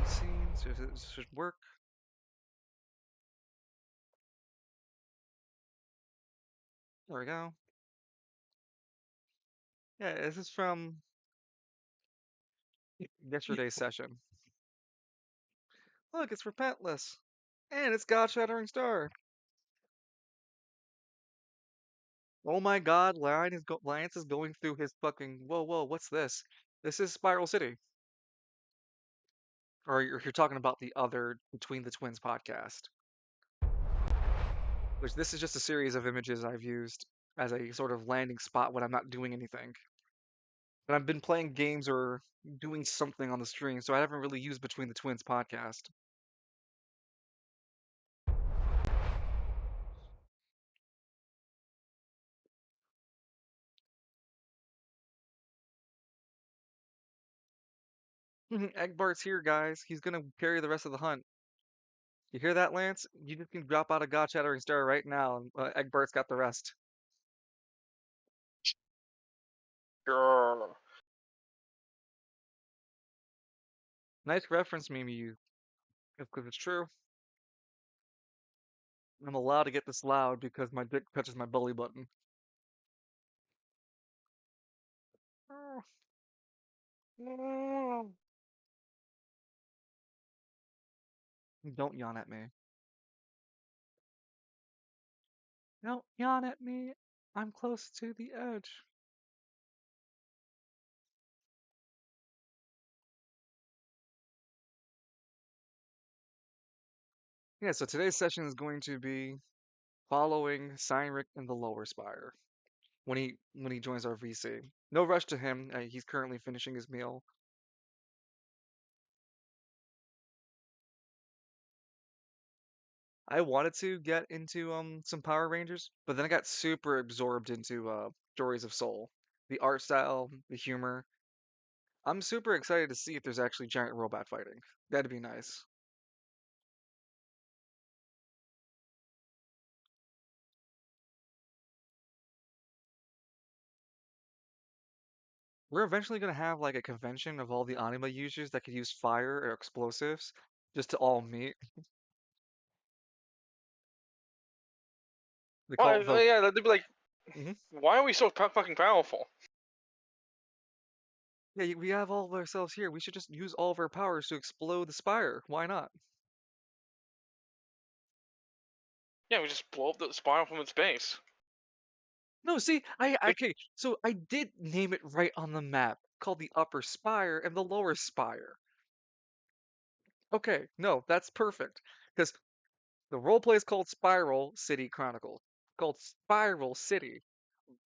Cutscenes, if this should work. There we go. Yeah, this is from yesterday's session. Look, it's repentless. And it's God Shattering Star. Oh my god, Lance is going through his fucking. Whoa, what's this? This is Spiral City. Or you're talking about the other Between the Twins podcast. Which this is just a series of images I've used as a sort of landing spot when I'm not doing anything. And I've been playing games or doing something on the stream, so I haven't really used Between the Twins podcast. Eggbart's here, guys. He's gonna carry the rest of the hunt. You hear that, Lance? You just can drop out a God Shattering Star right now, and Eggbart's got the rest. Grr. Nice reference, Mimi. Because it's true. I'm allowed to get this loud because my dick touches my belly button. Oh, No. don't yawn at me. Don't yawn at me. I'm close to the edge. Yeah, so today's session is going to be following Cyneric in the lower spire when he joins our VC. No rush to him. He's currently finishing his meal. I wanted to get into some Power Rangers, but then I got super absorbed into Stories of Soul. The art style, the humor. I'm super excited to see if there's actually giant robot fighting. That'd be nice. We're eventually gonna have like a convention of all the anima users that could use fire or explosives just to all meet. They call it the. Yeah, they'd be like, Mhm. why are we so fucking powerful? Yeah, we have all of ourselves here. We should just use all of our powers to explode the spire. Why not? Yeah, we just blow up the spiral from its base. No, see, okay, so I did name it right on the map, called the upper spire and the lower spire. Okay, no, that's perfect. Because the roleplay is called Spiral City Chronicles. Called Spiral City.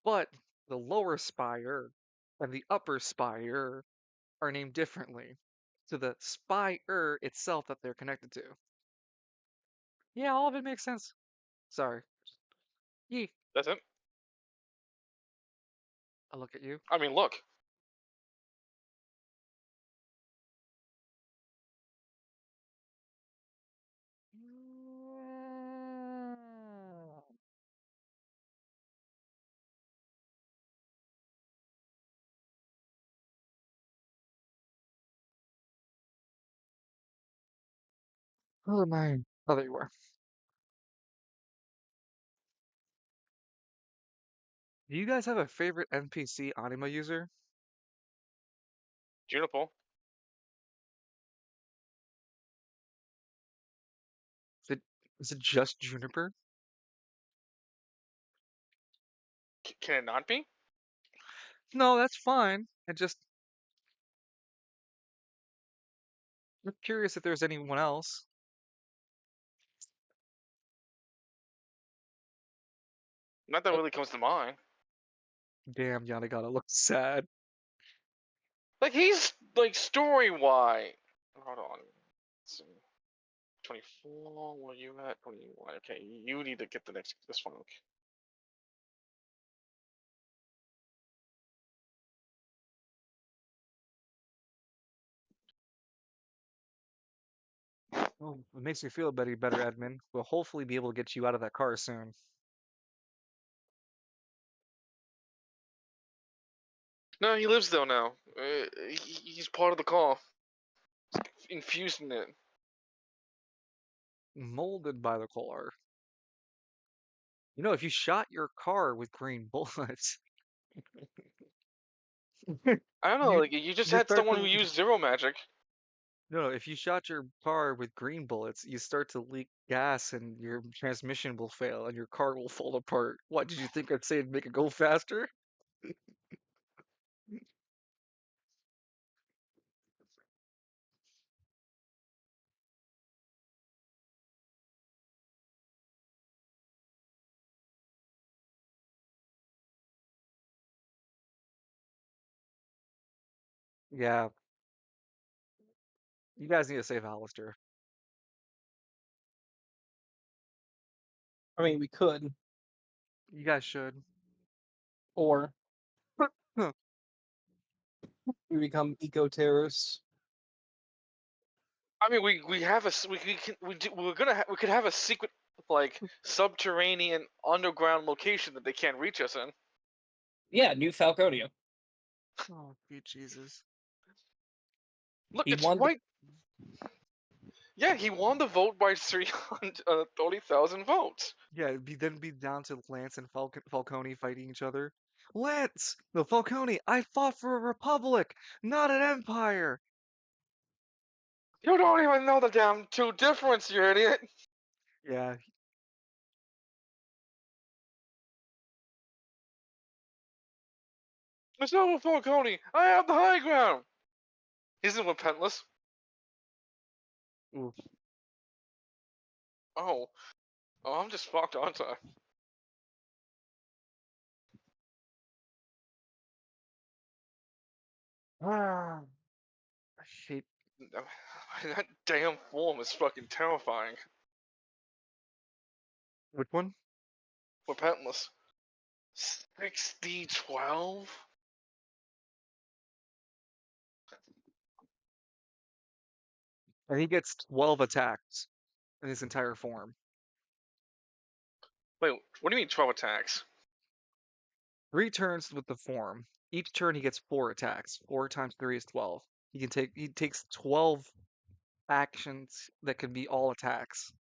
But the lower spire and the upper spire are named differently to the spire itself that they're connected to. Yeah, all of it makes sense. Sorry. Yee. That's it. I look at you. I mean, look. Oh my. Oh, there you are. Do you guys have a favorite NPC anima user? Juniper. Is it is it just Juniper? Can it not be? No, that's fine. I'm curious if there's anyone else. Not that Oh, really comes to mind. damn, Yanagata looks sad. Like, he's, like, story-wise. Hold on. Let's see. 24, where are you at? 21. Okay, you need to get this one. Oh, it makes me feel better, Edmund. We'll hopefully be able to get you out of that car soon. No, he lives though now. He's part of the call. infused in it. Molded by the car. If you shot your car with green bullets, I don't know. you Like you just you had start someone who to used zero magic. no, if you shot your car with green bullets, you start to leak gas and your transmission will fail and your car will fall apart. What did you think I'd say to make it go faster? Yeah, you guys need to save Alistair. I mean, we could, You guys should. or Huh. we become eco-terrorists. I mean, we have a we could have a secret like subterranean underground location that they can't reach us in. Yeah, New Falconia. Oh, sweet Jesus. Look, He it's won. right. Yeah, he won the vote by 330,000 votes. Yeah, it'd be down to Lance and Falcone fighting each other. Lance! No, Falcone, I fought for a republic, not an empire! You don't even know the damn two difference, you idiot. Yeah, It's over, Falcone. I have the high ground. He's in repentless. oof. Oh, I'm just fucked, aren't I? Ah, I hate That damn form is fucking terrifying. which one? Repentless. 60-12? And he gets 12 attacks in his entire form. Wait, what do you mean 12 attacks? 3 turns with the form. Each turn he gets 4 attacks. 4 times 3 is 12. He takes 12 actions that can be all attacks.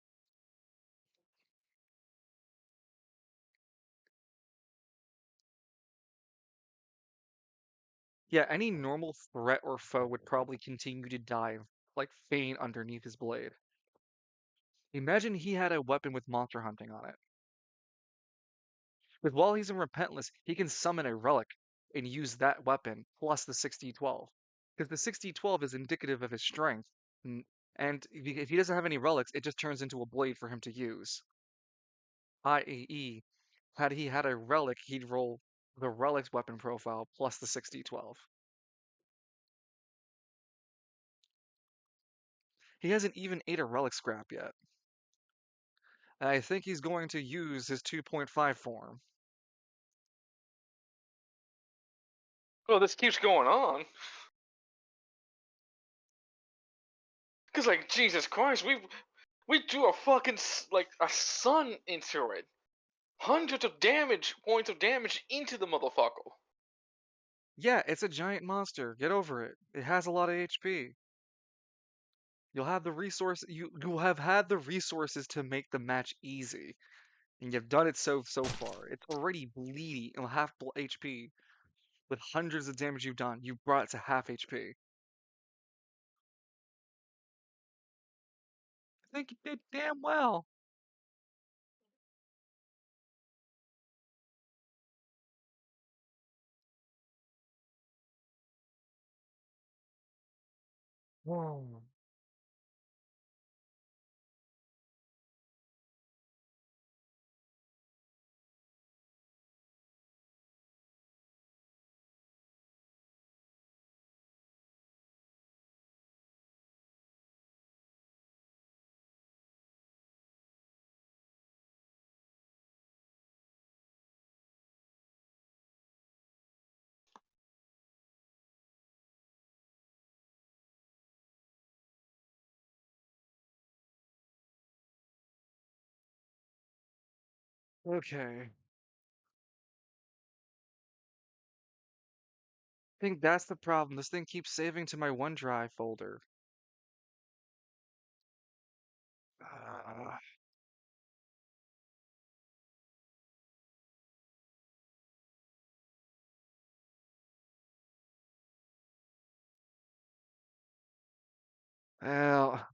Yeah, any normal threat or foe would probably continue to die, like faint underneath his blade. Imagine he had a weapon with monster hunting on it. Because while he's in Repentless, he can summon a relic and use that weapon plus the 60-12. Because the 60-12 is indicative of his strength. And if he doesn't have any relics, it just turns into a blade for him to use. I.e., had he had a relic, he'd roll the relic's weapon profile plus the 60-12. He hasn't even ate a relic scrap yet. And I think he's going to use his 2.5 form. Well, this keeps going on. Cause like Jesus Christ, we do a fucking like a sun into it. Hundreds of points of damage into the motherfucker. Yeah, it's a giant monster. Get over it. It has a lot of HP. You'll have the resource. You have had the resources to make the match easy, and you've done it so far. It's already bleeding, half HP with hundreds of damage you've done. You brought it to half HP. I think you did damn well. Whoa. Okay. I think that's the problem. This thing keeps saving to my OneDrive folder. Uh, well,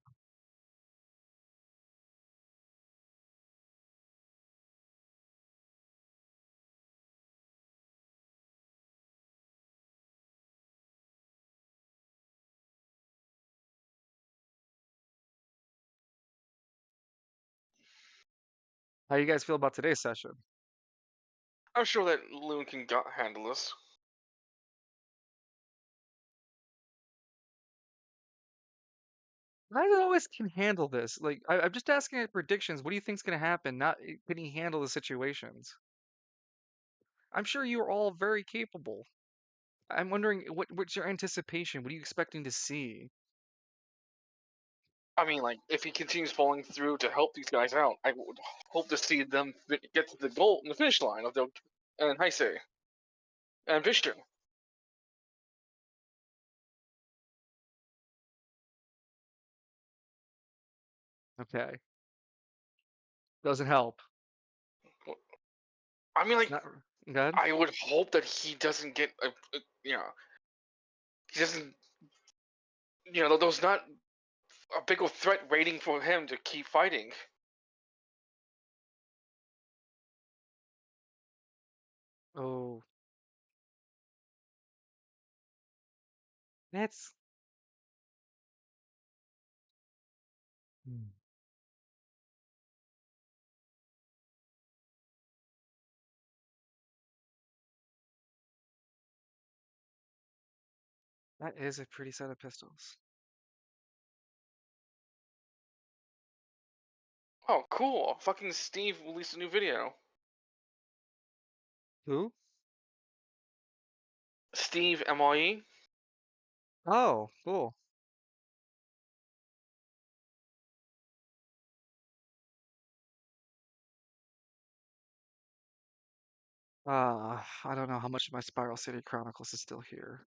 how you guys feel about today's session? I'm sure that Loon can handle this. I always can handle this. Like, I'm just asking at predictions. What do you think's gonna happen? Not can he handle the situations? I'm sure you're all very capable. I'm wondering what's your anticipation? What are you expecting to see? I mean, like, if he continues following through to help these guys out, I would hope to see them get to the goal, the finish line of the and Heisei and Vishnu. Okay, doesn't help. I mean, like, Not good. I would hope that he doesn't get you know, he doesn't, there's not a big of threat waiting for him to keep fighting. Oh, that's Hmm. That is a pretty set of pistols. Oh, cool! Fucking Steve released a new video. Who? Steve MIE. Oh, cool. I don't know how much of my Spiral City Chronicles is still here.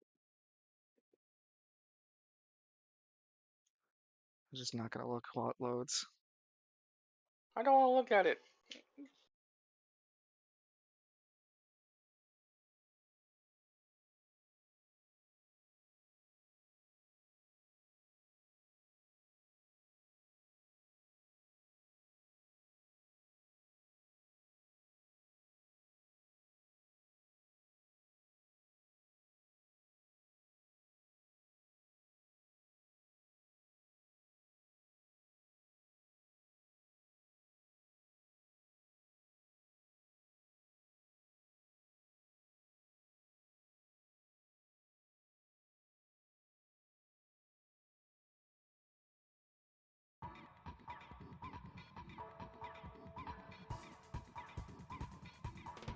I'm just not gonna look while it loads. I don't want to look at it.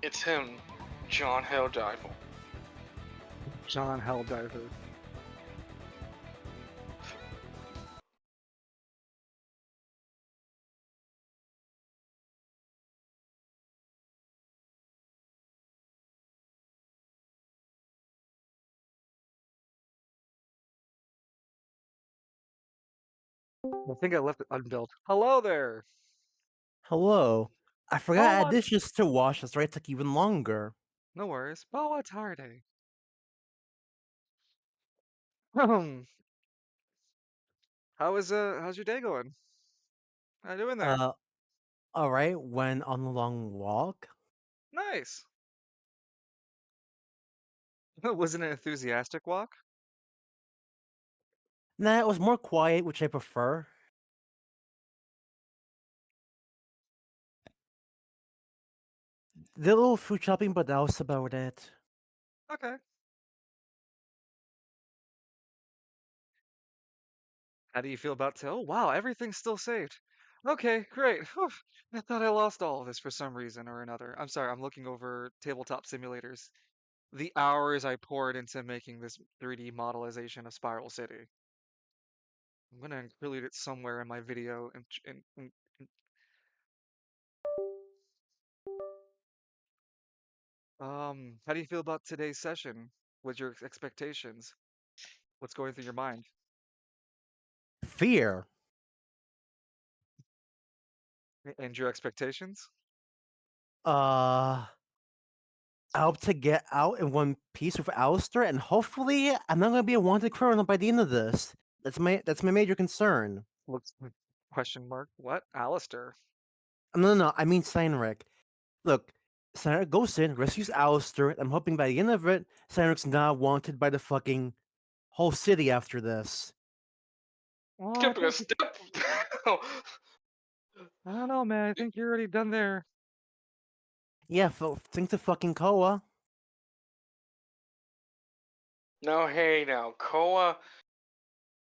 It's him, John Helldiver. John Helldiver. I think I left it unbuilt. Hello there. Hello. I forgot I had Boa. dishes to wash, that's right, it took even longer. No worries. Boa tarde. How's how's your day going? How you doing there? Uh, alright, went on a long walk. Nice. Was it an enthusiastic walk? Nah, it was more quiet, which I prefer. Did a little food shopping, but that was about it. Okay. How do you feel about oh wow, everything's still saved. Okay, great. Whew. I thought I lost all of this for some reason or another. I'm sorry, I'm looking over tabletop simulators. The hours I poured into making this 3D modelization of Spiral City. I'm gonna include it somewhere in my video. How do you feel about today's session? What's your expectations? What's going through your mind? Fear. And your expectations? I hope to get out in one piece with Alistair, and hopefully, I'm not gonna be a wanted criminal by the end of this. That's my major concern. Looks question mark. What? Alistair. No, I mean Cyneric. Look, Cyneric goes in, rescues Alistair, and I'm hoping by the end of it, Cyneric's not wanted by the fucking whole city after this. Well, I Skipping a think step. I don't know, man. I think you're already done there. Yeah, think to fucking Koa. No, hey now, Koa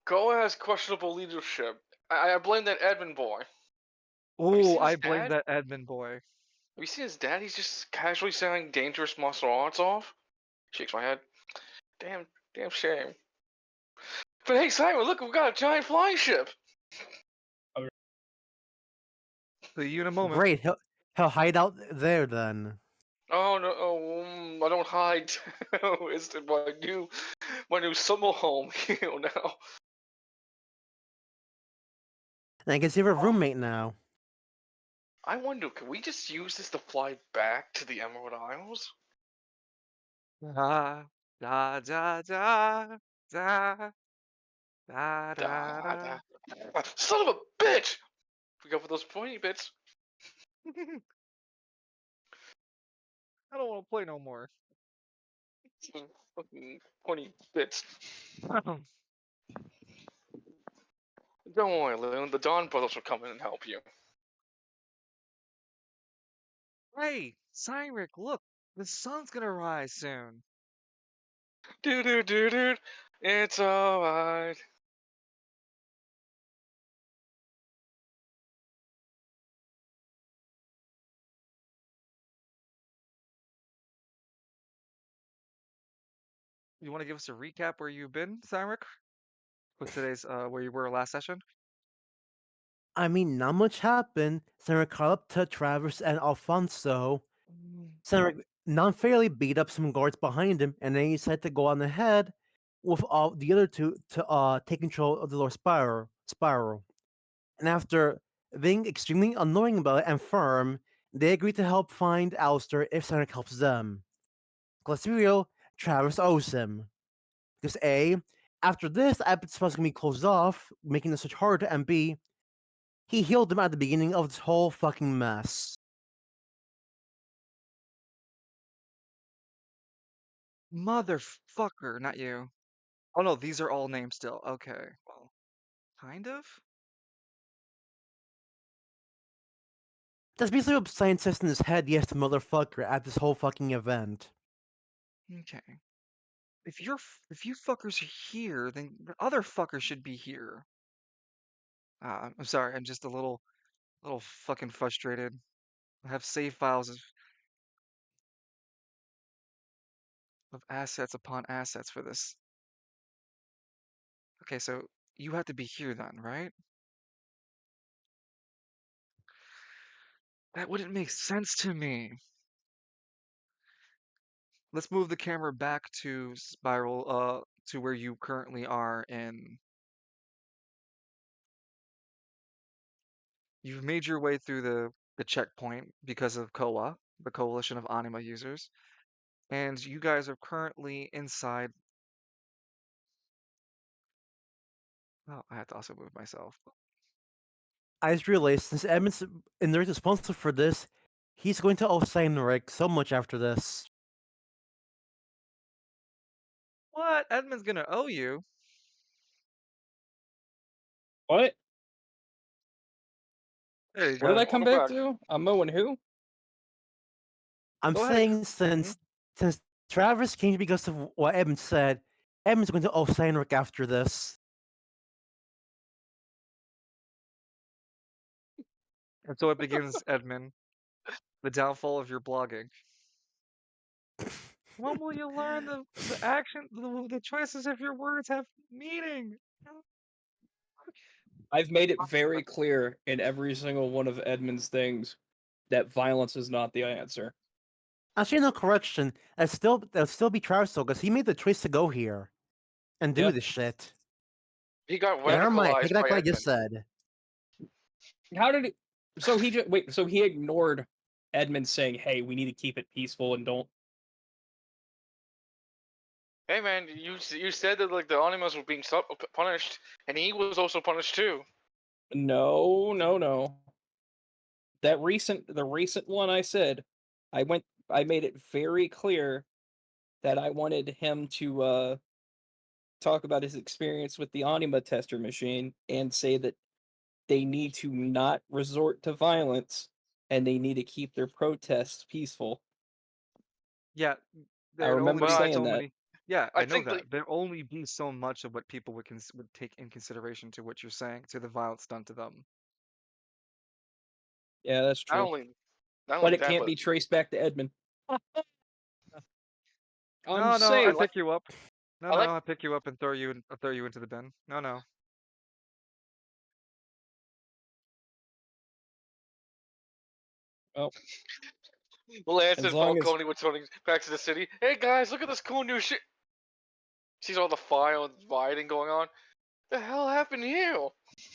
has questionable leadership. I blame that Edmund boy. Have you Ooh, seen his I blame dad? that Edmund boy. Have you seen his dad? He's just casually selling dangerous martial arts off. Shakes my head. Damn shame. But hey, Simon, look, we've got a giant flying ship. See you in a moment. Great, he'll hide out there then. Oh no, I don't hide. It's my new summer home here now. And I guess you have a roommate now. I wonder, can we just use this to fly back to the Emerald Isles? Da da da da da da da Da, da. da. Son of a bitch! We go for those pointy bits. I don't want to play no more. Fucking pointy bits. Don't worry, Leon. The Dawn Brothers will come in and help you. Hey, Cyneric, look, the sun's gonna rise soon. Dude. It's alright. You want to give us a recap where you've been, Cyneric, with today's where you were last session? I mean, not much happened. Cyneric caught up to Travis and Alfonso. Cyneric non-fairly beat up some guards behind him, and then he decided to go on ahead with all the other two to take control of the Lord Spiral. And after being extremely annoying about it and firm, they agreed to help find Alistair if Cyneric helps them. Let's be real, Travis owes him. Because A, after this, Abbott's supposed to be closed off, making the search harder, and B, he healed them at the beginning of this whole fucking mess. Motherfucker, not you. Oh no, these are all names still. Okay, well, kind of. That's basically what Science says in his head, yes, the motherfucker, at this whole fucking event. Okay. If you fuckers are here, then the other fuckers should be here. I'm sorry, I'm just a little fucking frustrated. I have save files of assets upon assets for this. Okay, so you have to be here then, right? That wouldn't make sense to me. Let's move the camera back to Spiral, to where you currently are in. You've made your way through the checkpoint because of COA, the Coalition of Anima Users, and you guys are currently inside. Oh, I have to also move myself. I just realized, since Edmund's indirectly responsible for this, he's going to owe Cyneric so much after this. What? Edmund's gonna owe you? What? There you What did go. I come Welcome back back. to? I'm mowing who? I'm Go ahead. saying since Travis came because of what Edmund said, Edmund's going to owe Cyneric after this. And so it begins, Edmund, the downfall of your blogging. When will you learn the action, the choices of your words have meaning? I've made it very clear in every single one of Edmund's things that violence is not the answer. Actually, no correction. That'll still be Travis though, because he made the choice to go here and do Yeah. this shit. He got Yeah, never mind. radicalized Take back by what I Edmund. just said. How did it? So he just wait. So he ignored Edmund saying, "Hey, we need to keep it peaceful and don't." Hey man, you said that like the animals were being punished, and he was also punished too. No, no, no. The recent one I said, I made it very clear that I wanted him to talk about his experience with the Anima tester machine and say that they need to not resort to violence and they need to keep their protests peaceful. Yeah, I there'd only remember Well, be saying so that. many. Yeah, I I know think that. like There'd only be so much of what people would take in consideration to what you're saying, to the violence done to them. Yeah, that's not true. only not But only it that, can't but be traced back to Edmund. I'm No, no, I I safe. like pick you up. No, I like no, I pick you up and throw you into the bin. No, no. Well, Lance as and long as Falcone with Tony back to the city. Hey guys, look at this cool new shit. Sees all the fire and rioting going on. The hell happened here?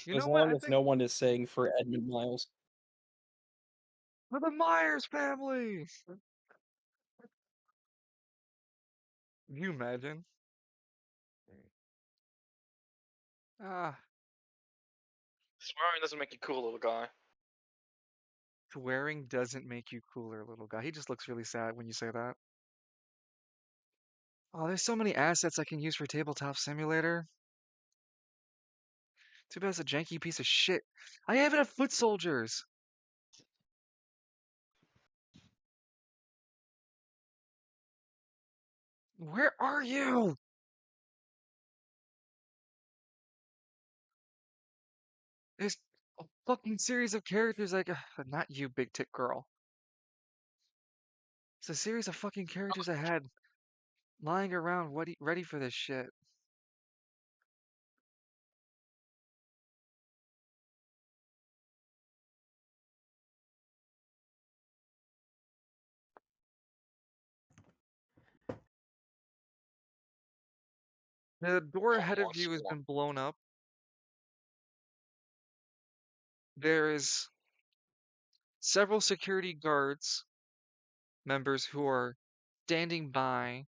You know what? I think no one is saying for Edmund Miles. for the Myers family. Can you imagine? Ah, Swearing doesn't make you cool, little guy. swearing doesn't make you cooler, little guy. He just looks really sad when you say that. Oh, there's so many assets I can use for Tabletop Simulator. Too bad it's a janky piece of shit. I even have foot soldiers. Where are you? There's a fucking series of characters like, not you, big tit girl. It's a series of fucking characters I had lying around ready for this shit. The door Oh, ahead you of want you has score? been blown up. There is several security guards members who are standing by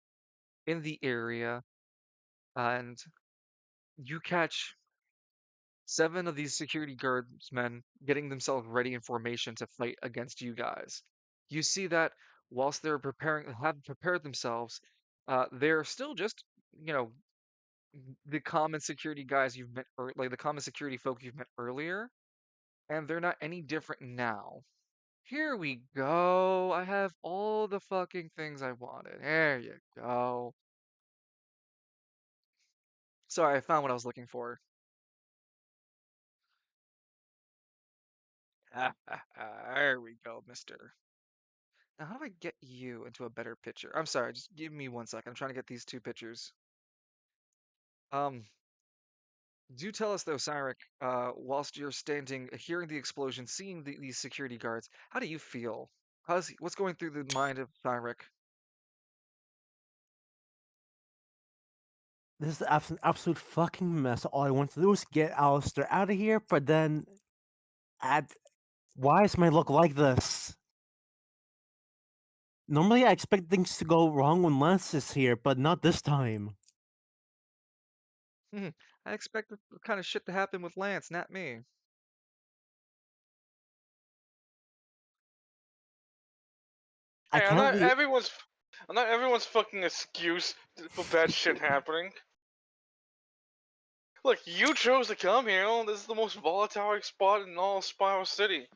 in the area, and you catch 7 of these security guardsmen getting themselves ready in formation to fight against you guys. You see that whilst have prepared themselves, they're still just, you know, the common security guys you've met, or like the common security folk you've met earlier, and they're not any different now. Here we go. I have all the fucking things I wanted. There you go. Sorry, I found what I was looking for. There we go, mister. Now, how do I get you into a better picture? I'm sorry, just give me 1 second. I'm trying to get these 2 pictures. Um, do tell us though, Cyneric, whilst you're standing, hearing the explosion, seeing these security guards, how do you feel? What's going through the mind of Cyneric? This is absolute fucking mess. All I want to do is get Alistair out of here, but then add. Why does my look like this? Normally, I expect things to go wrong when Lance is here, but not this time. I expect the kind of shit to happen with Lance, not me. I Hey, can't leave. I'm not everyone's fucking excuse for bad shit happening. Look, you chose to come here. This is the most volatile spot in all Spiral City.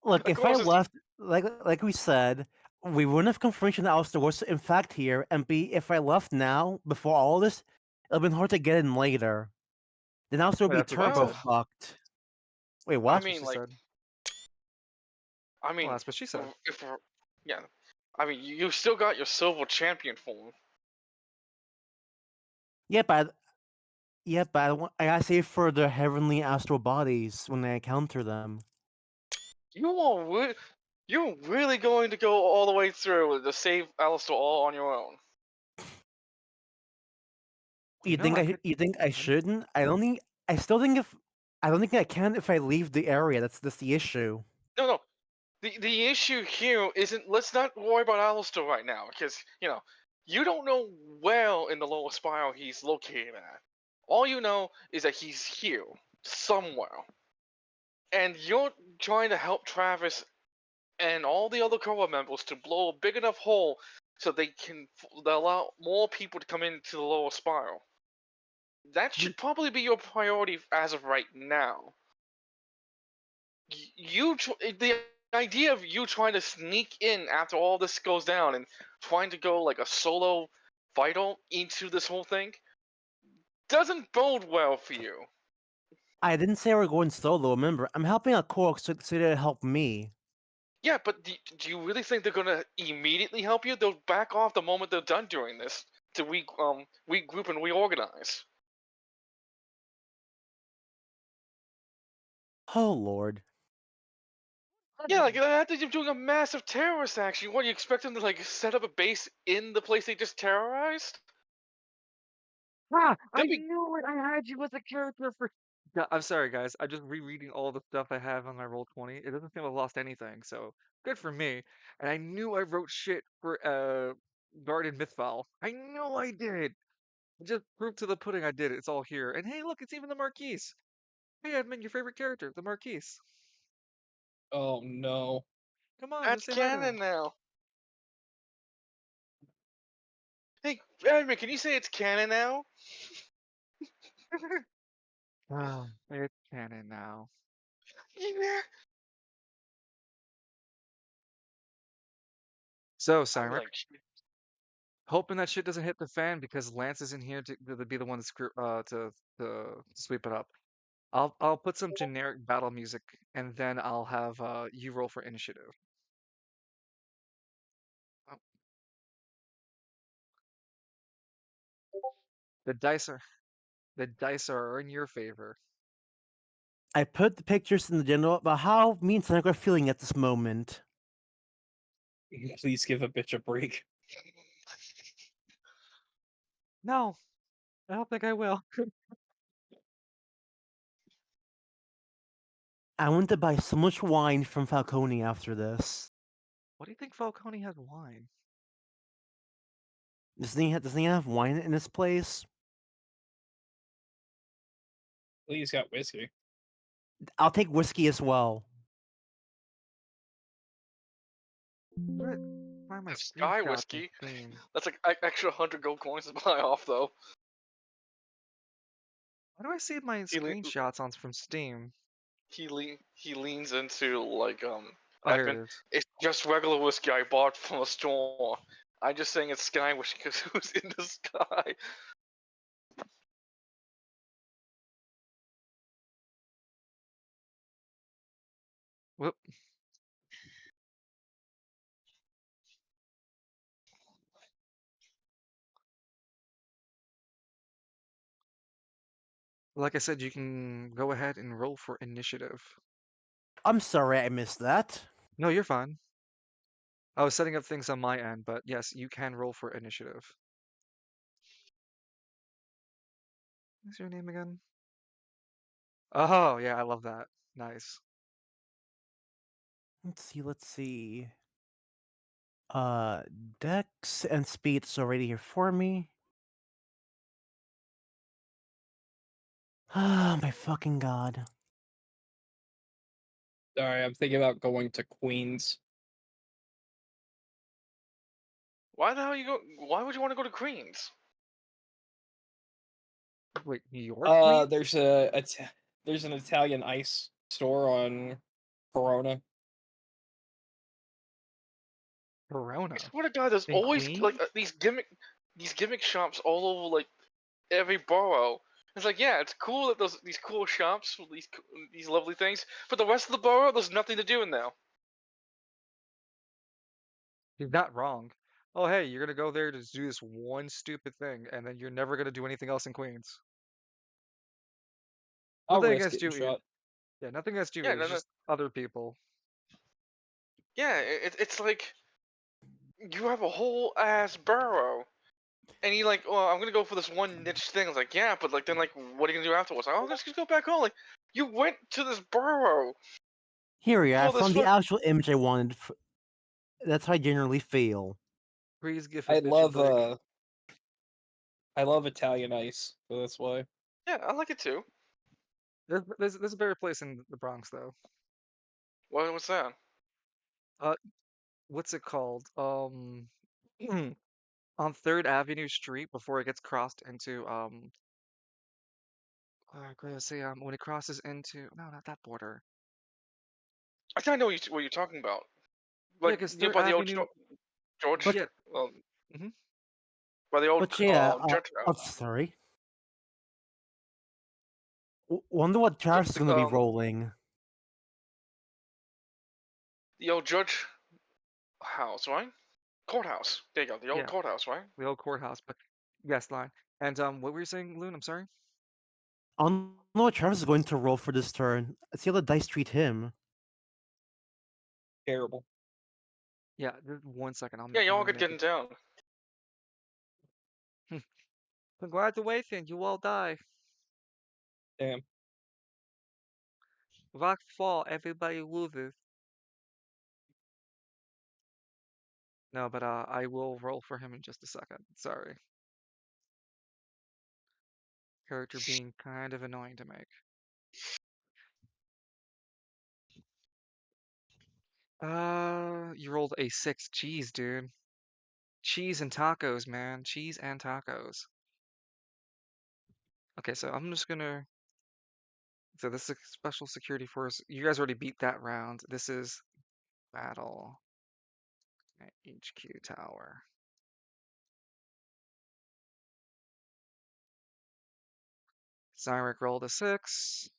Look, Of if I course, it's left, like we said, we wouldn't have confirmation that Alistair was in fact here, and B, if I left now before all this, it'd been hard to get in later. Then Alistair would Wait, be that's what she turbo well. said. fucked. Wait, I what? That's what mean, she like, said. I Well, mean, that's what she said. if yeah, I mean, you still got your silver champion form. Yeah, but I gotta save for the heavenly astral bodies when I encounter them. You're really going to go all the way through to save Alistair all on your own. You know, I could. You think I I don't- shouldn't? I don't think. I still think if I don't think I can if I leave the area. That's the issue. No. The issue here isn't. Let's not worry about Alistair right now, because you don't know where in the lower spiral he's located at. All you know is that he's here somewhere, and you're trying to help Travis and all the other core members to blow a big enough hole so they can allow more people to come into the lower spiral. That should probably be your priority as of right now. The idea of you trying to sneak in after all this goes down and trying to go like a solo fighter into this whole thing doesn't bode well for you. I didn't say we're going solo. Remember, I'm helping out Korok so they'll help me. Yeah, but do you really think they're gonna immediately help you? They'll back off the moment they're done doing this to regroup and reorganize. Oh lord. Yeah, like after you're doing a massive terrorist action, what do you expect them to like set up a base in the place they just terrorized? Ah, I They'll be knew it. I had you as a character for. I'm sorry, guys. I'm just rereading all the stuff I have on my roll 20. It doesn't seem I've lost anything, so good for me. And I knew I wrote shit for Guardian Mythfile. I know I did. Just proof to the pudding I did it. It's all here. And hey, look, it's even the Marquise. Hey, Edmund, your favorite character, the Marquise. Oh no. Come on, just That's say hi to canon now. Hey, Edmund, can you say it's canon now? him. Oh, it's canon now. Yeah. So, I'm Cyneric, like, hoping that shit doesn't hit the fan because Lance isn't here to be the one to to sweep it up. I'll put some generic battle music and then I'll have you roll for initiative. Oh, the dice are the dice are in your favor. I put the pictures in the general about how me and Sonic are feeling at this moment. Please give a bitch a break. No, I don't think I will. I want to buy so much wine from Falcone after this. What do you think Falcone has wine? Doesn't he have wine in his place? Please got whiskey. I'll take whiskey as well. What? Why are my that's Sky screenshots in whiskey. Steam? That's like extra 100 gold coins to buy off, though. Why do I see my He le- screenshots on from Steam? he leans into like Oh, here Edmund. it is. It's just regular whiskey I bought from a store. I'm just saying it's Sky whiskey because who's in the sky? Whoop. Like I said, you can go ahead and roll for initiative. I'm sorry I missed that. No, you're fine. I was setting up things on my end, but yes, you can roll for initiative. What's your name again? Oh, yeah, I love that. Nice. Let's see. Uh, Dex and Speed's already here for me. Ah, my fucking god. Sorry, I'm thinking about going to Queens. Why the hell you go? Why would you want to go to Queens? Wait, New York, Queen? There's there's an Italian ice store on Corona. Corona. I swear to God, there's In always like Queens? these gimmick shops all over like every borough. It's like, yeah, it's cool that there's these cool shops with these lovely things, but the rest of the borough, there's nothing to do in there. You're not wrong. Oh, hey, you're gonna go there to do this one stupid thing, and then you're never gonna do anything else in Queens. I'll Nothing risk against it and you, Ian. shot. Yeah, nothing against you. Yeah, It's just other people. yeah, it's like you have a whole ass borough, And he like, well, I'm gonna go for this one niche thing. I was like, yeah, but like then like, what are you gonna do afterwards? Like, oh, let's just go back home. Like, you went to this burrow Here we are. I for this found the fuck. actual image I wanted. That's how I generally feel. Please give a I bitch a love break. I love Italian ice, so that's why. Yeah, I like it too. There's a better place in the Bronx though. What's that? Uh, what's it called? On Third Avenue Street before it gets crossed into I'm gonna say when it crosses into no, not that border. I think I know what you're talking about. Yeah, Like because Third by the old Avenue. George, But Yeah. um, Hmm. by the old but yeah. church Oh, house. sorry. Wonder what Travis is The, gonna be rolling. the old judge house, right? Courthouse. There you go. The old Yeah, courthouse, right? the old courthouse. But yes, line. And what were you saying, Loon? I'm sorry. I don't know what Travis is going to roll for this turn. Let's see how the dice treat him. Terrible. Yeah, just 1 second. Yeah, I'm y'all gonna could make get in town. it. Congratulations, you all die. Damn. Rock fall, everybody loses. No, but I will roll for him in just a second. Sorry. Character being kind of annoying to make. You rolled a 6. Cheese, dude. Cheese and tacos, man. Cheese and tacos. Okay, so I'm just gonna. So this is special security force. You guys already beat that round. This is battle at HQ tower. Cyneric rolled a 6.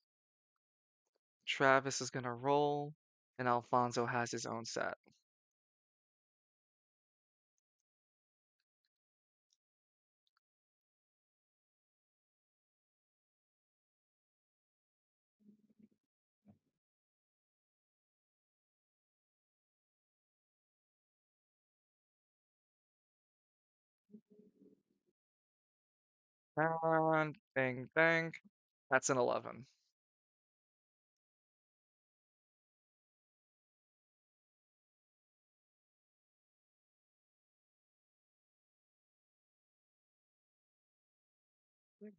Travis is gonna roll, and Alfonso has his own set. And bang bang. That's an 11.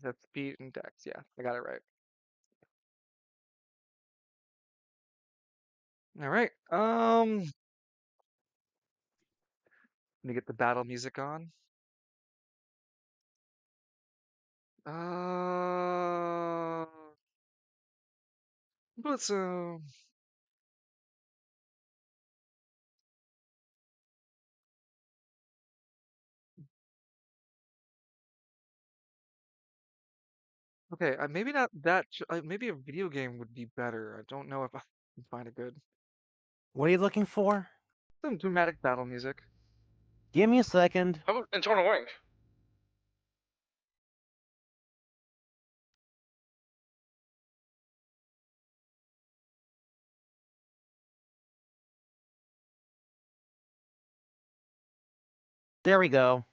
That's speed and dex. Yeah, I got it right. All right. Let me get the battle music on. Uh, let's okay. Maybe not that. Maybe a video game would be better. I don't know if I can find a good What are you looking for? some dramatic battle music. Give me a second. How about Internal Wing? There we go.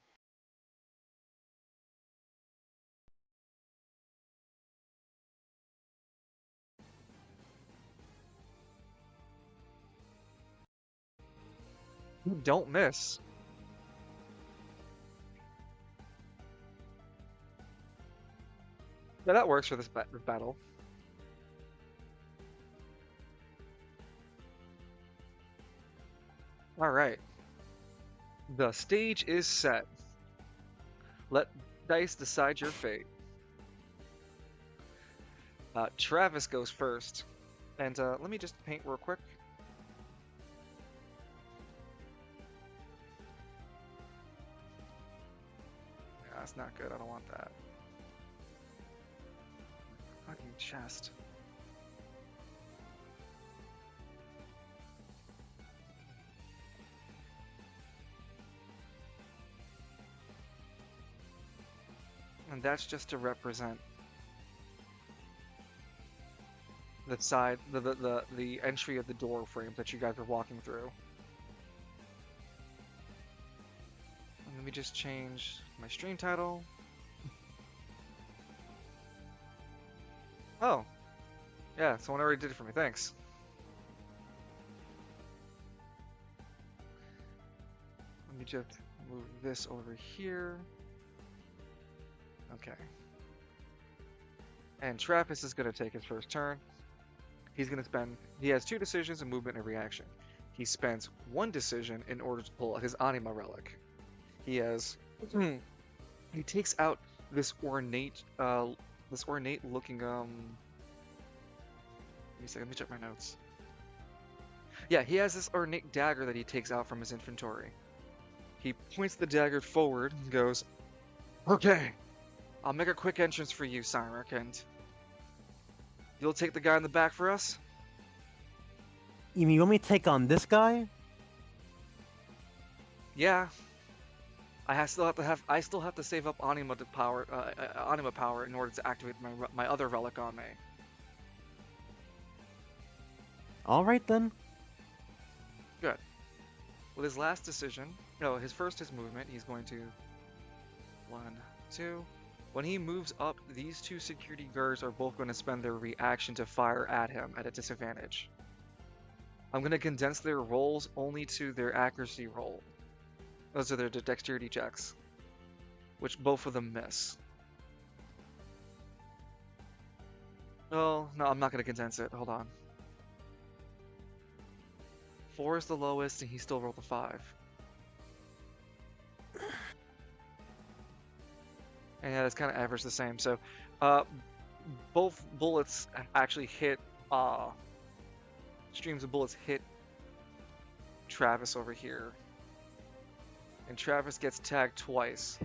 You don't miss. Yeah, that works for this battle. All right. The stage is set. Let dice decide your fate. Travis goes first. And let me just paint real quick. Yeah, that's not good. I don't want that. Fucking chest. And that's just to represent the side, the entry of the door frame that you guys are walking through. And let me just change my stream title. Oh, yeah, someone already did it for me. Thanks. Let me just move this over here. Okay. And Travis is going to take his first turn. He has 2 decisions, a movement, and a reaction. He spends 1 decision in order to pull out his Anima Relic. He takes out this ornate looking, give me a second, let me check my notes. Yeah, he has this ornate dagger that he takes out from his inventory. He points the dagger forward and goes, "Okay, I'll make a quick entrance for you, Cyneric, and you'll take the guy in the back for us?" You mean you want me to take on this guy? Yeah. I still have to save up anima power in order to activate my other relic on me. All right then. Good. With his last decision, his movement, he's going to 1, 2. When he moves up, these 2 security guards are both going to spend their reaction to fire at him at a disadvantage. I'm going to condense their rolls only to their accuracy roll. Those are their dexterity checks, which both of them miss. Oh, no, I'm not going to condense it. Hold on. 4 is the lowest, and he still rolled a 5. And yeah, that's kind of average the same. So, both bullets actually hit, streams of bullets hit Travis over here. And Travis gets tagged twice.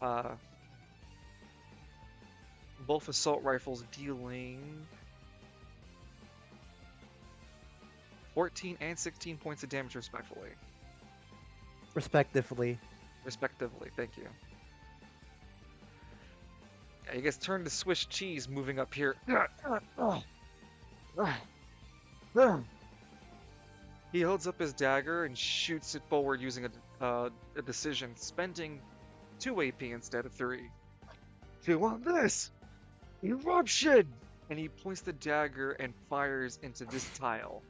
Both assault rifles dealing 14 and 16 points of damage respectively. Respectively. Thank you. Yeah, he gets turned to Swiss cheese moving up here. He holds up his dagger and shoots it forward using a decision, spending 2 AP instead of 3. Do you want this? Eruption! And he points the dagger and fires into this tile,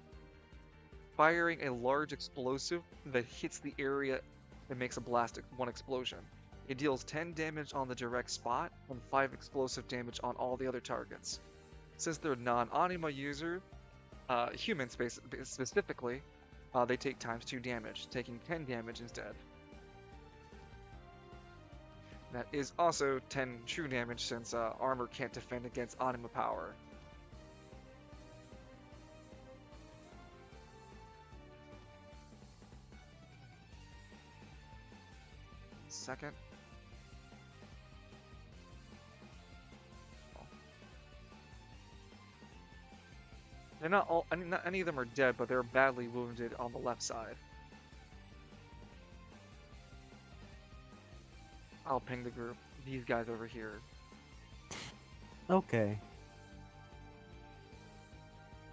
firing a large explosive that hits the area and makes a blast 1 explosion. It deals 10 damage on the direct spot and 5 explosive damage on all the other targets. Since they're non-anima user, humans specifically, they take ×2 damage, taking 10 damage instead. That is also 10 true damage since armor can't defend against anima power. Second. They're not all. I mean, not any of them are dead, but they're badly wounded on the left side. I'll ping the group. These guys over here. Okay.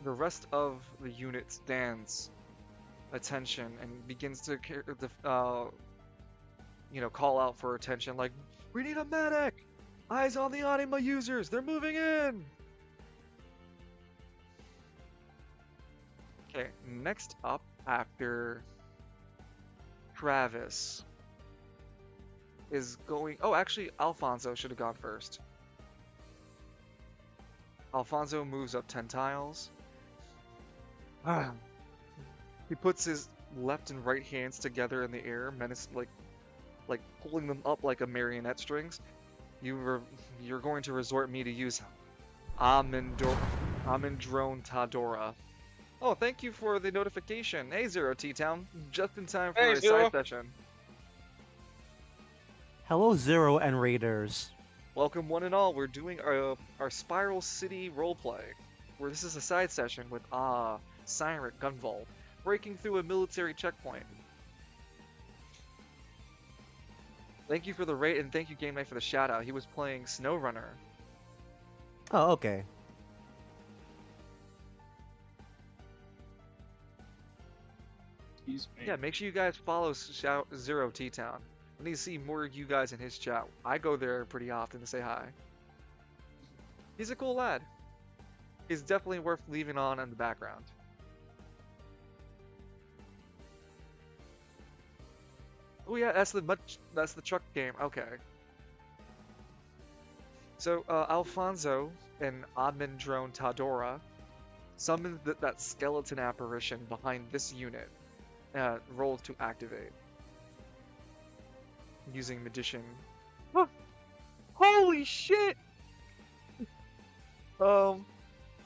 The rest of the unit stands attention and begins to, call out for attention. Like, we need a medic. Eyes on the anima users. They're moving in. Okay, next up after Travis is going. Oh, actually, Alfonso should have gone first. Alfonso moves up 10 tiles. He puts his left and right hands together in the air, like pulling them up like a marionette strings. You're going to resort me to use Amindrone Tadora. Oh, thank you for the notification. Hey, Zero T-Town. Just in time for Hey, a Zero. side session. Hello, Zero and Raiders. Welcome, one and all. We're doing our Spiral City roleplay, where this is a side session with Cyneric Gunvolt, breaking through a military checkpoint. Thank you for the rate, and thank you, Game Night, for the shout out. He was playing SnowRunner. Oh, okay. Excuse me. Yeah, make sure you guys follow Zero T-Town. I need to see more of you guys in his chat. I go there pretty often to say hi. He's a cool lad. He's definitely worth leaving on in the background. Oh yeah, that's the truck game. Okay. So Alfonso and Admindrone Tadora summoned that skeleton apparition behind this unit. Rolled to activate using magician. Huh. Holy shit! Hold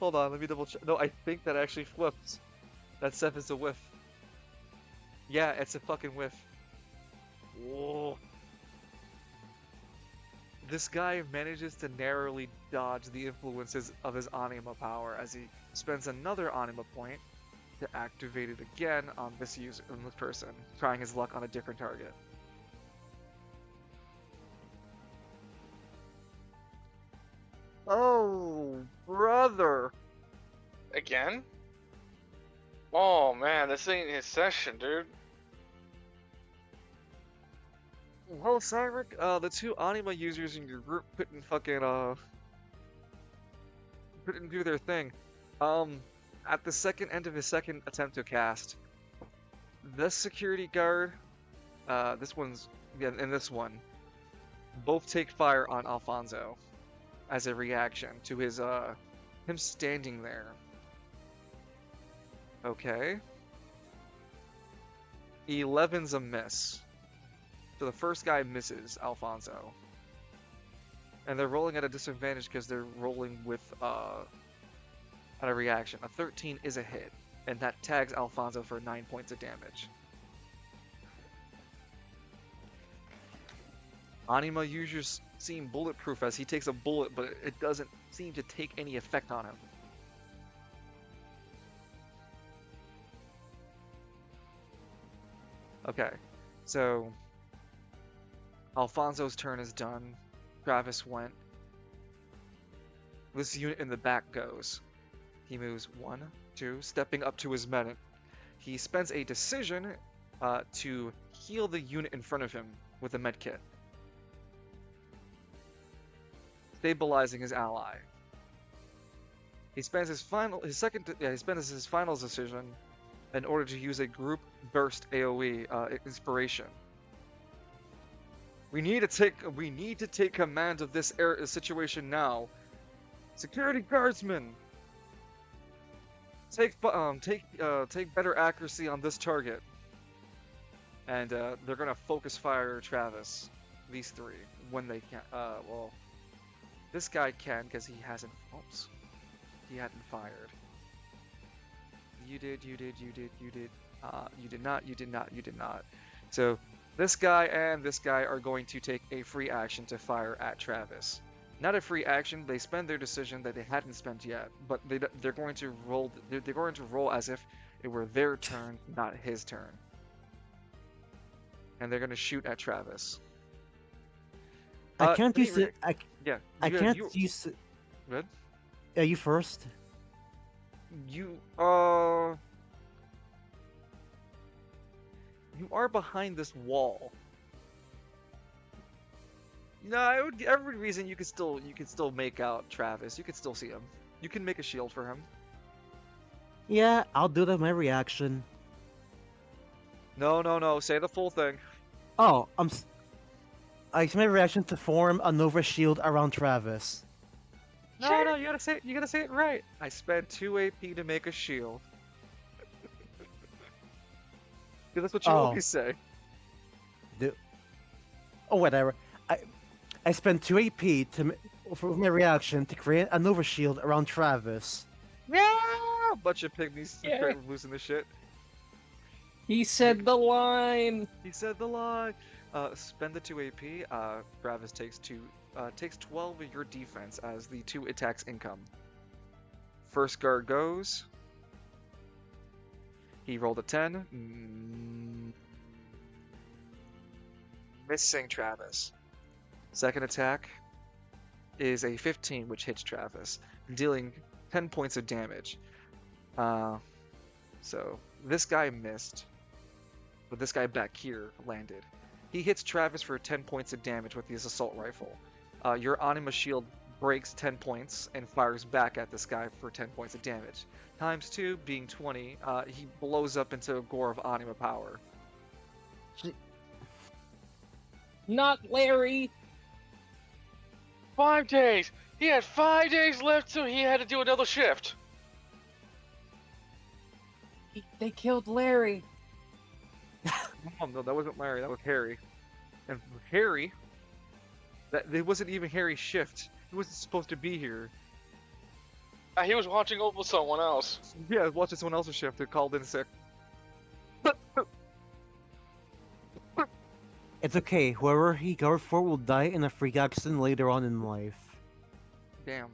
on, let me double check. No, I think that actually flips. That stuff is a whiff. Yeah, it's a fucking whiff. Whoa. This guy manages to narrowly dodge the influences of his anima power as he spends another anima point to activate it again on this person, trying his luck on a different target. Oh, brother! Again? Oh man, this ain't his session, dude. Well, Cyneric, the two anima users in your group couldn't do their thing. At the second end of his second attempt to cast, this security guard, this one's, yeah, and this one, both take fire on Alfonso as a reaction to him standing there. Okay. 11's a miss. So the first guy misses Alfonso. And they're rolling at a disadvantage because they're rolling with at a reaction. A 13 is a hit, and that tags Alfonso for 9 points of damage. Anima users seem bulletproof as he takes a bullet, but it doesn't seem to take any effect on him. Okay, so Alfonso's turn is done. Travis went. This unit in the back goes. He moves 1, 2, stepping up to his men. He spends a decision to heal the unit in front of him with a medkit, stabilizing his ally. He spends his final decision in order to use a group burst AoE inspiration. We need to take command of this situation now. Security guardsmen, take better accuracy on this target. And they're gonna focus fire Travis. These three when they can. Well, this guy can because he hasn't. Oops, he hadn't fired. You did. You did not. You did not. So this guy and this guy are going to take a free action to fire at Travis. Not a free action. They spend their decision that they hadn't spent yet, but they're going to roll. They're going to roll as if it were their turn, not his turn. And they're going to shoot at Travis. I can't use it. Yeah. I can't use it. Good. Yeah, you first. You are behind this wall. No, every reason you could still make out Travis. You could still see him. You can make a shield for him. Yeah, I'll do that. My reaction. No. Say the full thing. Oh, I use my reaction to form a Nova shield around Travis. No, you gotta say it right. I spent 2 AP to make a shield. That's what you always say. Oh, whatever. I spent 2 AP for my reaction to create a Nova shield around Travis. Yeah, bunch of pygmies losing the shit. He said the line. He said the line. Spend the 2 AP. Travis takes 12 of your defense as the 2 attacks income. First guard goes. He rolled a 10. Missing Travis. Second attack is a 15, which hits Travis, dealing 10 points of damage. So this guy missed, but this guy back here landed. He hits Travis for 10 points of damage with his assault rifle. Your Anima shield breaks 10 points and fires back at this guy for 10 points of damage. Times 2 being 20, he blows up into a gore of Anima power. Not Larry. 5 days. He had 5 days left, so he had to do another shift. They killed Larry. Oh, no, that wasn't Larry, that was Harry. And Harry, it wasn't even Harry's shift. He wasn't supposed to be here. He was watching over someone else. Yeah, I was watching someone else's shift who called in sick. It's okay. Whoever he covered for will die in a freak accident later on in life. Damn.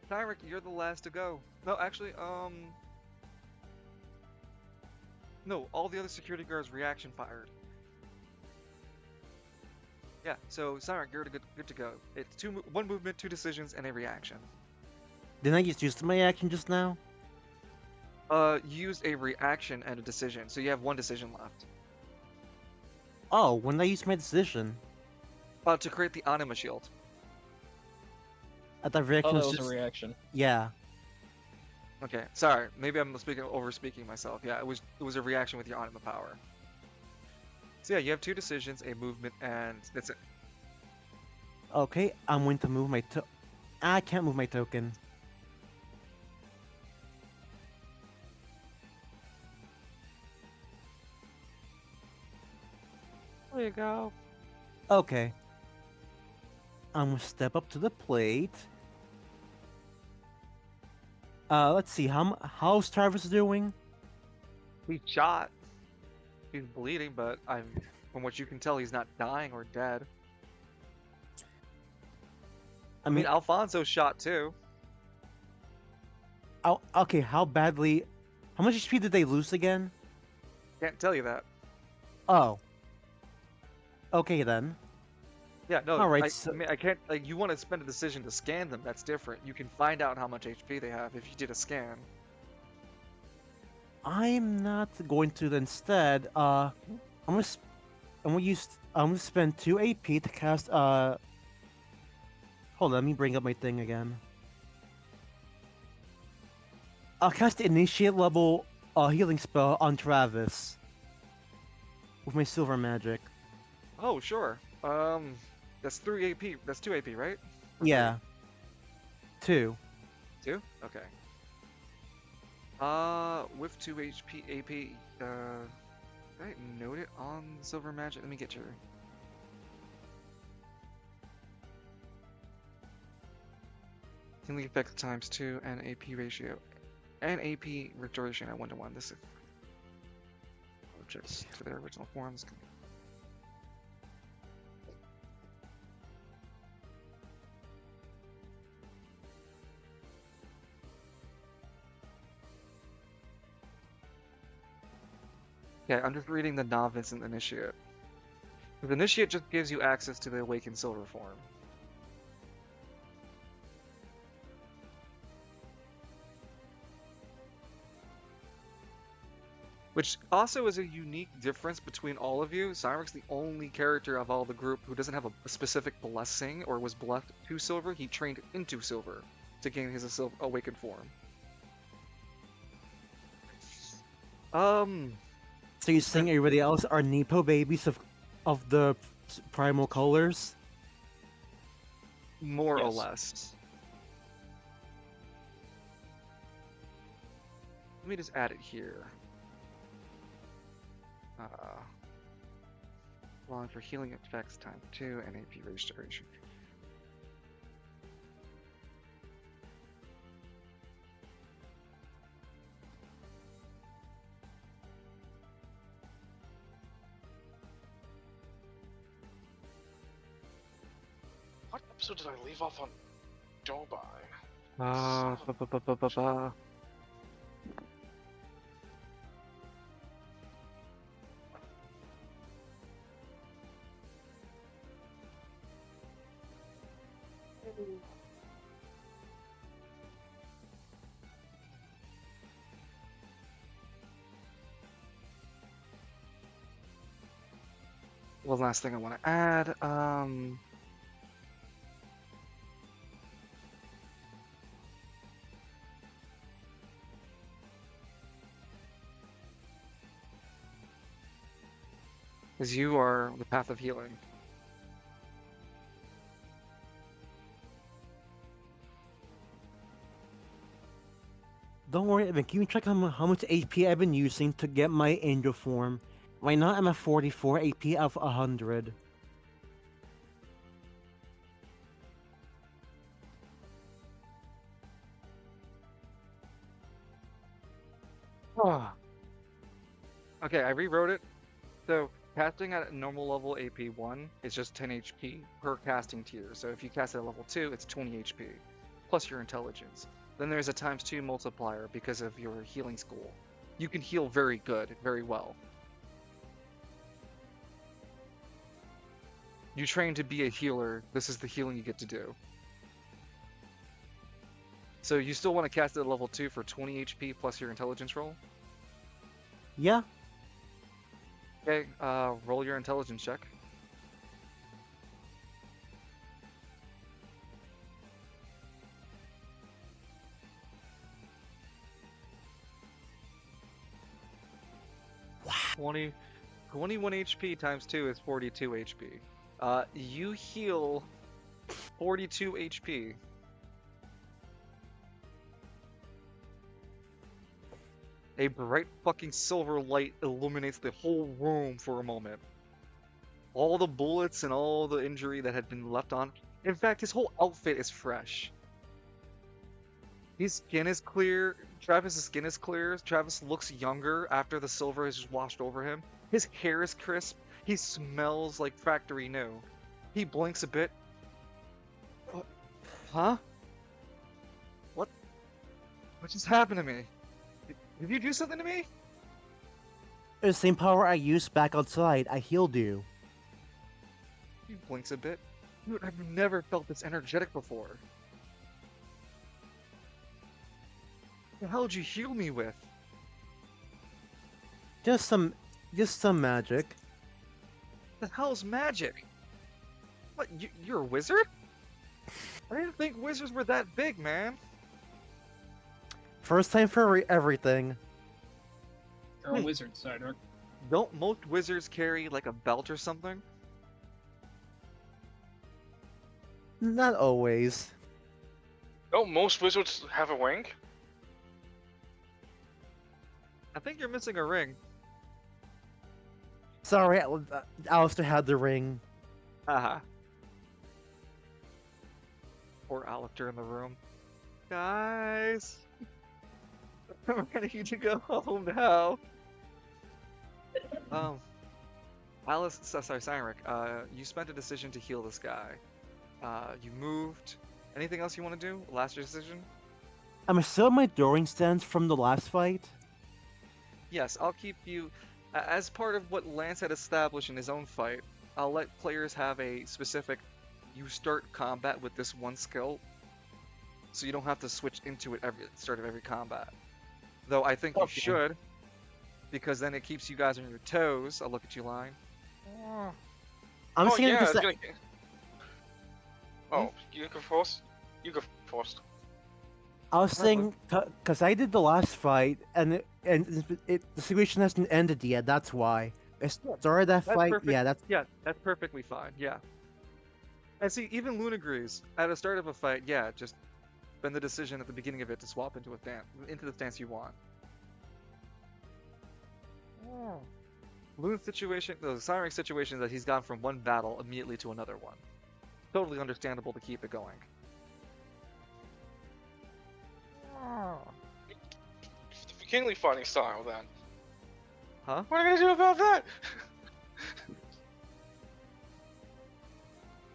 Cyneric, you're the last to go. No, actually, no, all the other security guards reaction fired. Yeah, so Cyneric, you're good to go. It's one movement, 2 decisions, and a reaction. Didn't I just use my action just now? Use a reaction and a decision, so you have 1 decision left. Oh, when did I use my decision? To create the Anima shield. I thought reaction Oh, that was was just... a reaction. Yeah. Okay, sorry, maybe I'm over speaking myself. Yeah, it was a reaction with your Anima power. So yeah, you have 2 decisions, a movement, and that's it. Okay, I'm going to move my I can't move my token. There you go. Okay. I'm gonna step up to the plate. Let's see, how's Travis doing? He's shot. He's bleeding, but from what you can tell, he's not dying or dead. I mean, Alfonso's shot too. Okay, how much HP did they lose again? Can't tell you that. Oh. Okay then. Yeah, no. Alright, I mean, I can't. Like, you want to spend a decision to scan them? That's different. You can find out how much HP they have if you did a scan. I'm not going to. Instead, I'm gonna spend 2 AP to cast. Hold on, let me bring up my thing again. I'll cast the initiate level healing spell on Travis with my silver magic. Oh, sure. That's 3 AP. That's 2 AP, right? Or Yeah. 2. 2? Okay. With 2 HP AP, did I note it on Silver Magic? Let me get your... Healing effect times 2 and AP ratio. And AP restoration at 1-to-1. This is... Objects to their original forms. Okay, I'm just reading the Novice and Initiate. The Initiate just gives you access to the Awakened Silver form. Which also is a unique difference between all of you. Cyrex the only character of all the group who doesn't have a specific blessing or was blessed to silver. He trained into silver to gain his awakened form. So you're saying everybody else are Nepo babies of the primal colors? More or Yes. less. Let me just add it here. Long for healing effects time 2 and AP restoration. What episode did I leave off on Jobai? one last thing I want to add. Is you are the path of healing. Don't worry, I've been keeping track of how much AP I've been using to get my angel form. Right now, I'm at 44 AP out of 100. Ah. Okay, I rewrote it. So casting at normal level AP 1 is just 10 HP per casting tier. So if you cast at level 2, it's 20 HP plus your intelligence. Then there's a times 2 multiplier because of your healing school. You can heal very good, very well. You train to be a healer. This is the healing you get to do. So you still want to cast it at level 2 for 20 HP plus your intelligence roll? Yeah, Okay, roll your intelligence check. Wow. 21 HP times 2 is 42 HP. You heal 42 HP. A bright fucking silver light illuminates the whole room for a moment. All the bullets and all the injury that had been left on. In fact, his whole outfit is fresh. His skin is clear. Travis's skin is clear. Travis looks younger after the silver has just washed over him. His hair is crisp. He smells like factory new. He blinks a bit. What? Huh? What? What just happened to me? Did you do something to me? it's the same power I used back outside. I healed you. He blinks a bit. Dude, I've never felt this energetic before. What the hell did you heal me with? Just some magic. The hell's magic? What, you're a wizard? I didn't think wizards were that big, man. First time for everything. You're a wizard, Cyneric. Don't most wizards carry like a belt or something? Not always. Don't most wizards have a ring? I think you're missing a ring. Sorry, Alistair had the ring. Haha. Poor Alector in the room. Guys! I'm ready to go home now. Cyneric, you spent a decision to heal this guy. You moved. Anything else you want to do? Last decision? I'm still in my throwing stance from the last fight. Yes, I'll keep you. As part of what Lance had established in his own fight, I'll let players have a specific. You start combat with this one skill, so you don't have to switch into it at the start of every combat. Though I think you Okay. should, because then it keeps you guys on your toes. I'll look at you, line. I'm Oh saying yeah, just it's gonna... Oh, you go first? You go first. I was saying because I did the last fight and the situation hasn't ended yet. That's why. I started that That's fight. perfect. Yeah, That's perfectly fine. Yeah. And see, even Loon agrees. At the start of a fight, yeah, just bend the decision at the beginning of it to swap into the stance you want. Loon's situation, the Cyneric situation, is that he's gone from one battle immediately to another one. Totally understandable to keep it going. Kingly fighting style, then. Huh? What are you gonna do about that?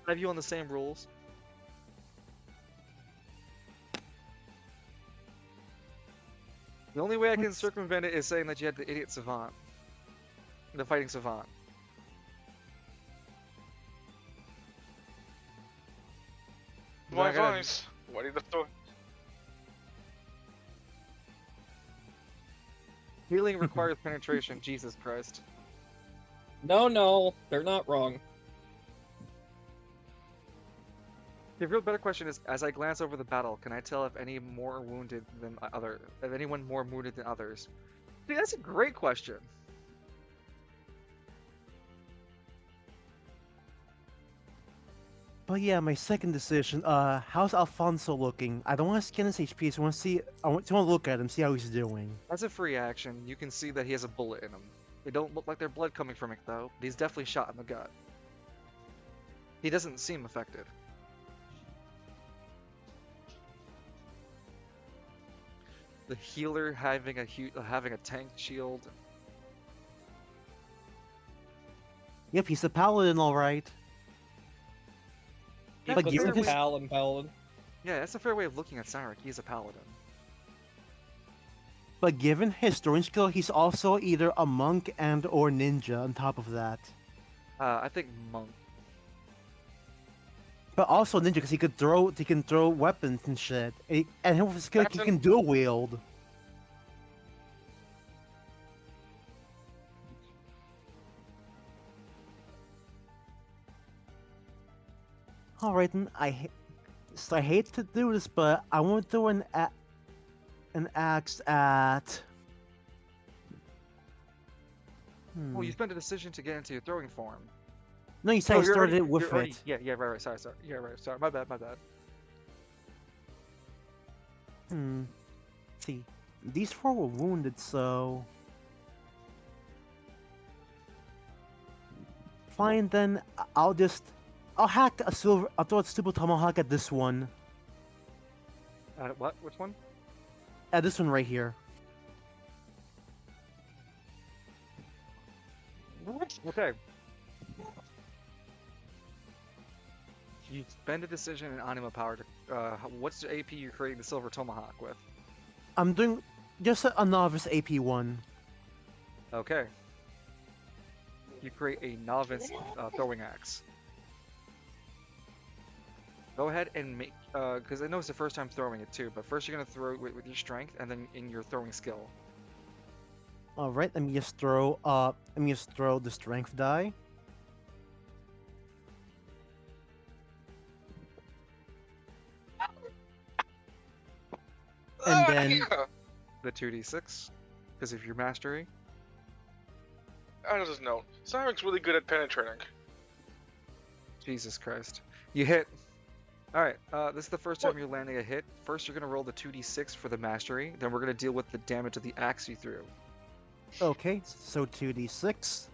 Have you on the same rules? The only way I can circumvent it is saying that you had the idiot savant. The fighting savant. My I gotta- advice. What did the throw? Healing requires penetration, Jesus Christ. No, they're not wrong. The real better question is, as I glance over the battle, can I tell if any more wounded than if anyone more wounded than others? See, that's a great question. But yeah, my second decision. How's Alfonso looking? I don't want to scan his HP. So I want to see. I want to look at him, see how he's doing. As a free action, you can see that he has a bullet in him. They don't look like there's blood coming from it though. But he's definitely shot in the gut. He doesn't seem affected. The healer having a tank shield. Yep, he's a paladin, all right. He But puts given a his- pal in paladin. Yeah, that's a fair way of looking at Cyneric. He's a paladin. But given his throwing skill, he's also either a monk and or ninja. On top of that, I think monk. but also ninja because he can throw weapons and shit. And with his skill, he That's can dual wield. Alright, then I hate to do this, but I want to throw an axe at. Oh, you spent a decision to get into your throwing form. No, you said No, I you're started already- it with you're already- it. Yeah, right. Sorry. Yeah, right. Sorry. My bad. See, these four were wounded, so. Fine then. I'll hack a silver. I'll throw a stupid tomahawk at this one. What? Which one? At this one right here. Okay. You spend a decision in anima power to. What's the AP you're creating the silver tomahawk with? I'm doing just a novice AP one. Okay. You create a novice throwing axe. Go ahead and make, because I know it's the first time throwing it too, but first you're gonna throw it with your strength, and then in your throwing skill. All right, let me just throw. The strength die. And then The 2d6, because of your mastery. I just know Cynic's really good at penetrating. Jesus Christ. You hit. Alright, this is the first time you're landing a hit. First, you're gonna roll the 2d6 for the mastery, then we're gonna deal with the damage of the axe you threw. okay, so 2d6.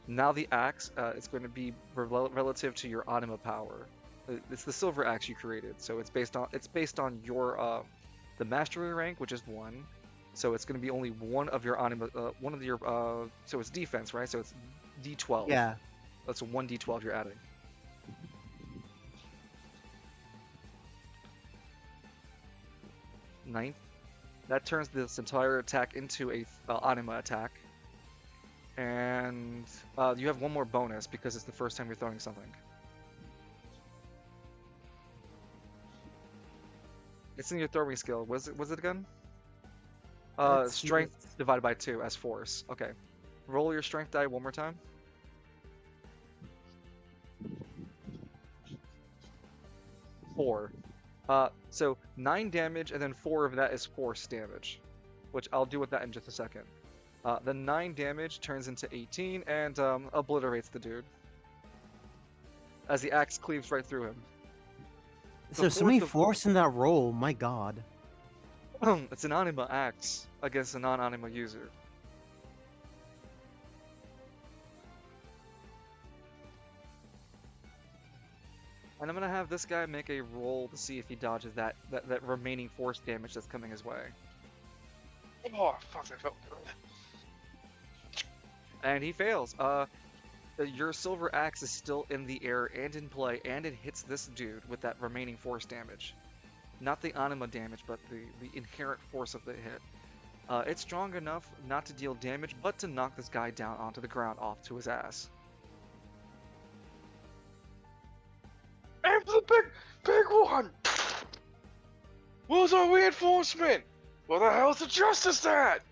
Now the axe is going to be relative to your anima power. It's the silver axe you created, so it's based on your the mastery rank, which is 1. So it's going to be only one of your anima, one of your so it's defense, right? So it's d12. Yeah. That's a 1d12 you're adding. Ninth. That turns this entire attack into a anima attack. And you have one more bonus because it's the first time you're throwing something. It's in your throwing skill. Was it again? Let's see. Strength divided by 2 as force. Okay. Roll your strength die one more time. Four. So 9 damage, and then 4 of that is force damage, which I'll do with that in just a second. The 9 damage turns into 18 and obliterates the dude as the axe cleaves right through him. There's so many fourth of- force in that roll. My God. It's an anima axe against a non-anima user. And I'm gonna have this guy make a roll to see if he dodges that remaining force damage that's coming his way. Oh fuck! I felt good. And he fails. Your silver axe is still in the air and in play, and it hits this dude with that remaining force damage. Not the anima damage, but the inherent force of the hit. It's strong enough not to deal damage, but to knock this guy down onto the ground off to his ass. Aim for the big one! Where's our reinforcement? Where the hell's the justice at?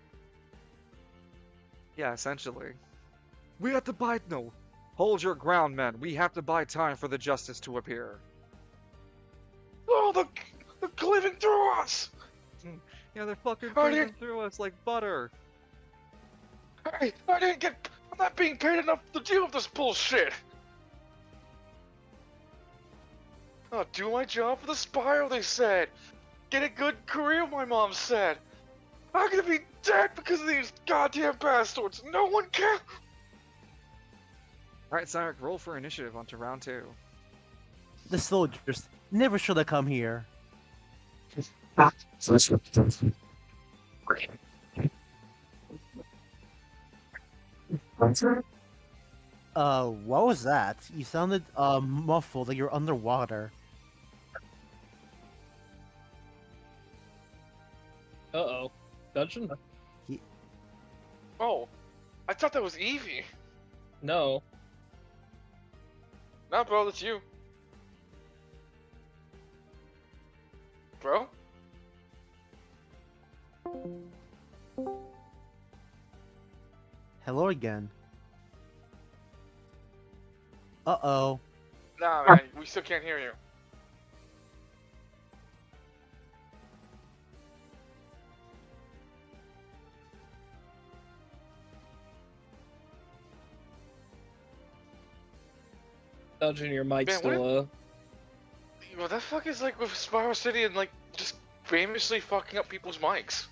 Yeah, essentially. We have to buy. No. Hold your ground, men. We have to buy time for the justice to appear. Oh, they're cleaving through us! Yeah, they're fucking I cleaving didn't, through us like butter. I didn't get. I'm not being paid enough to deal with this bullshit! I'll do my job for the Spiral, they said. Get a good career, my mom said. I'm gonna be dead because of these goddamn bastards. No one can. Alright, Cyneric, roll for initiative onto round 2. The soldiers never should have come here. What was that? You sounded muffled, like you're underwater. Uh-oh. Dungeon? Oh, I thought that was Evie. No. Nah, bro, that's you. Bro? Hello again. Uh-oh. Nah, man, we still can't hear you. Dungeon, your mic's Man, still low. What the fuck is like with Spiral City and like just famously fucking up people's mics?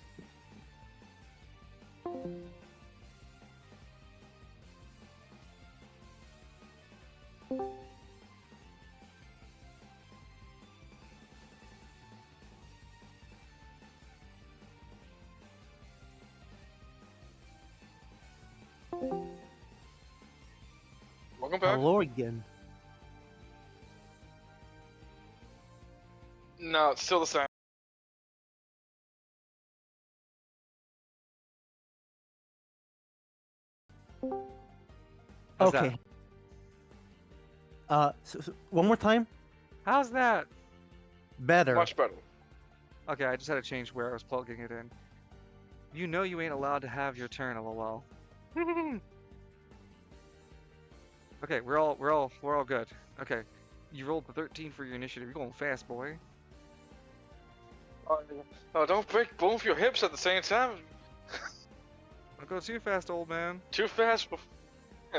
Welcome back. Hello again. No, it's still the same. How's Okay. that? One more time? How's that? Better. Much better. Okay, I just had to change where I was plugging it in. You know you ain't allowed to have your turn, lol. Okay, we're all good. Okay, you rolled the 13 for your initiative. You're going fast, boy. Oh, don't break both your hips at the same time. Don't go too fast, old man. Too fast for,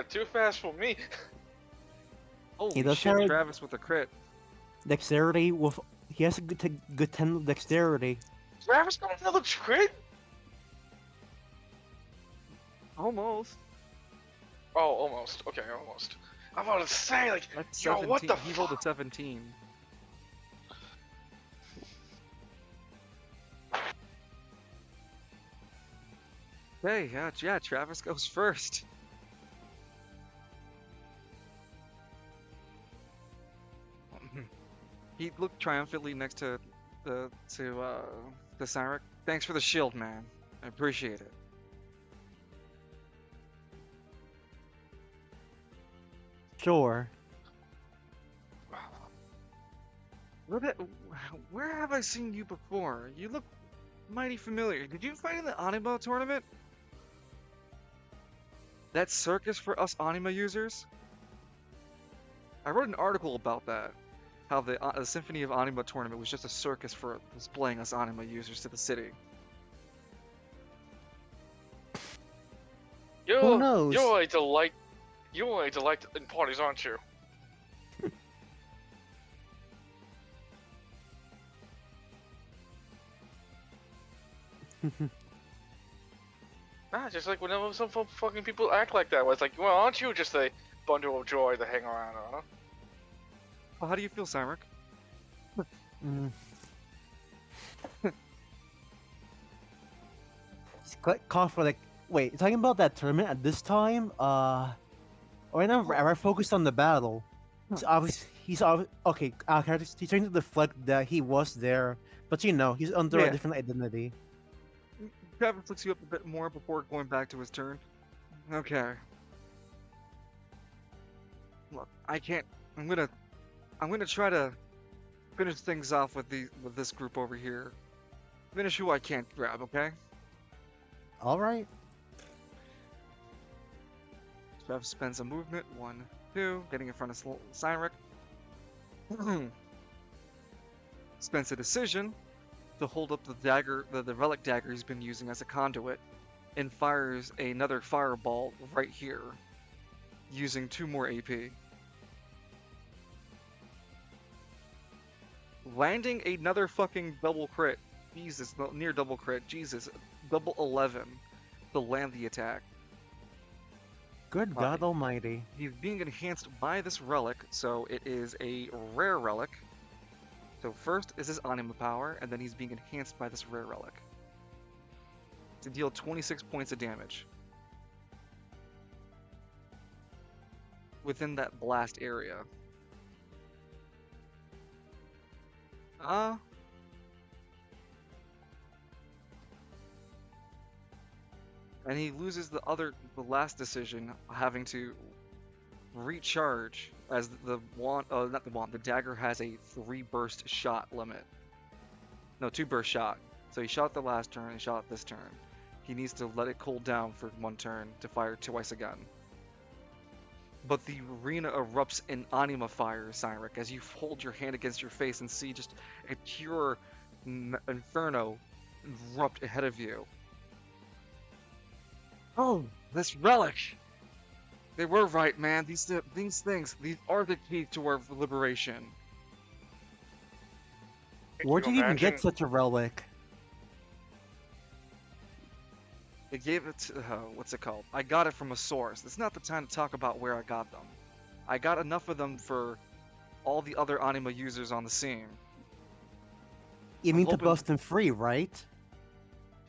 too fast for me. Holy does shit, have- Travis with a crit. Dexterity with... He has a good 10 dexterity. Travis got another crit? Almost. Oh, almost. Okay, almost. I'm about to say, like, That's yo, 17. what the He rolled a fuck? 17. Hey, yeah, Travis goes first. He looked triumphantly next to the Cyneric. Thanks for the shield, man. I appreciate it. Sure. Where have I seen you before? You look mighty familiar. Did you fight in the Anima tournament? That circus for us Anima users? I wrote an article about that. How the Symphony of Anima tournament was just a circus for displaying us Anima users to the city. Who knows? You're a delight. You're a delight in parties, aren't you? Nah, just like whenever some fucking people act like that, where it's like, well, aren't you just a bundle of joy to hang around on? Huh? Well, how do you feel, Cyneric? Mm. Call for like... Wait, talking about that tournament at this time? Right now we're focused on the battle. Okay, he's trying to deflect that he was there, but you know, he's under Yeah. a different identity. Travis looks you up a bit more before going back to his turn. Okay. Look, I can't. I'm gonna try to finish things off with this group over here. Finish who I can't grab, okay? Alright. Trev spends a movement, 1, 2, getting in front of Cyneric. Spends a decision to hold up the dagger, the relic dagger he's been using as a conduit, and fires another fireball right here, using 2 more AP. Landing another fucking double crit. Jesus, near double crit. Jesus, double 11 to land the attack. Good God Almighty. He's being enhanced by this relic, so it is a rare relic. So first is his anima power, and then he's being enhanced by this rare relic to deal 26 points of damage within that blast area. And he loses the last decision, having to recharge as the wand, not the wand, the dagger has a 3 burst shot limit. No, 2 burst shot. So he shot the last turn, he shot this turn. He needs to let it cool down for 1 turn to fire twice again. But the arena erupts in anima fire, Cyneric, as you hold your hand against your face and see just a pure inferno erupt ahead of you. Oh, this relic! They were right, man. These things, these are the key to our liberation. Where'd you even get such a relic? They gave it to, what's it called? I got it from a source. It's not the time to talk about where I got them. I got enough of them for all the other anima users on the scene. You mean to bust them free, right?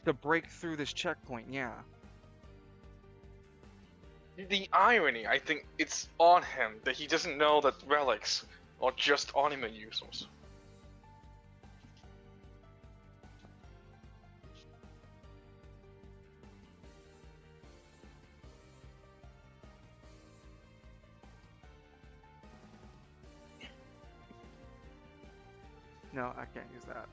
To break through this checkpoint, yeah. The irony, I think it's on him that he doesn't know that relics are just anima users. No, I can't use that.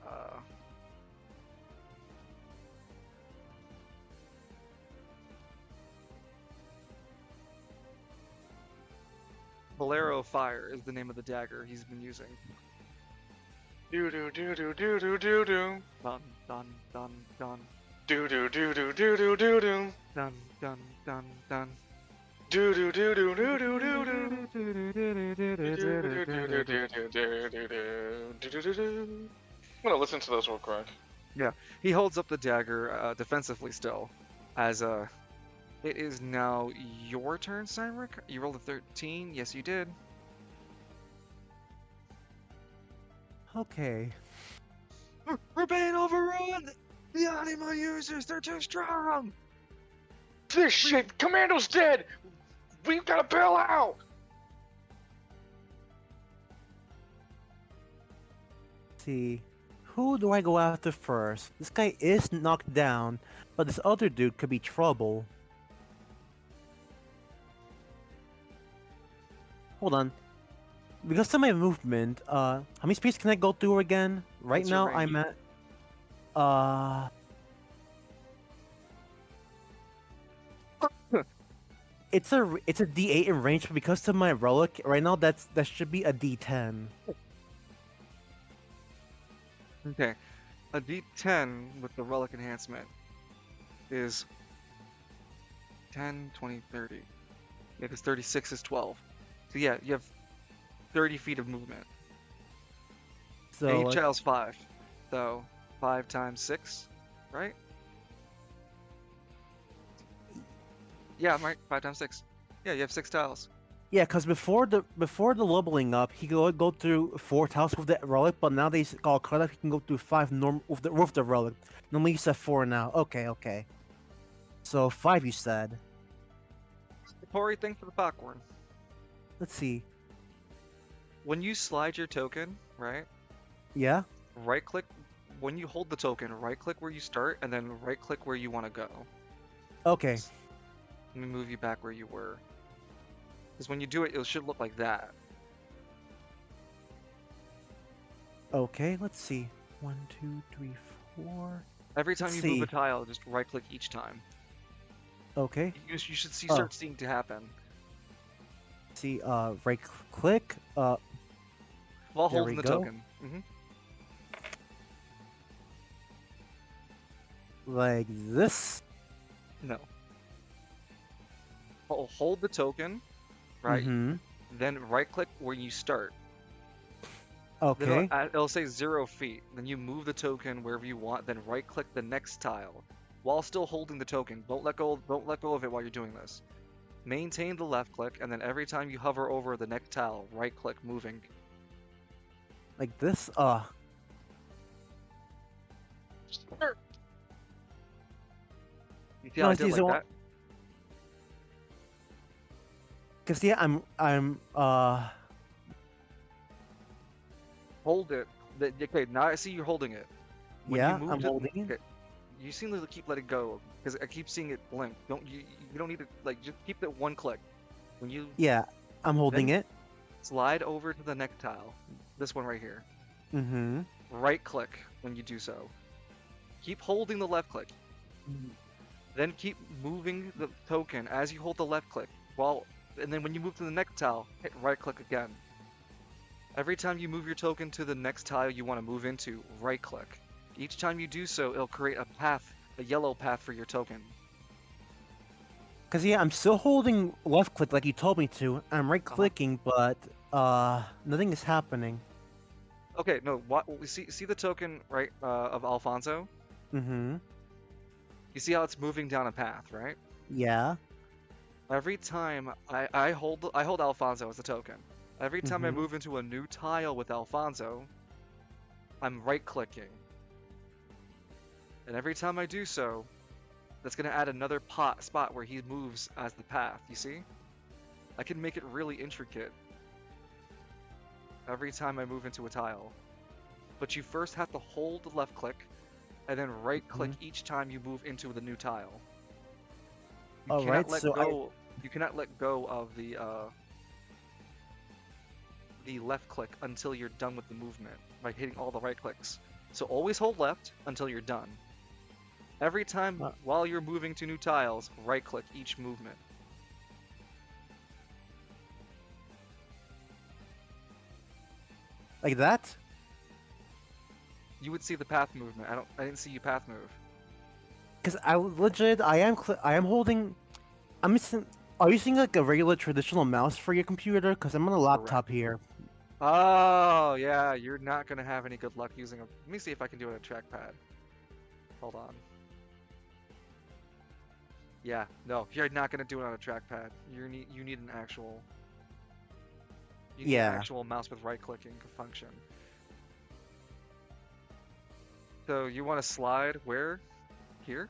Bolero Fire is the name of the dagger he's been using. Do do do do do do do do. Dun dun dun dun. Do do do do do do do do. Dun dun dun dun. Do do do do do do do do. I'm gonna listen to those real quick. Yeah, he holds up the dagger defensively still, as it is now your turn, Cyneric. You rolled a 13. Yes, you did. Okay. We're being overrun. The anima users, they're too strong. This shit, Commando's dead. We've gotta bail out. Let's see. Who do I go after first? This guy is knocked down, but this other dude could be trouble. Hold on. Because of my movement, how many spaces can I go through again? Right What's your now I'm range? at it's a D8 in range, but because of my relic, right now that should be a D10. Okay, a D10 with the relic enhancement is 10, 20, 30. Yeah, because 36 is 12. So yeah, you have 30 feet of movement. So And each let's- child's 5. So 5 times 6, right? Yeah, I'm right. 5 times 6. Yeah, you have 6 tiles. yeah, because before the leveling up, he could go through 4 tiles with the relic, but now they got cut off. He can go through 5 with the relic. Normally you said 4 now. Okay. So 5 you said. Tori, thanks for the popcorn. Let's see. When you slide your token, right? Yeah. Right click. When you hold the token, right click where you start, and then right click where you want to go. Okay. Let me move you back where you were. Because when you do it, it should look like that. Okay. Let's see. 1, 2, 3, 4. Every time Let's you move see. a tile, just right click each time. Okay. You should Oh. start seeing to happen. See, right click. While There holding we the go. token. Like this. No. Hold the token, right? Mm-hmm. Then right click where you start. Then Okay. it'll say 0 feet. Then you move the token wherever you want. Then right click the next tile while still holding the token. Don't let go. Don't let go of it while you're doing this. Maintain the left click, and then every time you hover over the next tile, right click moving. Like this. Sure. You see how No, I it's did it like easy. that? Cause yeah, I'm Hold it. Okay, now I see you're holding it. When you yeah, move I'm to, holding it. okay, you seem to keep letting go because I keep seeing it blink. Don't you? You don't need to like just keep it one click. When you Yeah, I'm holding then it. slide over to the next tile, this one right here. Mm-hmm. Right click when you do so. Keep holding the left click. Then keep moving the token as you hold the left click. And then when you move to the next tile, hit right click again. Every time you move your token to the next tile you want to move into, right click. Each time you do so, it'll create a path, a yellow path for your token. Cause yeah, I'm still holding left click like you told me to. I'm right Uh-huh. clicking, but nothing is happening. Okay, no, what we see the token right of Alfonso? Mm-hmm. You see how it's moving down a path, right? Yeah. Every time I hold Alfonso as a token. Every time I Mm-hmm. move into a new tile with Alfonso, I'm right clicking. And every time I do so, that's gonna add another spot where he moves as the path, you see? I can make it really intricate every time I move into a tile. But you first have to hold the left click and then right click Mm-hmm. each time you move into the new tile. You All cannot right. let So I. go you cannot let go of the left click until you're done with the movement by hitting all the right clicks. So always hold left until you're done. Every time Uh, while you're moving to new tiles, right click each movement. like that. You would see the path movement. I didn't see you path move. Cause I legit. I am holding. I'm using. Are you using like a regular traditional mouse for your computer? Cause I'm on a Correct. laptop here. Oh, yeah, you're not gonna have any good luck using a. Let me see if I can do it on a trackpad. Hold on. Yeah, no, you're not gonna do it on a trackpad. You need an actual. You need an Yeah. actual mouse with right clicking function. So you want to slide where? Here?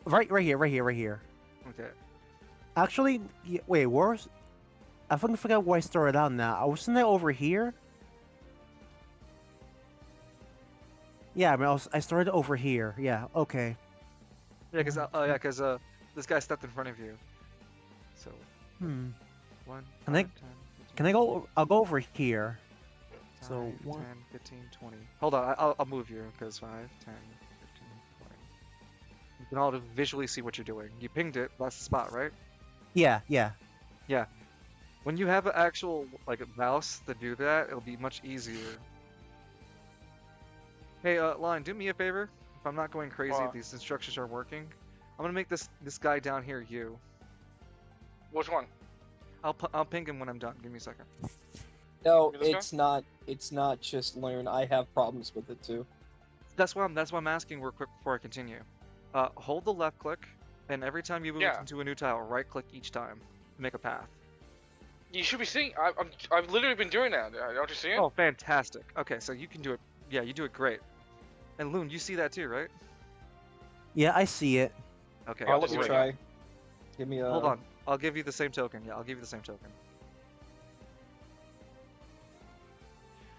Right here. Right here. Right here. Okay. Actually, wait. Where's? I fucking forgot where I started out now. I wasn't there over here. Yeah, I mean, I started over here. Yeah. Okay. Yeah, because this guy stepped in front of you. So Hmm. 1, Can I? 5, 10, 15, Can I 20, go? I'll go over here. 5, So 10, one. 15, 20. Hold on, I'll move you because 5, 10, 15, 20. You can all visually see what you're doing. You pinged it. That's the spot, right? Yeah. Yeah. Yeah. When you have an actual like a mouse to do that, it'll be much easier. Hey, Lion, do me a favor. If I'm not going crazy, What? these instructions are working. I'm gonna make this guy down here you. Which one? I'll ping him when I'm done. Give me a second. No, This guy? it's not. It's not just learn. I have problems with it too. That's why I'm asking real quick before I continue. Hold the left click, and every time you move Yeah. into a new tile, right click each time to make a path. You should be seeing. I've literally been doing that. Don't you see it? Oh, fantastic. Okay, so you can do it. Yeah, you do it great. And Loon, you see that too, right? Yeah. I see it. Okay, I'll Let just me do it great. again. try. Give me Hold a. on. I'll give you the same token. Yeah, I'll give you the same token.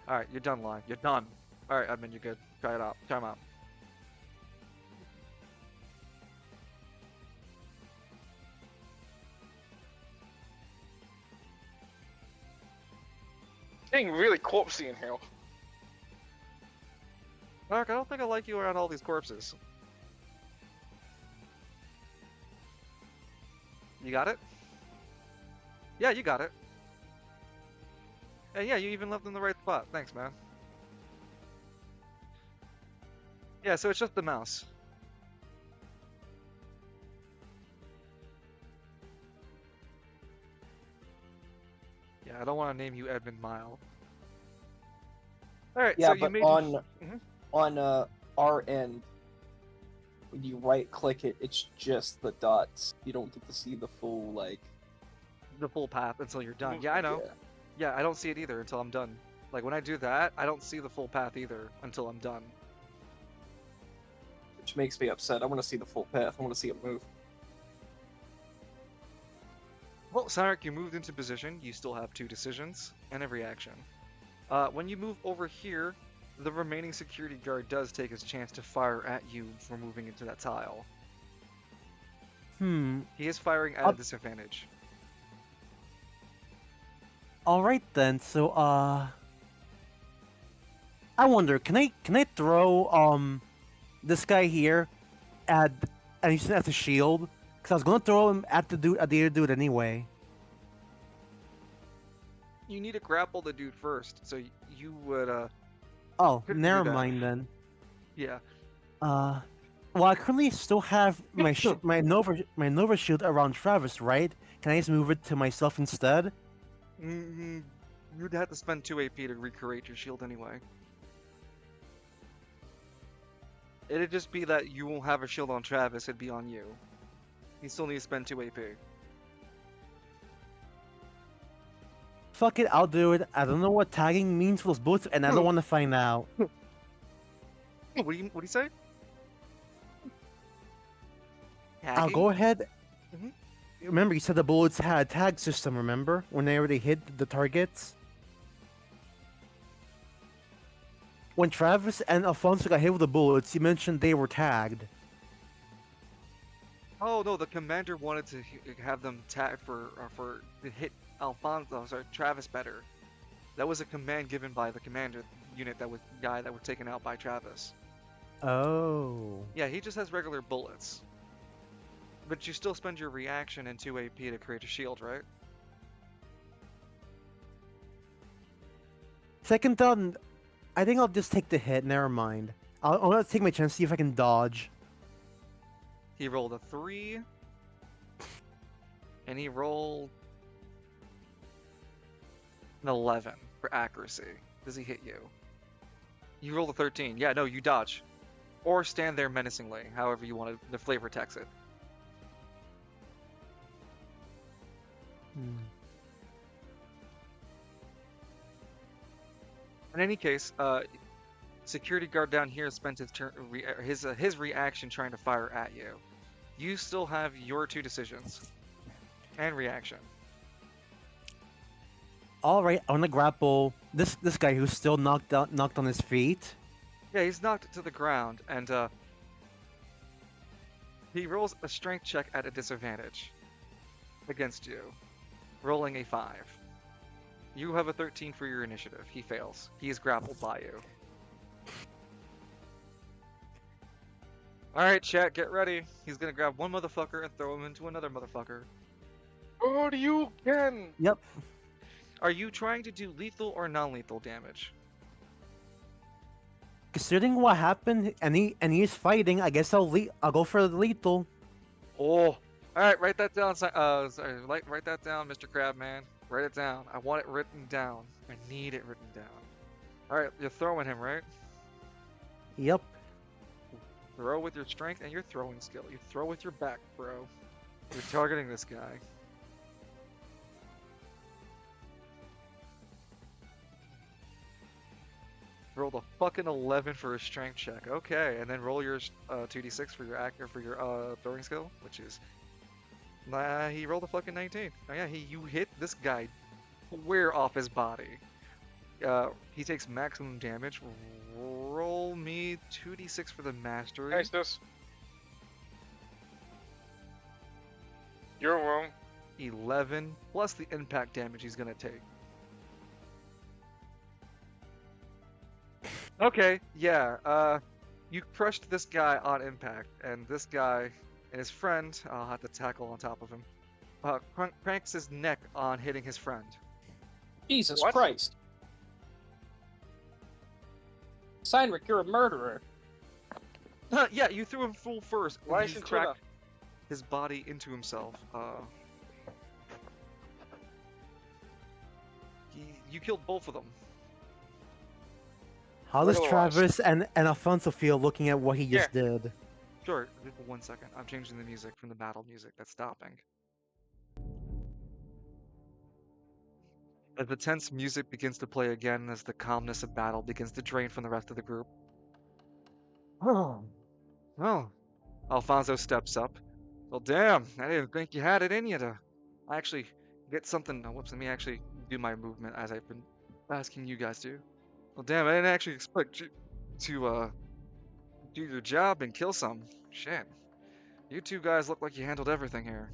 All right, you're done, Lion. You're done. All right, Edmund, you're good. Try it out. Try 'em out. It's getting really corpsey in here. Mark, I don't think I like you around all these corpses. You got it? Yeah, you got it. And yeah, you even left in the right spot. Thanks, man. Yeah, so it's just the mouse. Yeah, I don't want to name you Edmund Mile. All right, so Yeah, you but made. on Mhm. our end, when you right click it, it's just the dots. You don't get to see the full like. The full path until you're done. Yeah, I Movement. know. Yeah. Yeah, I don't see it either until I'm done. Like when I do that, I don't see the full path either until I'm done. Which makes me upset. I want to see the full path. I want to see it move. Well, Cyneric, you moved into position. You still have 2 decisions and a reaction. When you move over here, the remaining security guard does take his chance to fire at you for moving into that tile. Hmm. He is firing at a disadvantage. All right then. So I wonder, can I throw this guy here at and use it as a shield? Because I was gonna throw him at the other dude anyway. You need to grapple the dude first, so you would Oh, couldn't do never that. mind then. Yeah. Well, I currently still have my Nova shield around Travis, right? Can I just move it to myself instead? You'd have to spend 2 AP to recreate your shield anyway. It'd just be that you won't have a shield on Travis, it'd be on you. You still need to spend 2 AP. Fuck it, I'll do it. I don't know what tagging means for those bullets, and I don't want to find out. What do you say? I'll Tagging? go ahead. Mhm. Remember, you said the bullets had a tag system, remember? When they already hit the targets? When Travis and Alfonso got hit with the bullets, you mentioned they were tagged. Oh no, the commander wanted to have them tag for to hit Travis better. That was a command given by the commander unit that was guy that was taken out by Travis. Oh. Yeah, he just has regular bullets. But you still spend your reaction and 2 AP to create a shield, right? Second thought, I think I'll just take the hit, never mind. I'll not take my chance, see if I can dodge. He rolled a 3. And he rolled an 11 for accuracy. Does he hit you? You rolled a 13. Yeah, no, you dodge. Or stand there menacingly, however you want to flavor text it. In any case, security guard down here spent his turn, his reaction trying to fire at you. You still have your 2 decisions and reaction. All right, I want to grapple this guy who's still knocked on his feet. Yeah, he's knocked to the ground, and he rolls a strength check at a disadvantage against you, rolling a 5. You have a 13 for your initiative. He fails. He is grappled by you. Alright, chat, get ready. He's gonna grab one motherfucker and throw him into another motherfucker. Oh, you can. Yep. Are you trying to do lethal or non-lethal damage? Considering what happened and he's fighting, I guess I'll go for the lethal. Oh, alright, write that down. Sorry, write that down, Mr. Crabman. Write it down. I want it written down. I need it written down. Alright, you're throwing him, right? Yep. Throw with your strength and your throwing skill. You throw with your back, bro. You're targeting this guy. Rolled a fucking 11 for a strength check. Okay, and then roll your 2d6 for your throwing skill, which is he rolled a fucking 19. Oh yeah, you hit this guy square off his body. He takes maximum damage. Roll me 2d6 for the mastery. Nice, this. You're wrong. 11 plus the impact damage he's gonna take. Okay, yeah. You crushed this guy on impact, and this guy and his friend, I'll have to tackle on top of him, cranks his neck on hitting his friend. Jesus What? Christ! Cyneric, you're a murderer. Yeah, you threw him full first. And Rice you and tuna. cracked his body into himself. You killed both of them. How does Regular Travis and Alfonso feel looking at what he just did? Sure, just 1 second. I'm changing the music from the battle music. That's stopping. As the tense music begins to play again, as the calmness of battle begins to drain from the rest of the group. Oh, Alfonso steps up. Well, damn, I didn't think you had it in you to actually get something. Oh, whoops, let me actually do my movement as I've been asking you guys to. Well, damn, I didn't actually expect you to do your job and kill some. Shit. You two guys look like you handled everything here.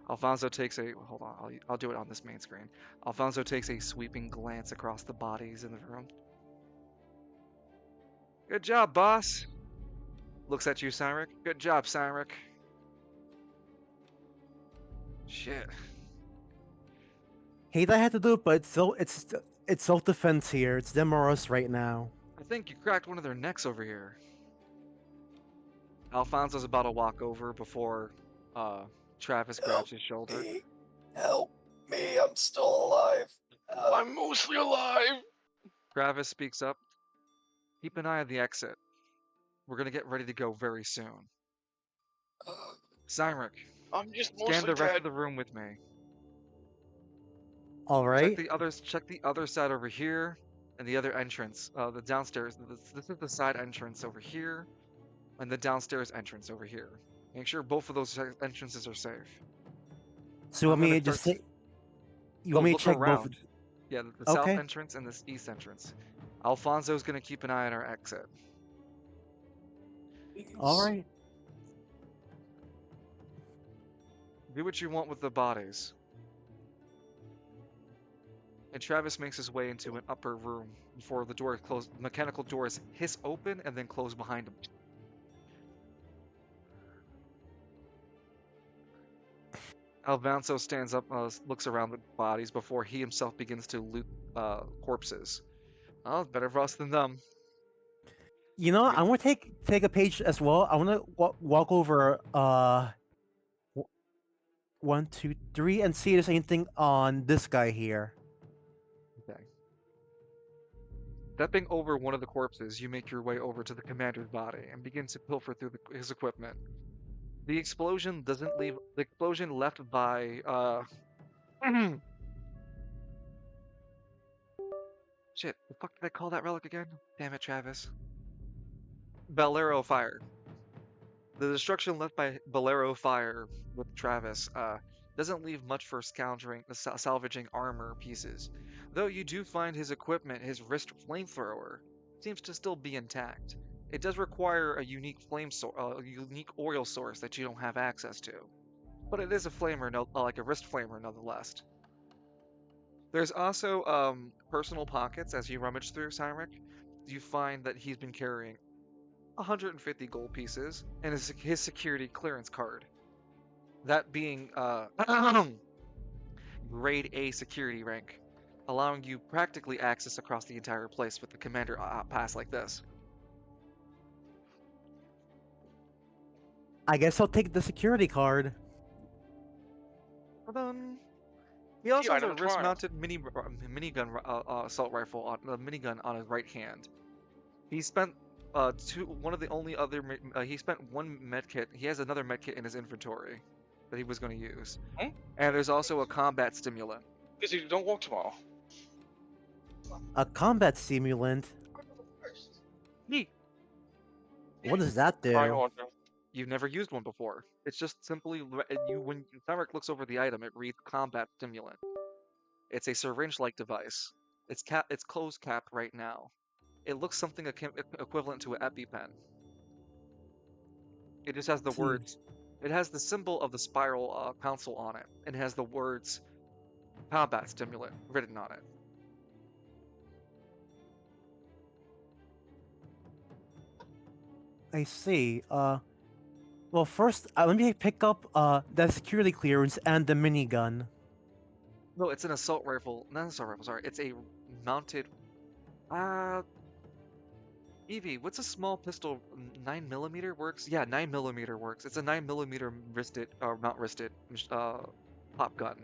Alfonso takes a hold on. I'll do it on this main screen. Alfonso takes a sweeping glance across the bodies in the room. Good job, boss. Looks at you, Cyneric. Good job, Cyneric. Shit. Hate I had to do it, but it's self-defense here. It's them or us right now. I think you cracked one of their necks over here. Alfonso's about to walk over before Travis grabs his shoulder. Help me, I'm still alive. I'm mostly alive. Travis speaks up. Keep an eye on the exit. We're gonna get ready to go very soon. Cyneric, I'm just scan mostly the rest dead. of the room with me. All right. Check the other side over here, and the other entrance. The downstairs. This is the side entrance over here, and the downstairs entrance over here. Make sure both of those entrances are safe. So you want I'm me gonna to just start say? You want me to look check both? around. Yeah, the south Okay. entrance and this east entrance. Alfonso's gonna keep an eye on our exit. All right. Do what you want with the bodies. And Travis makes his way into an upper room before the door close. Mechanical doors hiss open and then close behind him. Alfonso stands up, looks around the bodies before he himself begins to loot corpses. Oh, better for us than them. You know, I want to take a page as well. I want to walk over 1, 2, 3, and see if there's anything on this guy here. Okay. Stepping over one of the corpses, you make your way over to the commander's body and begin to pilfer through his equipment. The explosion left by shit, the fuck did I call that relic again? Damn it, Travis. Bolero fire. The destruction left by Bolero fire with Travis doesn't leave much for salvaging armor pieces. Though you do find his equipment, his wrist flamethrower, seems to still be intact. It does require a unique unique oil source that you don't have access to, but it is a flamer, like a wrist flamer, nonetheless. There's also personal pockets as you rummage through Cyneric. You find that he's been carrying 150 gold pieces and his security clearance card. That being grade A security rank, allowing you practically access across the entire place with the commander pass like this. I guess I'll take the security card. He also has a item trial. wrist-mounted minigun assault rifle on the minigun on his right hand. He spent one medkit. He has another medkit in his inventory that he was going to use. Hmm? And there's also a combat stimulant. Because you don't work tomorrow. A combat stimulant. Neat. What does that do? Fine order. You've never used one before. It's just simply when Cyneric looks over the item, it reads combat stimulant. It's a syringe-like device. It's closed cap right now. It looks something equivalent to an EpiPen. It just has the words. It has the symbol of the Spiral Council on it, and it has the words combat stimulant written on it. I see. Well, first, let me pick up that security clearance and the minigun. No, it's an assault rifle. Not an assault rifle. Sorry, it's a mounted. Evie, what's a small pistol? 9mm works? Yeah, 9mm works. It's a 9mm wristed, or not wristed, pop gun.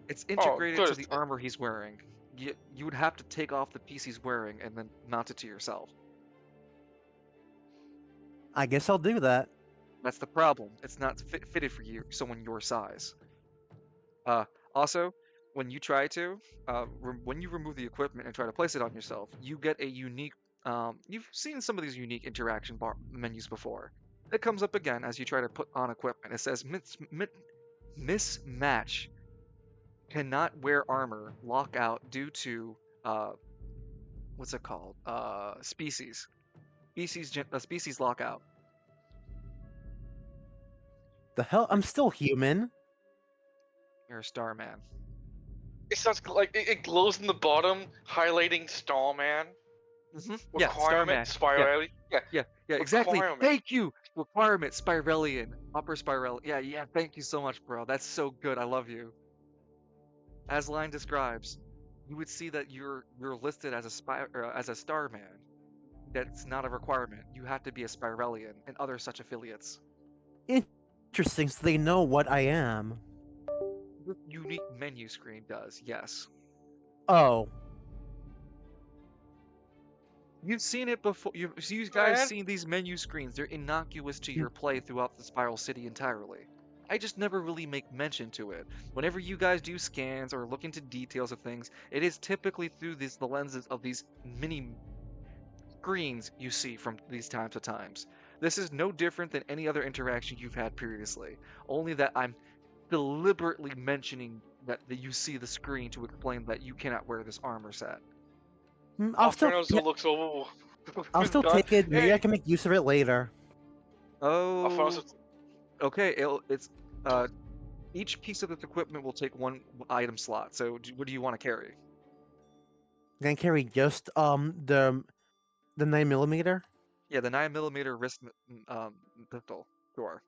It's Oh, integrated to good. the armor he's wearing. You would have to take off the piece he's wearing and then mount it to yourself. I guess I'll do that. That's the problem. It's not fitted for you, someone your size. Uh, Also, when you try to, when you remove the equipment and try to place it on yourself, you get a unique. You've seen some of these unique interaction bar menus before. It comes up again as you try to put on equipment. It says mismatch, cannot wear armor, lockout due to what's it called? Species lockout. The hell? You're, I'm still human. you're a star man. It sounds like it glows in the bottom, highlighting Starman. Yeah, star Requirement, man. Yeah, Spirality. Yeah, yeah, exactly. requirement. Thank you. Requirement, Spirellian, upper spiral. Yeah, yeah. Thank you so much, bro. That's so good. I love you. As line describes, you would see that you're listed as a as a star man. That's not a requirement. You have to be a Spirellian and other such affiliates. Interesting, so they know what I am. This unique menu screen does, yes. Oh, You've seen it before. You guys Man, seen these menu screens. They're innocuous to n- your play throughout the Spiral City entirely. I just never really make mention to it. Whenever you guys do scans or look into details of things, it is typically through the lenses of these mini screens you see from these times to times. This is no different than any other interaction you've had previously, only that I'm deliberately mentioning that you see the screen to explain that you cannot wear this armor set. I'll still, Alfonso looks over I'll his still gun. take it. Maybe I Hey, can make use of it later. Alfonso. Oh, okay. It's uh each piece of this equipment will take one item slot. So what do you want to carry? Can I carry just the 9mm? Yeah, the 9mm wrist pistol. Sure.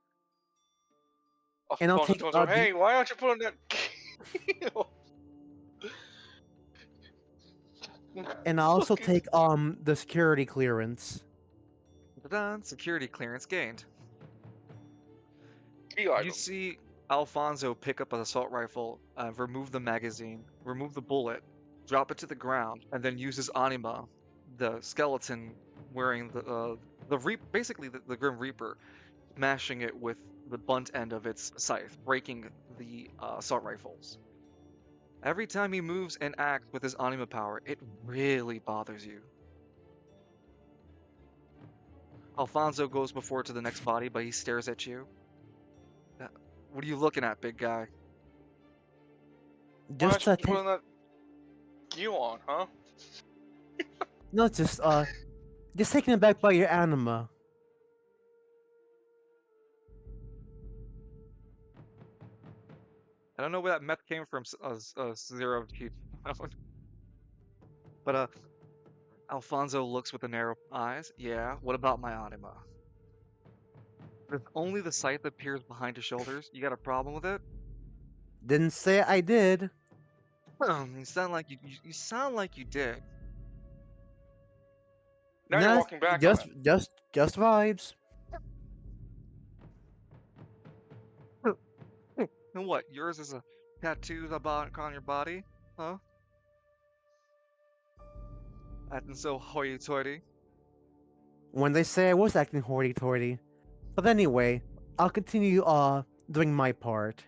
And I'll Alfonso take turns around. the Hey, why aren't you putting that? and I'll also Look, take the security clearance. Done. Security clearance gained. key You item. see Alfonso pick up an assault rifle, remove the magazine, remove the bullet, drop it to the ground, and then use his anima, the skeleton wearing basically the Grim Reaper, smashing it with the blunt end of its scythe, breaking the assault rifles. Every time he moves and acts with his anima power, it really bothers you. Alfonso goes before to the next body, but he stares at you. Uh, What are you looking at, big guy? Why aren't Just you take putting that gear on, huh? no, just taken aback by your anima. I don't know where that meth came from, Zero G. But Alfonso looks with the narrow eyes. Yeah, what about my anima? If only the scythe appears behind his shoulders, you got a problem with it? Didn't say I did. You sound like you sound like you did. Now you're Nah, walking back on just it. just just vibes. And what? Yours is a tattoo about on your body? Huh? Acting so hoity-toity. When they say I was acting hoity-toity. But anyway, I'll continue doing my part.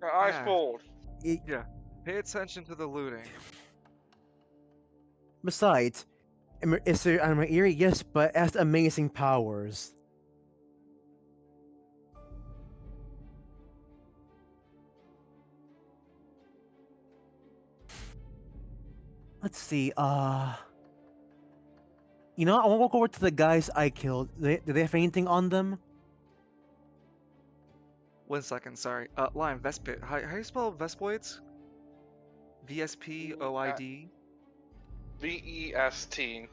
Your eyes Ah, fold. I- yeah. Pay attention to the looting. Besides, is there an eerie? Yes, but it has amazing powers. Let's see. You know, I want to walk over to the guys I killed. Do they have anything on them? 1 second, sorry. Lime, Vespid. How do you spell Vespoids? VSPOID? VESTOPID.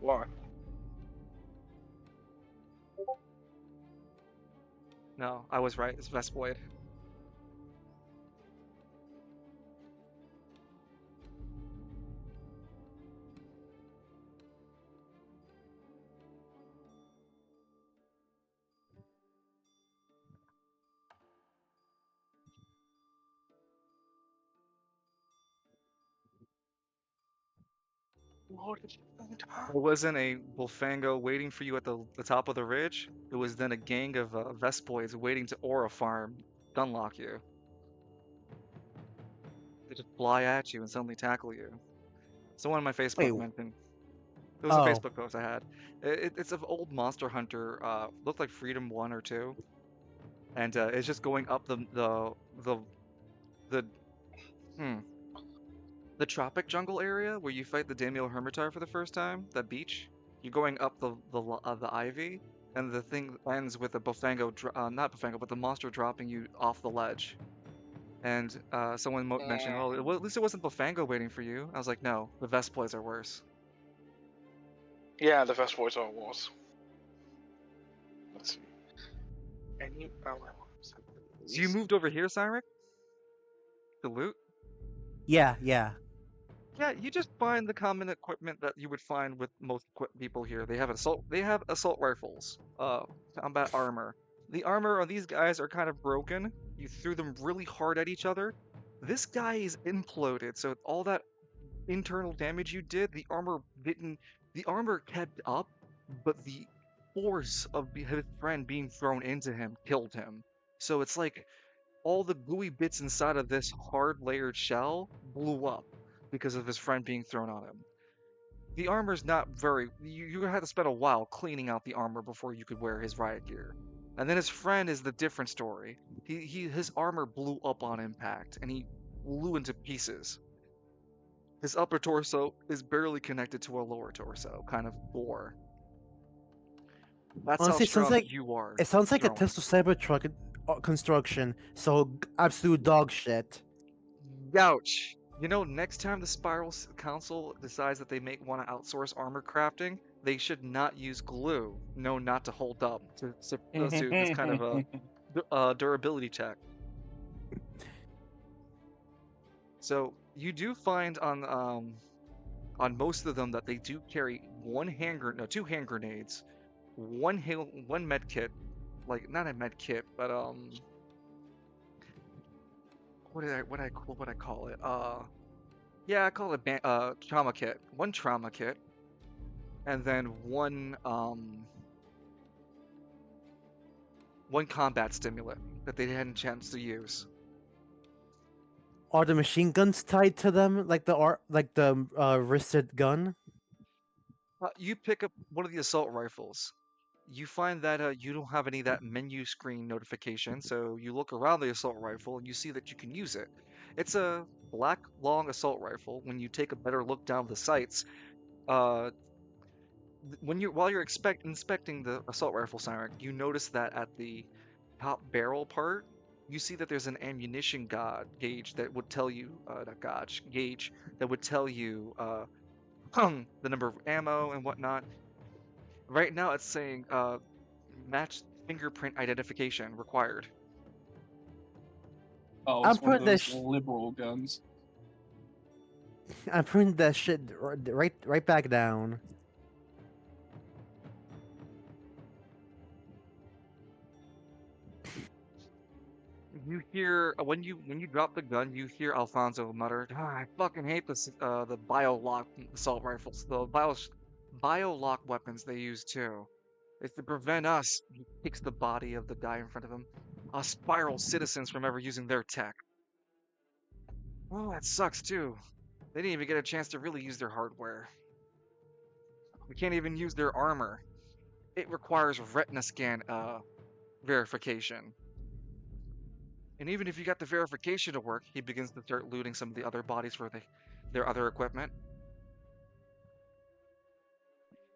Why? No, I was right. It's Vespoid. Lord, did you find her? It wasn't a Bullfango waiting for you at the top of the ridge. It was then a gang of Vespoids waiting to aura farm, gunlock you. They just fly at you and suddenly tackle you. Someone on my Wait. Facebook mentioned. It was a Oh. Facebook post I had. It's an old Monster Hunter. Looked like Freedom 1 or 2, and it's just going up the hmm the tropic jungle area where you fight the Daimyo Hermitar for the first time. That beach. You're going up the ivy, and the thing ends with a Bullfango, not Bullfango, but the monster dropping you off the ledge. And someone mentioned, well, at least it wasn't Bullfango waiting for you. I was like, no, the Vesploids are worse. Yeah, the best voice are was. Let's see. Any LLMs? So you moved over here, Cyneric, to loot? Yeah. Yeah, you just find the common equipment that you would find with most people here. They have assault rifles, combat armor. The armor on these guys are kind of broken. You threw them really hard at each other. This guy is imploded, so all that internal damage you did, the armor kept up, but the force of his friend being thrown into him killed him. So it's like all the gooey bits inside of this hard layered shell blew up because of his friend being thrown on him. The armor's not very. You had to spend a while cleaning out the armor before you could wear his riot gear. And then his friend is the different story. His armor blew up on impact, and he flew into pieces. His upper torso is barely connected to a lower torso, kind of bore. That's how Honestly, strong you are. it sounds like a Throwing. Tesla Cybertruck construction. So absolute dog shit. Ouch. You know, next time the Spiral Council decides that they want to outsource armor crafting, they should not use glue. No, not to hold up. Let's do this kind of a durability check. So you do find on most of them that they do carry two hand grenades, one med kit, like not a med kit, but what would I call it? Yeah, I call it trauma kit. One trauma kit, and then one combat stimulant that they hadn't chance to use. Are the machine guns tied to them like the wristed gun? You pick up one of the assault rifles. You find that you don't have any of that menu screen notification, so you look around the assault rifle and you see that you can use it. It's a black long assault rifle. When you take a better look down the sights, uh, while you're inspecting the assault rifle siren, you notice that at the top barrel part, you see that there's an ammunition gauge that would tell you not gauge that would tell you the number of ammo and whatnot. Right now, it's saying match fingerprint identification required. Oh, I'm it's one of putting those liberal guns. I'm putting that shit right back down. You hear when you drop the gun, you hear Alfonso mutter, I fucking hate the biolock assault rifles, the biolock weapons they use too. It's to prevent us." He kicks the body of the guy in front of him. "Us spiral citizens from ever using their tech." Oh, that sucks too. They didn't even get a chance to really use their hardware. We can't even use their armor. It requires retina scan verification. And even if you got the verification to work, he begins to start looting some of the other bodies for their other equipment.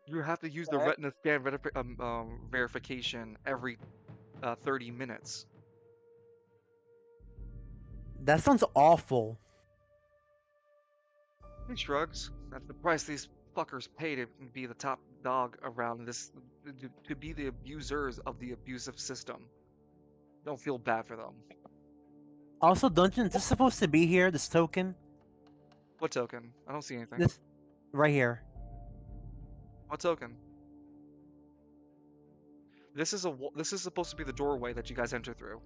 You have to use the What? retina scan verification every 30 minutes. That sounds awful. He shrugs. That's the price these fuckers pay to be the top dog around this, to be the abusers of the abusive system. Don't feel bad for them. Also, Dungeon, is this supposed to be here? This token? What token? I don't see anything. This right here. What token? This is supposed to be the doorway that you guys enter through.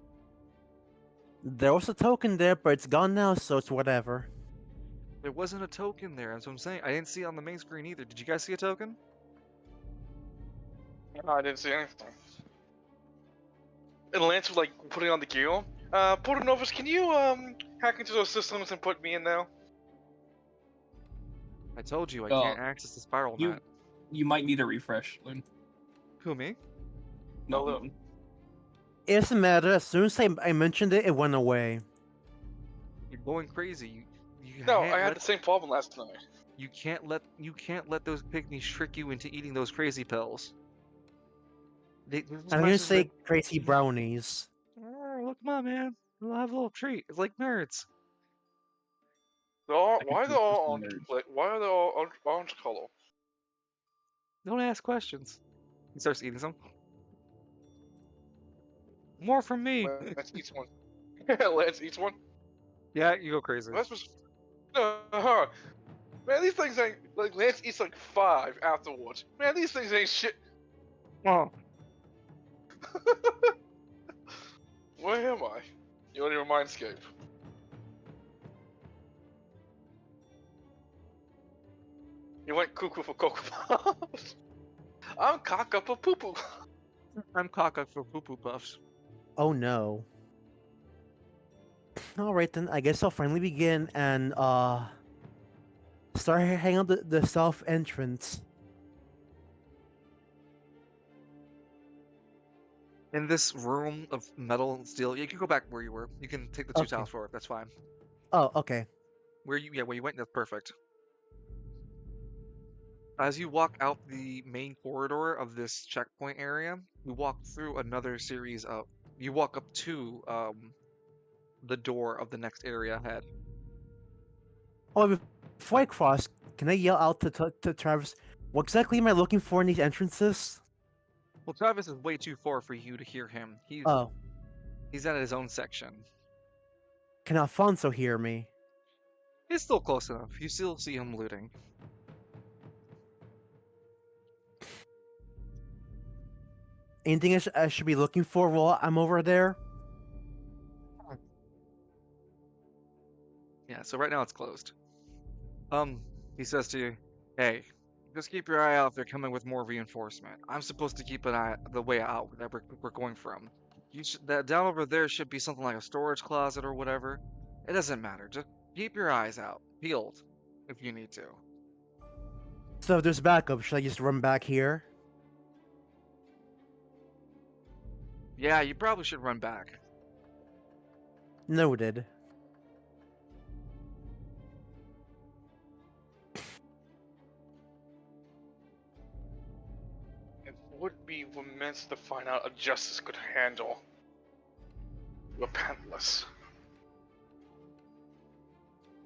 There was a token there, but it's gone now, so it's whatever. There wasn't a token there. That's what I'm saying. I didn't see it on the main screen either. Did you guys see a token? No, I didn't see anything. And Lance was like putting on the gear. Portanovas, can you hack into those systems and put me in now? I told you I Uh, can't access the spiral you net. you might need a refresh, Loon. Who, me? No, Hello. Loon. It doesn't matter. As soon as I mentioned it, it went away. You're going crazy. You No, can't I had let the same problem last night. you can't let those pygmies trick you into eating those crazy pills. This I'm gonna message say that crazy brownies. oh, look, come on, man. We'll have a little treat. It's like nerds. Why I can are they prove this all to nerds. why are they all orange color? Don't ask questions. He starts eating some. More from me. Lance eats one. Lance eats one. Yeah, you go crazy. That's was man, these things ain't like Lance eats like 5 afterwards. Man, these things ain't shit. Oh, Where am I? You're in your mindscape. You went cuckoo for Cocoa Puffs. I'm cock up a poo poo. I'm cock up for poo poo puffs. Oh no. Alright then, I guess I'll finally begin and start hanging out the south entrance. In this room of metal and steel, you can go back where you were. You can take the two Okay. tiles forward. That's fine. Oh, okay. Where you went, that's perfect. As you walk out the main corridor of this checkpoint area, you walk through another series of. You walk up to the door of the next area ahead. Oh, before I cross, can I yell out to Travis, what exactly am I looking for in these entrances? Well, Travis is way too far for you to hear him. Oh, He's at his own section. can Alfonso hear me? He's still close enough. You still see him looting. Anything I should be looking for while I'm over there? Yeah, so right now it's closed. He says to you, "Hey, just keep your eye out if they're coming with more reinforcement. I'm supposed to keep an eye the way out that we're going from. That down over there should be something like a storage closet or whatever. It doesn't matter. Just keep your eyes out, peeled, if you need to." So if there's backup, should I just run back here? Yeah, you probably should run back. Noted. It would be immense to find out a justice could handle. Repentless.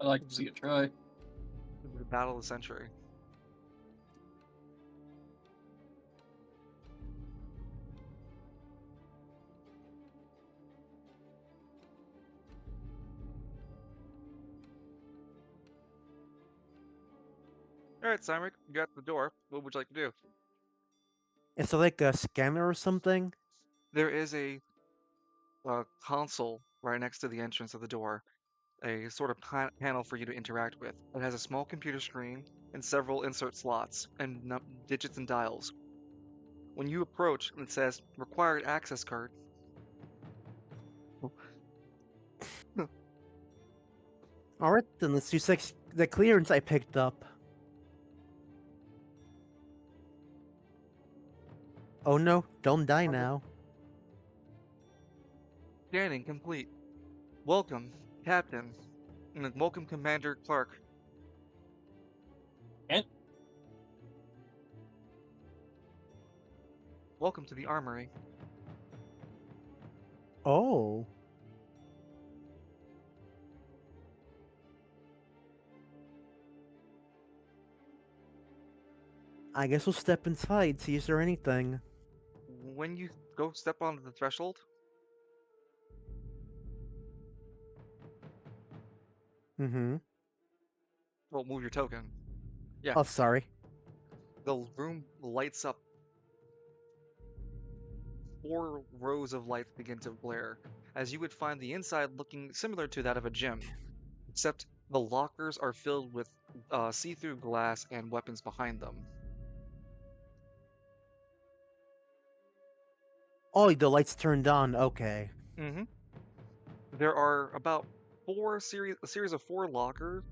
I like to see it try. The battle of the century. All right, Cyneric, you got the door. What would you like to do? Is it like a scanner or something? There is a console right next to the entrance of the door, a sort of panel for you to interact with. It has a small computer screen and several insert slots and digits and dials. When you approach, it says required access card. Alright then, let's use the clearance I picked up. Oh no, don't die now. Scanning complete. Welcome, Captain. And welcome, Commander Clark. And Welcome to the armory. Oh. I guess we'll step inside, see if there's anything. When you go step onto the threshold, Mm-hmm. well, move your token. Yeah, Oh, sorry. the room lights up. 4 rows of lights begin to glare, as you would find the inside looking similar to that of a gym, except The lockers are filled with see-through glass and weapons behind them. Oh, the lights turned on. Okay. hmm There are about a series of 4 lockers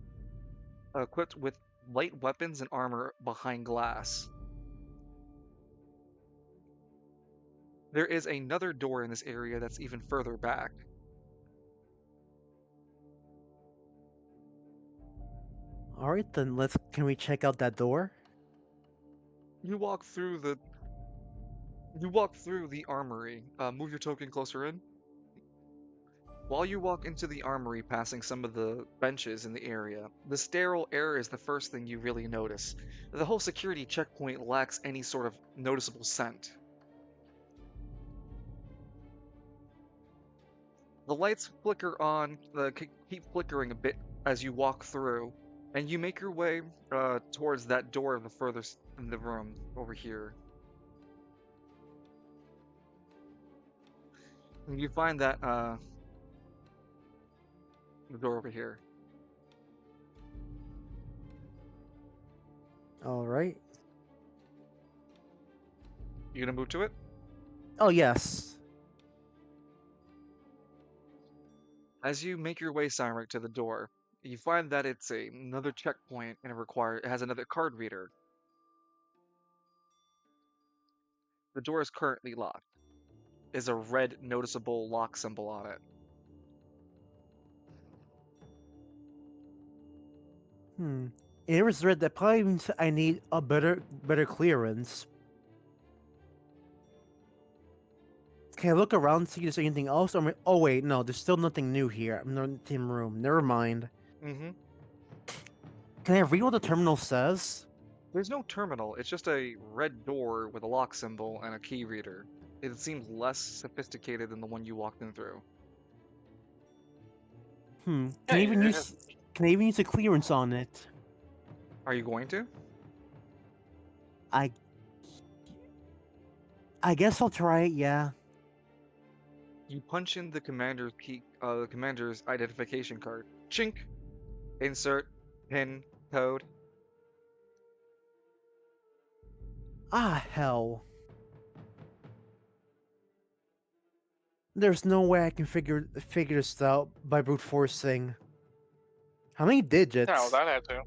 equipped with light weapons and armor behind glass. There is another door in this area that's even further back. All right, then let's. Can we check out that door? You walk through the you walk through the armory. Move your token closer in. While you walk into the armory, passing some of the benches in the area, the sterile air is the first thing you really notice. The whole security checkpoint lacks any sort of noticeable scent. The lights flicker on, keep flickering a bit as you walk through, and you make your way towards that door the furthest in the room over here. And you find that the door over here. All right. You gonna move to it? Oh yes. As you make your way, Cyneric, to the door, you find that it's another checkpoint and it has another card reader. The door is currently locked. Is a red noticeable lock symbol on it. It was red. That probably means I need a better clearance. Can I look around see if there's anything else? Oh wait, no. There's still nothing new here. I'm not in the same room. Never mind. Mm-hmm. Can I read what the terminal says? There's no terminal. It's just a red door with a lock symbol and a key reader. It seems less sophisticated than the one you walked in through. Can Yeah, I even it use? Can I even use a clearance on it? Are you going to? I. I guess I'll try it. Yeah. You punch in the commander's identification card. Chink. Insert. Pin. Code. Ah hell. There's no way I can figure this out by brute forcing. How many digits? No, that had to.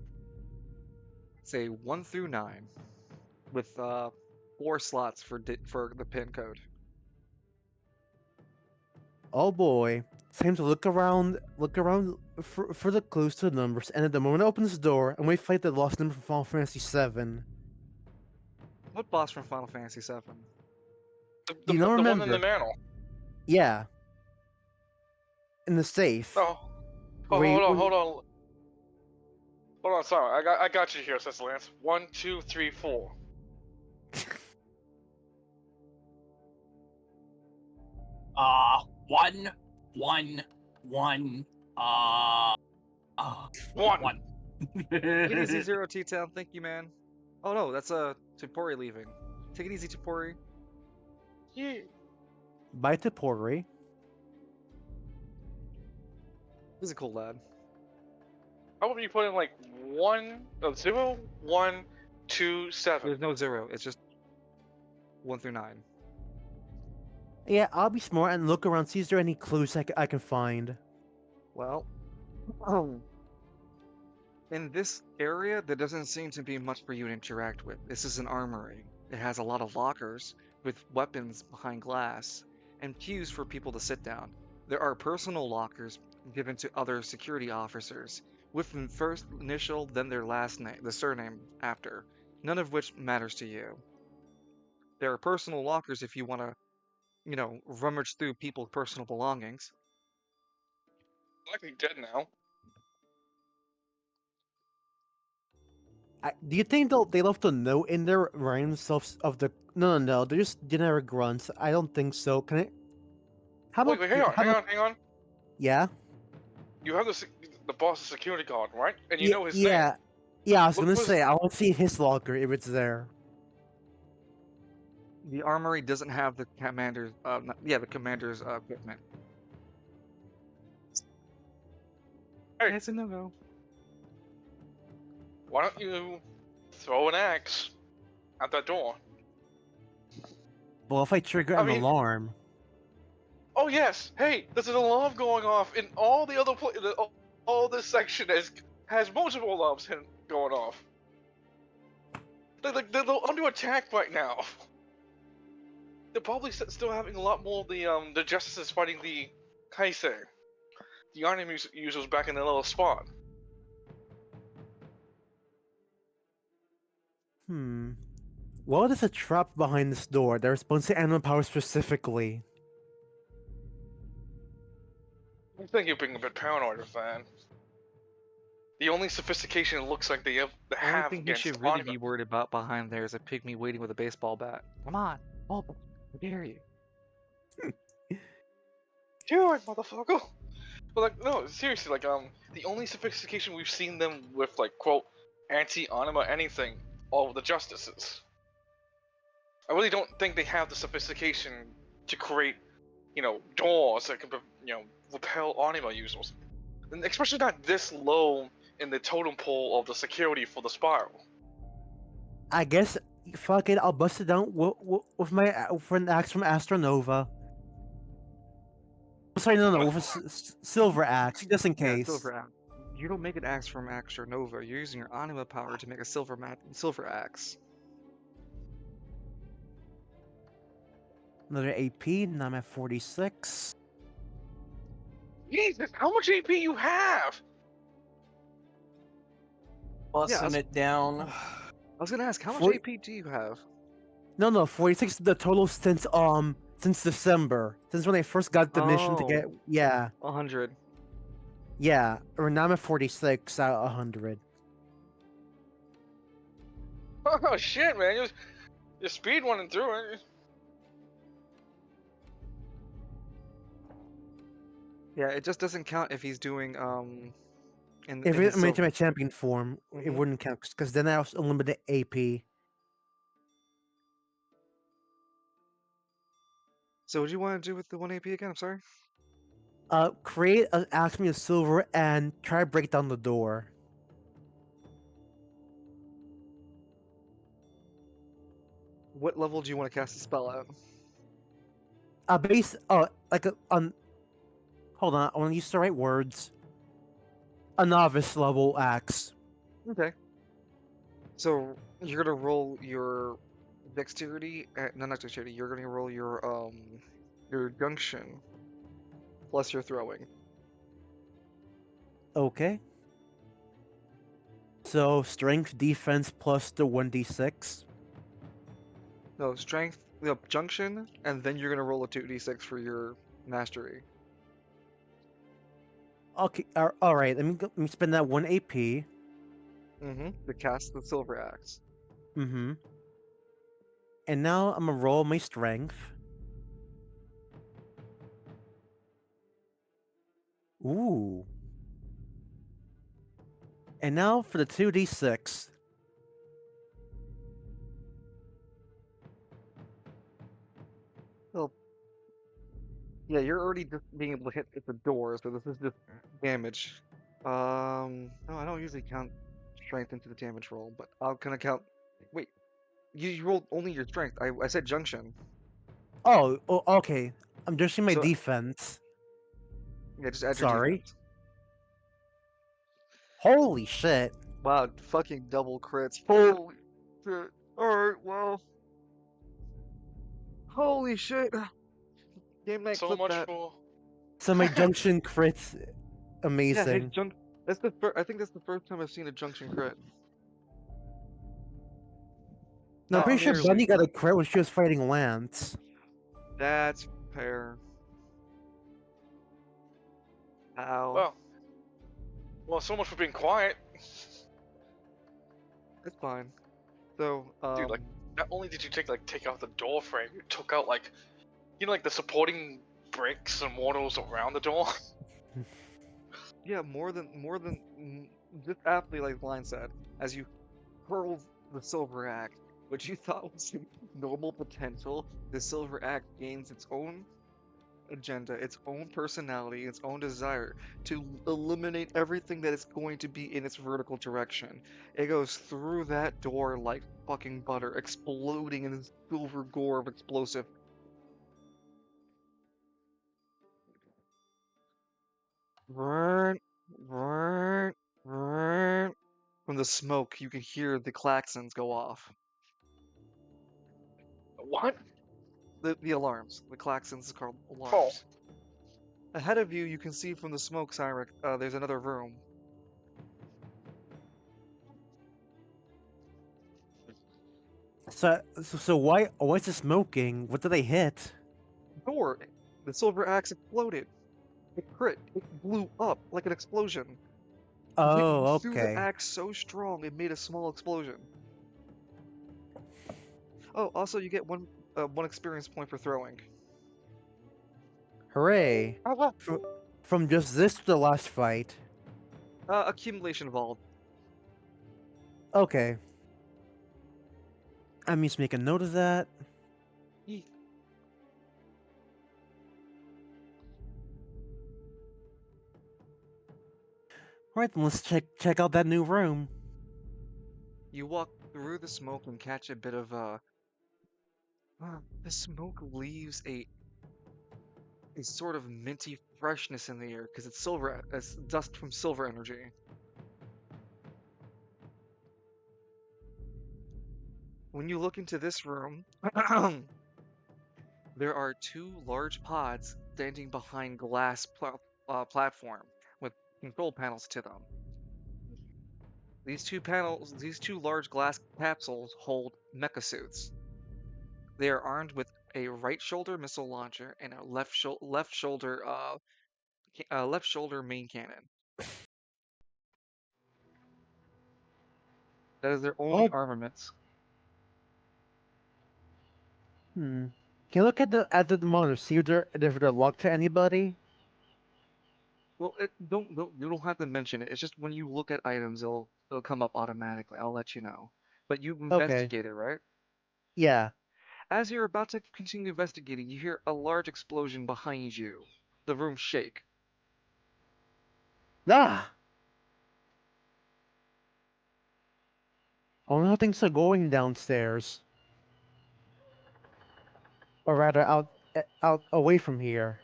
Say 1 through 9, with 4 slots for the pin code. Oh boy. Time to look around for the clues to the numbers, and at the moment I open this door, and we fight the lost number from Final Fantasy VII. What boss from Final Fantasy VII? The, You don't the one in the remember? mantle. Yeah. In the safe. Oh, Where you- hold on. Hold on, sorry. I got you here, says Lance. 1, 2, 3, 4. One, one, one, uh, 1. one. Take it easy, Zero T-Town. Thank you, man. Oh no, that's Topori leaving. Take it easy, Topori. Yeah. By Topori. He's a cool lad. How about you put in like 0, 1, 2, 7? There's no 0. It's just 1 through 9. Yeah, I'll be smart and look around, see if there any clues I can find. Well, in this area, there doesn't seem to be much for you to interact with. This is an armory. It has a lot of lockers with weapons behind glass and pews for people to sit down. There are personal lockers given to other security officers with the first initial, then their last name, the surname after, none of which matters to you. There are personal lockers if you want to, rummage through people's personal belongings. Likely dead now. Do you think they left a note in there reminding themselves of the? No. They're just generic grunts. I don't think so. Can I? How about? Wait, hang on. Yeah. You have the boss's security guard, right? And you know his name. Yeah. I was What gonna was- say I want to see his locker if it's there. The armory doesn't have the commander's, the commander's equipment. Hey. It's a no-no. Why don't you throw an axe at that door? Well, if I trigger I an mean, alarm, oh yes, hey, there's an alarm going off in all the other all this section has multiple alarms going off. They're under attack right now. They're probably still having a lot more of the justices fighting the Kaiser, the army users back in their little spot. what is a trap behind this door that responds to animal power specifically? I think you're being a bit paranoid with that. The only sophistication it looks like they Only have thing he against should really anima. be worried about behind there is a pygmy waiting with a baseball bat. Come on, Bulba, how dare you? Do it, motherfucker! But like, no, seriously, like, the only sophistication we've seen them with, like, quote, anti-anima anything, all the justices. I really don't think they have the sophistication to create, doors that can, repel anima users. And especially not this low in the totem pole of the security for the spiral. I guess, fuck it, I'll bust it down with an axe from Astronova. Sorry, no, with a silver axe, just in Yeah, case. silver axe. You don't make an axe from Extra Nova. You're using your anima power to make a silver axe. Another AP, now I'm at 46. Jesus, how much AP you have? Busting it down. I was gonna ask, how much For- AP do you have? No, 46 is the total since December. Since when I first got the mission to get, Oh, yeah. 100. Yeah, or now I'm at 46 out of 100. Oh shit, man, you're speed running through it. Yeah, it just doesn't count if he's doing If in his it made to silver. my champion form, it Mhm. wouldn't count because then I also unlimited AP. So what do you want to do with the 1 AP again? I'm sorry. Create an Acme of Silver and try to break down the door. What level do you want to cast the spell at? Hold on, I want to use the right words. A novice level axe. Okay. So you're gonna roll your dexterity. No, not dexterity. You're gonna roll your junction plus your throwing. Okay. So strength, defense plus the 1d6. No, strength, no, junction, and then you're gonna roll a 2d6 for your mastery. Okay, all right. Let me spend that 1 AP. To cast the silver axe. Mm-hmm. And now I'm gonna roll my strength. Ooh. And now for the 2d6. Well, yeah, you're already just being able to hit at the door, so this is just damage. No, I don't usually count strength into the damage roll, but I'm gonna count. Wait, you rolled only your strength. I said junction. Oh, okay. I'm just my So defense. yeah, just add your Sorry. defense. Holy shit. Wow, fucking double crits. Holy shit. Alright, well. Holy shit. Game night So clip much that. for. So my junction crits Yeah, his amazing. that's I think that's the first time I've seen a junction crit. No, I'm Not pretty sure nearly. Bunny got a crit when she was fighting Lance. That's fair. Ow. Well, so much for being quiet. It's fine. So, Dude, like, not only did you take out the door frame, you took out like the supporting bricks and mortars around the door. yeah, just aptly like the line said, as you hurl the silver axe, which you thought was normal potential, the silver axe gains its own agenda, its own personality, its own desire to eliminate everything that is going to be in its vertical direction. It goes through that door like fucking butter, exploding in this silver gore of explosive. Run, run, run. From the smoke, you can hear the klaxons go off. What? The alarms. The klaxons are called Oh, alarms. Ahead of you, you can see from the smoke, Cyneric, there's another room. So why is it smoking? What did they hit? Door. The silver axe exploded. It crit. It blew up like an explosion. You hit Oh, through the okay. axe so strong it made a small explosion. Oh, also you get one experience point for throwing. Hooray! From, from just this to the last fight. Accumulation vault. Okay. I mean, just make a note of that. Yeet. Alright, then let's check out that new room. You walk through the smoke and catch a bit of the smoke leaves a sort of minty freshness in the air because it's silver. It's dust from silver energy. When you look into this room, there are two large pods standing behind glass platform with control panels to them. These two large glass capsules hold mecha suits. They are armed with a right shoulder missile launcher and a left shoulder main cannon. That is their only Oh, armaments. hmm. Can you look at the monitor, see if they're locked to anybody? Well, you don't have to mention it. It's just when you look at items, it'll come up automatically. I'll let you know. But you Okay. investigated, right? Yeah. As you're about to continue investigating, you hear a large explosion behind you. The room shake. Ah! Oh, no, things are going downstairs. Or rather, out away from here.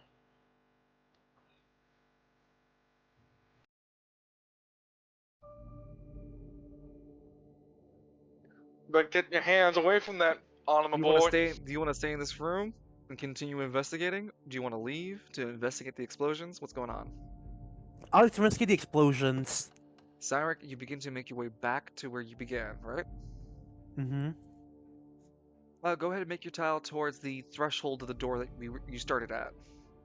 but get your hands away from that Do Anima you want to boy. stay? Do you want to stay in this room and continue investigating? Do you want to leave to investigate the explosions? What's going on? I like to investigate the explosions. Cyneric, you begin to make your way back to where you began, right? Mm-hmm. Go ahead and make your tile towards the threshold of the door that you started at.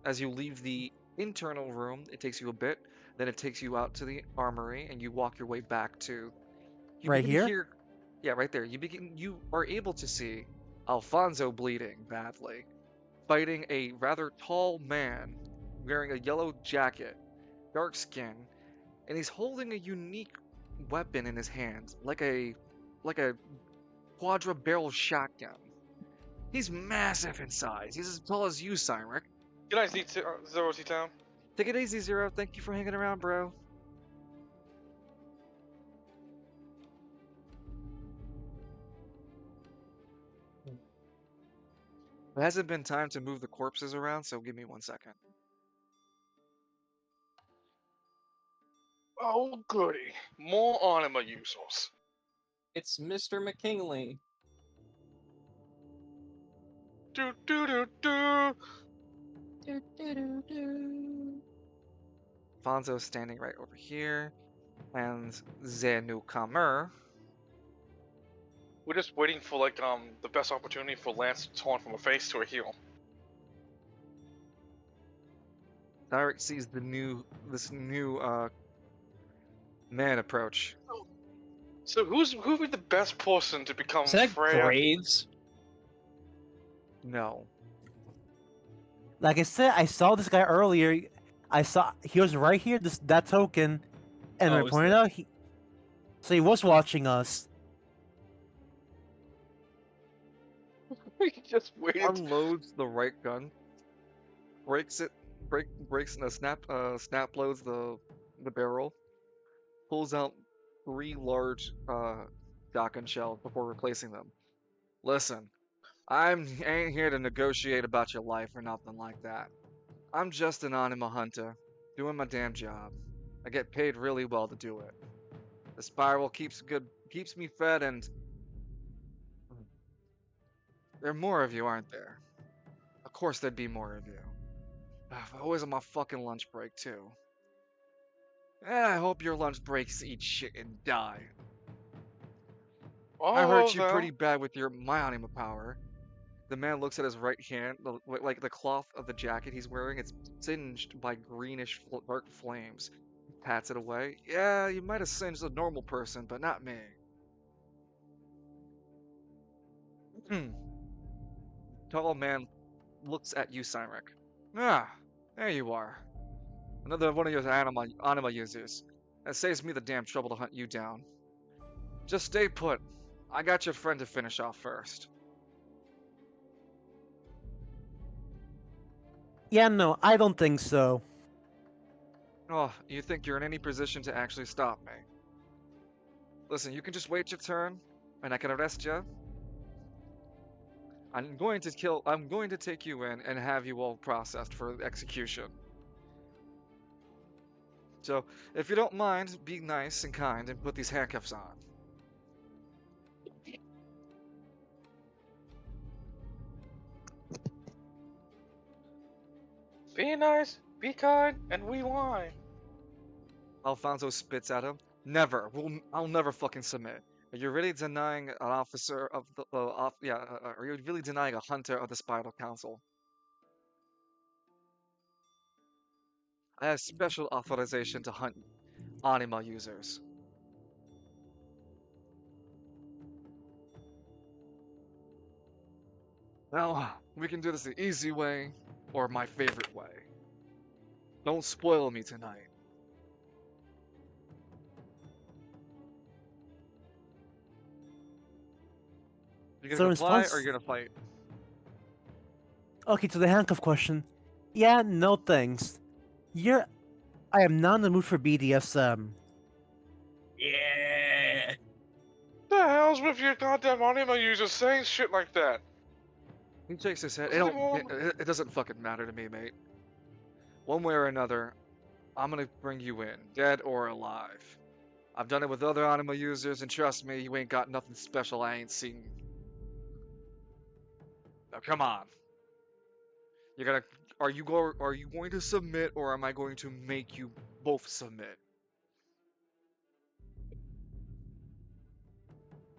As you leave the internal room, it takes you a bit. Then it takes you out to the armory, and you walk your way back to. You Right begin to here? hear, yeah, right there. You are able to see Alfonso bleeding badly, fighting a rather tall man wearing a yellow jacket, dark skin, and he's holding a unique weapon in his hand, like a quadra barrel shotgun. He's massive in size. He's as tall as you, Cynric. Good night, Zero C Town. Take it easy, Zero. Thank you for hanging around, bro. It hasn't been time to move the corpses around, so give me 1 second. Oh goody, more Anima users. It's Mr. McKinley. Do do do do. Fonzo's standing right over here, and Zenukamer. We're just waiting for like the best opportunity for Lance to turn from a face to a heel. Cynric sees this new man approach. So who would be the best person to become Is that Freya? Graves? No. Like I said, I saw this guy earlier. I saw he was right here. That token, and I Oh, is pointed that- out so he was watching us. He just waited. Unloads the right gun. breaks it, breaks and snap loads the barrel, pulls out 3 large shotgun shells before replacing them. Listen, ain't here to negotiate about your life or nothing like that. I'm just an anima hunter, doing my damn job. I get paid really well to do it. The spiral keeps me fed, and there are more of you, aren't there? Of course there'd be more of you. Always on my fucking lunch break too. I hope your lunch breaks eat shit and die. I All hurt of you pretty them. bad with my anima power. The man looks at his right hand, like the cloth of the jacket he's wearing. It's singed by greenish dark flames. He pats it away. Yeah, you might have singed a normal person, but not me. Tall man looks at you, Cyneric. Ah, there you are. Another one of your anima users. That saves me the damn trouble to hunt you down. Just stay put. I got your friend to finish off first. Yeah, no, I don't think so. Oh, you think you're in any position to actually stop me? Listen, you can just wait your turn, and I can arrest you. I'm going to take you in and have you all processed for execution. So, if you don't mind, be nice and kind and put these handcuffs on. Be nice, be kind, and we whine. Alfonso spits at him. Never. I'll never fucking submit. Are you really denying an officer of the are you really denying a hunter of the Spiral Council? I have special authorization to hunt anima users. Now, we can do this the easy way or my favorite way. Don't spoil me tonight. You gonna So in comply or response, you gonna fight? okay, to the handcuff question. Yeah, no thanks. I am not in the mood for BDSM. Yeah. The hell's with your goddamn anima users saying shit like that? He shakes his head. Doesn't even It doesn't fucking matter to me, mate. One way or another, I'm gonna bring you in, dead or alive. I've done it with other anima users, and trust me, you ain't got nothing special I ain't seen. Now come on. You're gonna are you going to submit or am I going to make you both submit?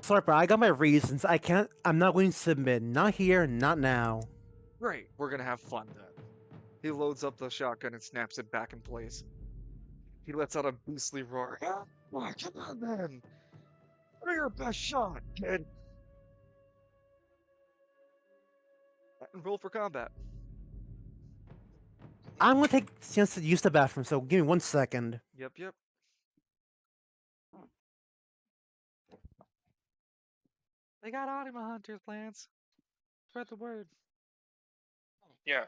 Sorry, bro, I got my reasons. I'm not going to submit. Not here, not now. Great, we're gonna have fun then. He loads up the shotgun and snaps it back in place. He lets out a beastly roar. Oh, come on then! Give me your best shot, kid! And roll for combat. I'm gonna take a chance to use the bathroom, so give me 1 second. Yep. They got Anima Hunters plans. Spread the word. Yeah.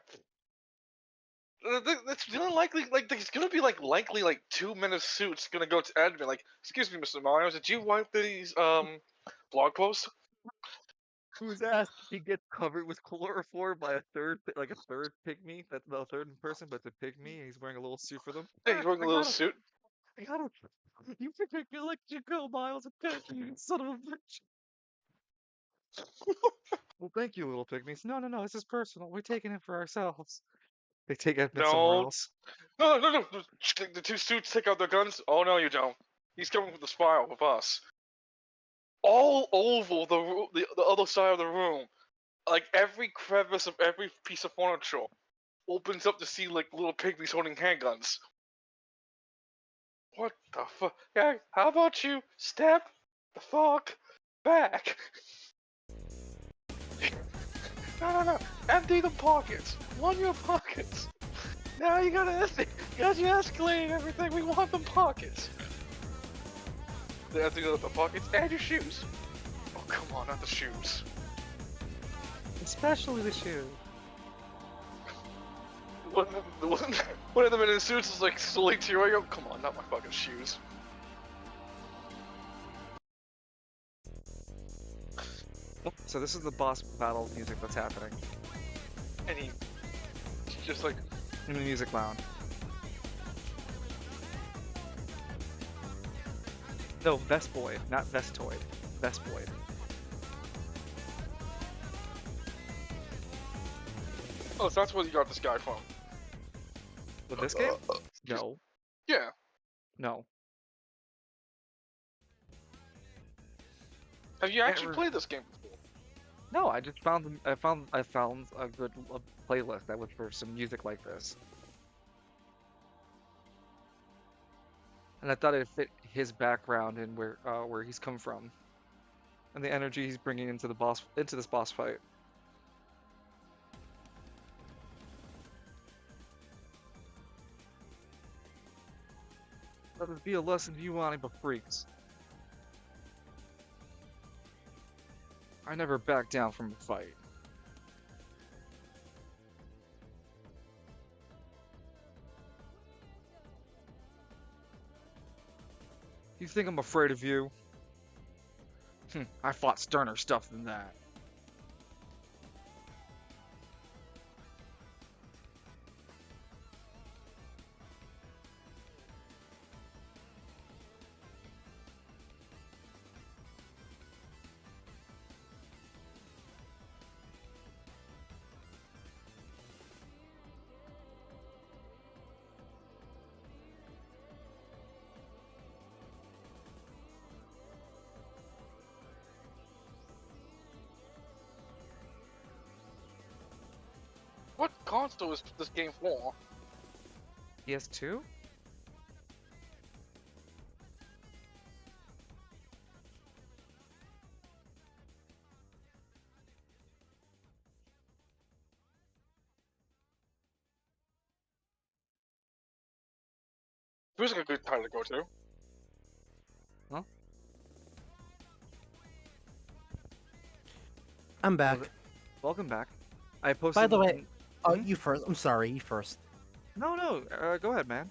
That's gonna likely there's gonna be likely 2 minute suits gonna go to admin like, excuse me, Mr. Myers, did you wipe these blog posts? Whose ass he gets covered with chloroform by a third pygmy. That's the third person, but it's a pygmy. And he's wearing a little suit for them. Yeah, he's wearing a I little got him. suit. I got him. You can let you go, Miles. Son of a bitch. Well, thank you, little pygmies. No. This is personal. We're taking it for ourselves. They take Edmund somewhere No. else. No. The two suits take out their guns. Oh no, you don't. He's coming with the spiral with us. All over the other side of the room, like every crevice of every piece of furniture opens up to see like little pygmies holding handguns. What the fuck? Yeah, how about you step the fuck back? No. Empty the pockets. Want your pockets. Now you gotta empty. Because you escalated everything. We want the pockets. They have to go with the pockets and your shoes. Oh, come on, not the shoes. Especially the shoe. one of them in his suits is like slowly tearing up. Come on, not my fucking shoes. So this is the boss battle music that's happening And he's just like, in the music lounge. No, Vespoid, not Vestoid. Vespoid. oh, so that's where you got this guy from. With this game? No. Yeah. No. Have you actually Never. played this game before? No, I just found I found a good playlist that was for some music like this. And I thought it fit his background and where he's come from. And the energy he's bringing into this boss fight. Let this be a lesson to you Anima freaks. I never back down from a fight. You think I'm afraid of you? I fought sterner stuff than that. What console is this game for? PS2? Feels like a good title to go to. Huh? I'm back. Welcome back. I posted. By the way, Hmm? you first. I'm sorry, you first. No, go ahead, man.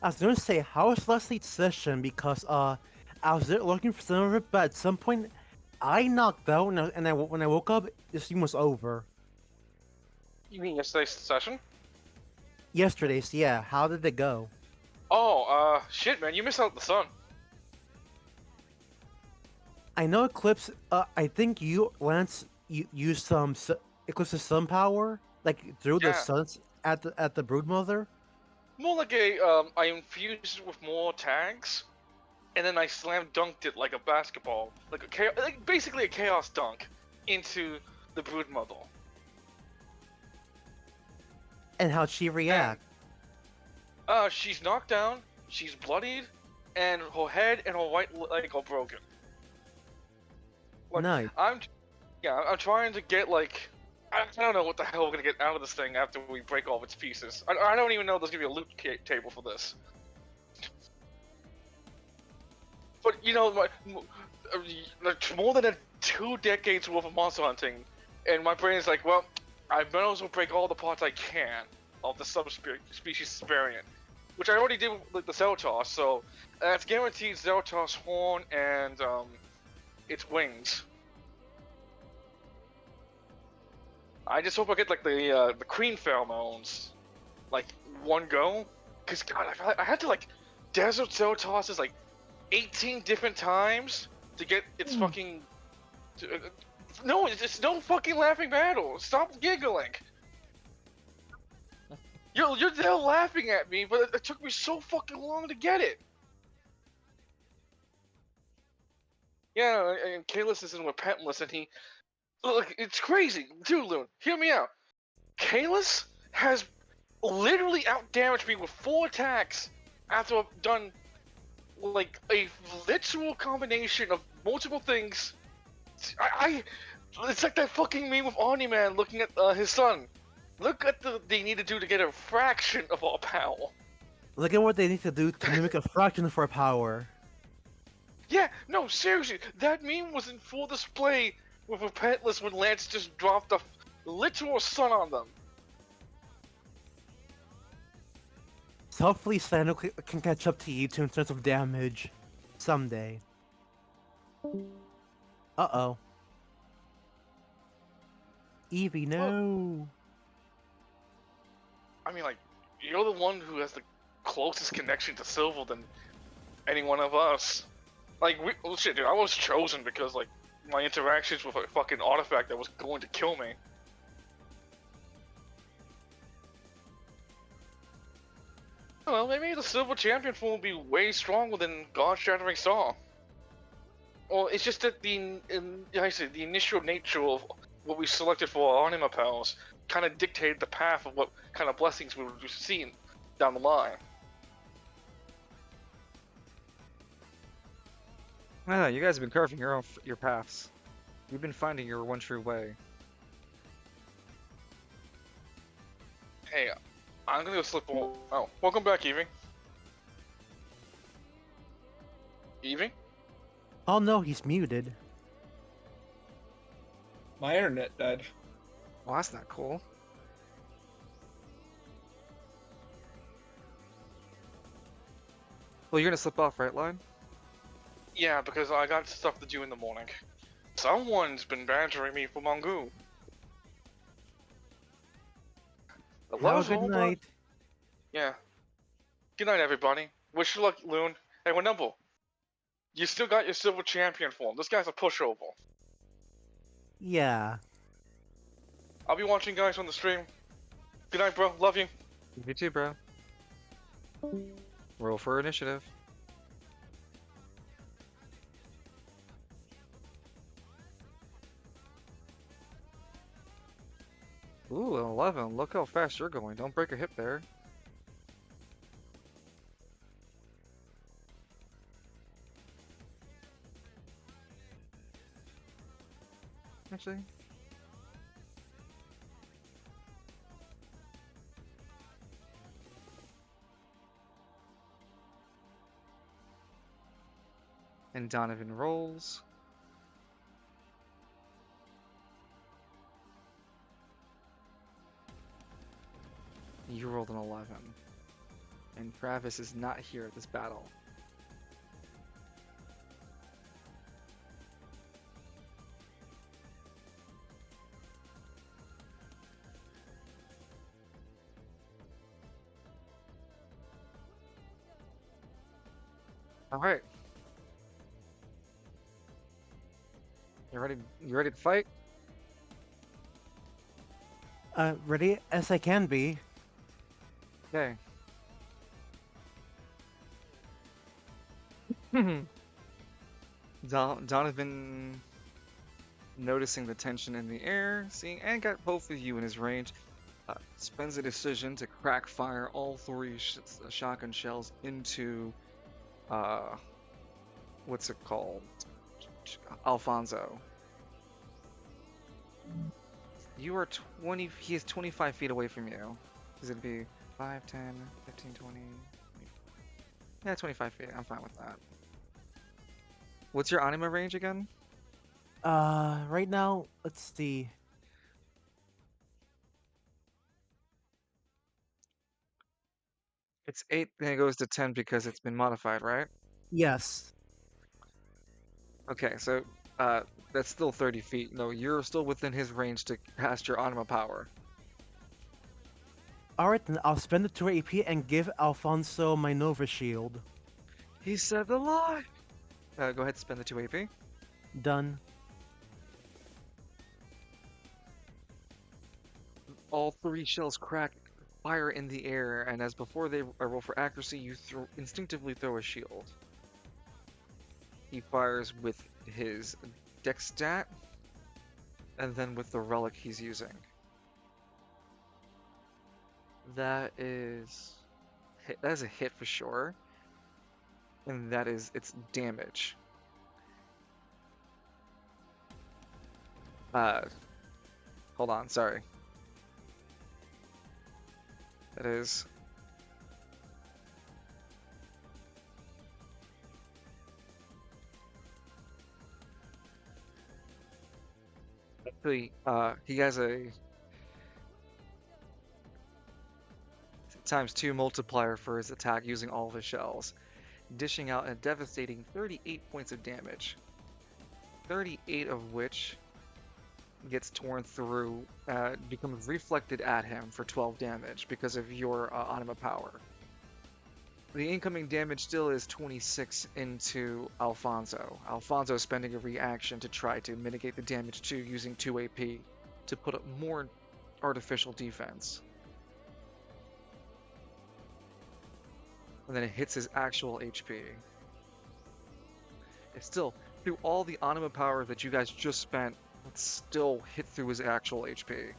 I was gonna say, how was Leslie's session? Because I was there looking for some of it, but at some point, I knocked out, and when I woke up, the stream was over. You mean yesterday's session? Yesterday's, yeah. How did it go? Oh, shit, man, you missed out the sun. I know Eclipse. I think you, Lance, you used some Eclipse's sun power, like through the Yeah. suns at the Broodmother. More like a, I infused it with more tags, and then I slam dunked it like a basketball, like basically a chaos dunk into the brood model. And how'd she react? She's knocked down, she's bloodied, and her head and her right leg are broken. Like, Nice. I'm trying to get like, I don't know what the hell we're gonna get out of this thing after we break all of its pieces. I don't even know there's gonna be a loot table for this. But you know, more than 2 decades worth of monster hunting, and my brain is like, well, I might as well break all the parts I can of the subspecies variant, which I already did with the Zeltos, so that's guaranteed Zeltos horn and its wings. I just hope I get like the queen pheromones, like one go, cause God, I had to like desert Zeltos like 18 different times to get its fucking. No, it's no fucking laughing battle. Stop giggling. You're there laughing at me, but it took me so fucking long to get it. Yeah, and Kalis is in repentless, and he. Look, it's crazy. Dude, Loon, hear me out. Kalis has literally outdamaged me with 4 attacks after I've done like a literal combination of multiple things. It's like that fucking meme with Omni Man looking at his son. Look at they need to do to get a fraction of our power. Look at what they need to do to mimic a fraction of our power. Yeah, no, seriously, that meme was in full display with Repentless when Lance just dropped a literal sun on them. So hopefully Cyneric can catch up to you two in terms of damage. Someday. Uh-oh. Eevee, Well, no! I mean, like, you're the one who has the closest connection to Silver than any one of us. Like, well, shit, dude, I was chosen because, like, my interactions with a fucking artifact that was going to kill me. Well, maybe the Silver Champion form will be way stronger than God Shattering Star. Well, it's just that like I said, the initial nature of what we selected for our anima powers kind of dictated the path of what kind of blessings we would see down the line. Ah, you guys have been carving your paths. You've been finding your one true way. Hey, I'm gonna go slip on. Oh, welcome back, Evie. Evie? Oh no, he's muted. My internet died. Well, that's not cool. Well, you're gonna slip off, right, Line? Yeah, because I got stuff to do in the morning. Someone's been badgering me for Mongoose. The Have a love's good all but. night. Yeah. Good night, everybody. Wish you luck, Loon. Hey, remember, you still got your Silver Champion form. This guy's a pushover. Yeah. I'll be watching guys on the stream. Good night, bro. Love you. You too, bro. Roll for initiative. Ooh, an 11. Look how fast you're going. Don't break a hip there. Actually. And Donovan rolls. You rolled an 11. And Travis is not here at this battle. Alright. You ready? You ready to fight? Ready as I can be. Okay. Donovan, noticing the tension in the air, seeing and got both of you in his range, spends a decision to crack fire all three shotgun shells into uh, what's it called? Alfonso. You are 20, he is 25 feet away from you. Is it be 5, 10, 15, 20? Yeah, 25 feet. I'm fine with that. What's your anima range again? Right now, let's see. It's 8, then it goes to 10 because it's been modified, right? Yes. Okay, so uh, that's still 30 feet. No, you're still within his range to cast your anima power. Alright, then I'll spend the 2 AP and give Alfonso my Nova Shield. He said the lie! Go ahead and spend the 2 AP. Done. All three shells crack, fire in the air, and as before they roll for accuracy, you instinctively throw a shield. He fires with his dex stat, and then with the relic he's using. That is a hit for sure, and that is its damage. Uh, hold on, sorry. That is actually he has a times 2 multiplier for his attack using all of his shells, dishing out a devastating 38 points of damage, 38 of which gets torn through, becomes reflected at him for 12 damage because of your anima power. The incoming damage still is 26 into Alfonso. Alfonso spending a reaction to try to mitigate the damage too, using 2 AP to put up more artificial defense. And then it hits his actual HP. It's still, through all the anima power that you guys just spent, it still hit through his actual HP.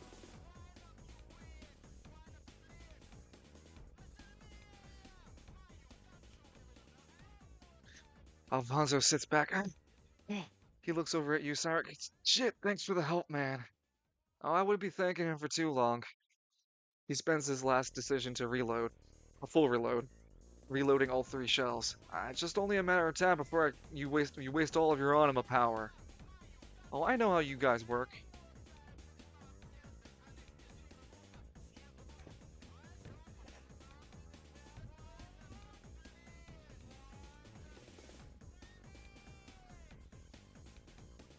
Alfonso sits back. He looks over at you, Cyneric. Shit, thanks for the help, man. Oh, I wouldn't be thanking him for too long. He spends his last decision to reload. A full reload. Reloading all 3 shells. It's just only a matter of time before you waste all of your anima power. Oh, I know how you guys work.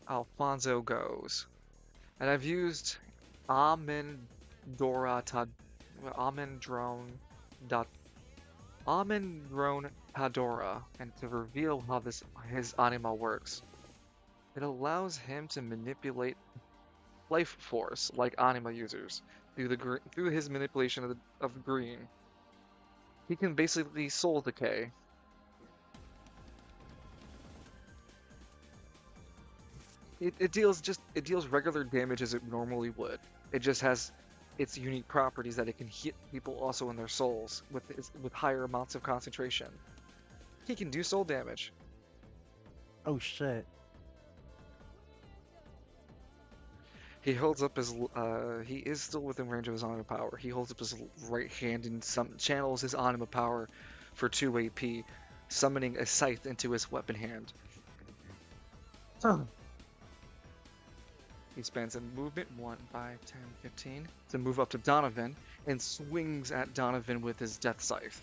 Alfonso goes. And I've used Amendora Amendrone dot Amendrone Padora and to reveal how his anima works. It allows him to manipulate life force like anima users through his manipulation of green. He can basically soul decay. It deals regular damage as it normally would. It just has its unique properties that it can hit people also in their souls with higher amounts of concentration. He can do soul damage. Oh shit. He holds up his he is still within range of his anima power. He holds up his right hand and channels his anima power for 2 AP, summoning a scythe into his weapon hand. He spends a movement 1, 5, 10, 15 to move up to Donovan and swings at Donovan with his death scythe,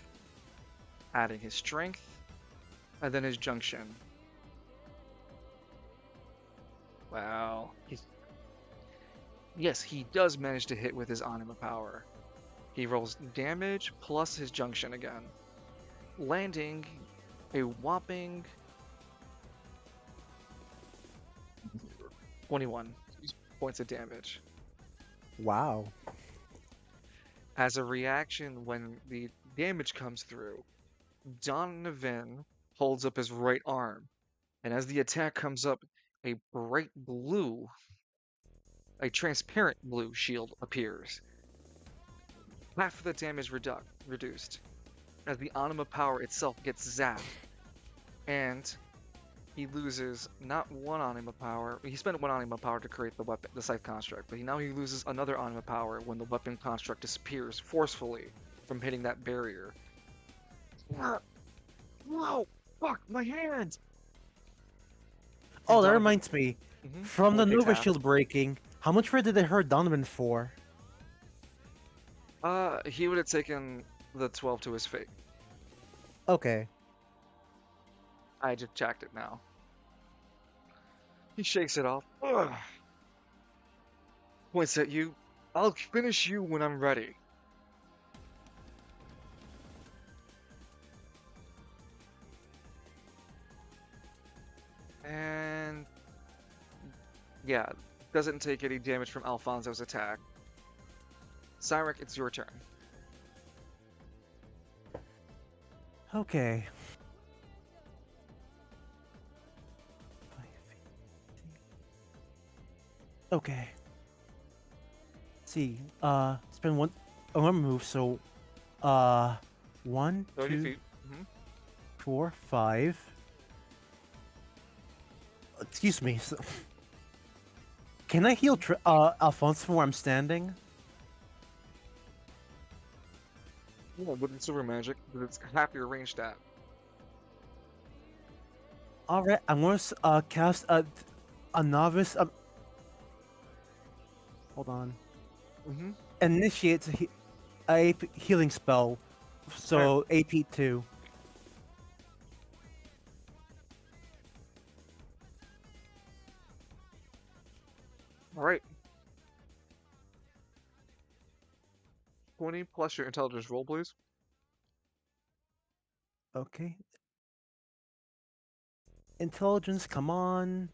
adding his strength and then his junction. Wow. Yes, he does manage to hit with his anima power. He rolls damage plus his junction again, landing a whopping 21 points of damage. Wow. As a reaction when the damage comes through, Donovan holds up his right arm, and as the attack comes up, a bright blue, a transparent blue shield appears. Half of the damage reduced, as the anima power itself gets zapped, and he loses not 1 anima power. He spent 1 anima power to create the scythe construct, but now he loses another anima power when the weapon construct disappears forcefully from hitting that barrier. Whoa! Fuck my hand! Oh, that Donovan- reminds me. From the Okay, Nova Taft. Shield breaking, how much did they hurt Donovan for? He would have taken the 12 to his fate. Okay. I just checked it now. He shakes it off. Ugh. Points at you. I'll finish you when I'm ready. And yeah, doesn't take any damage from Alfonso's attack. Cyneric, it's your turn. Okay. Okay. Let's see. Spend one move, so 1, 30 2, feet. 4, 5. Excuse me. Can I heal Alfonso from where I'm standing? Yeah, with the super magic, because it's half your range stat. Alright, I'm going to cast a novice. Hold on. Initiate a healing spell, so AP 2. All right. 20 plus your intelligence roll, please. Okay. Intelligence, come on.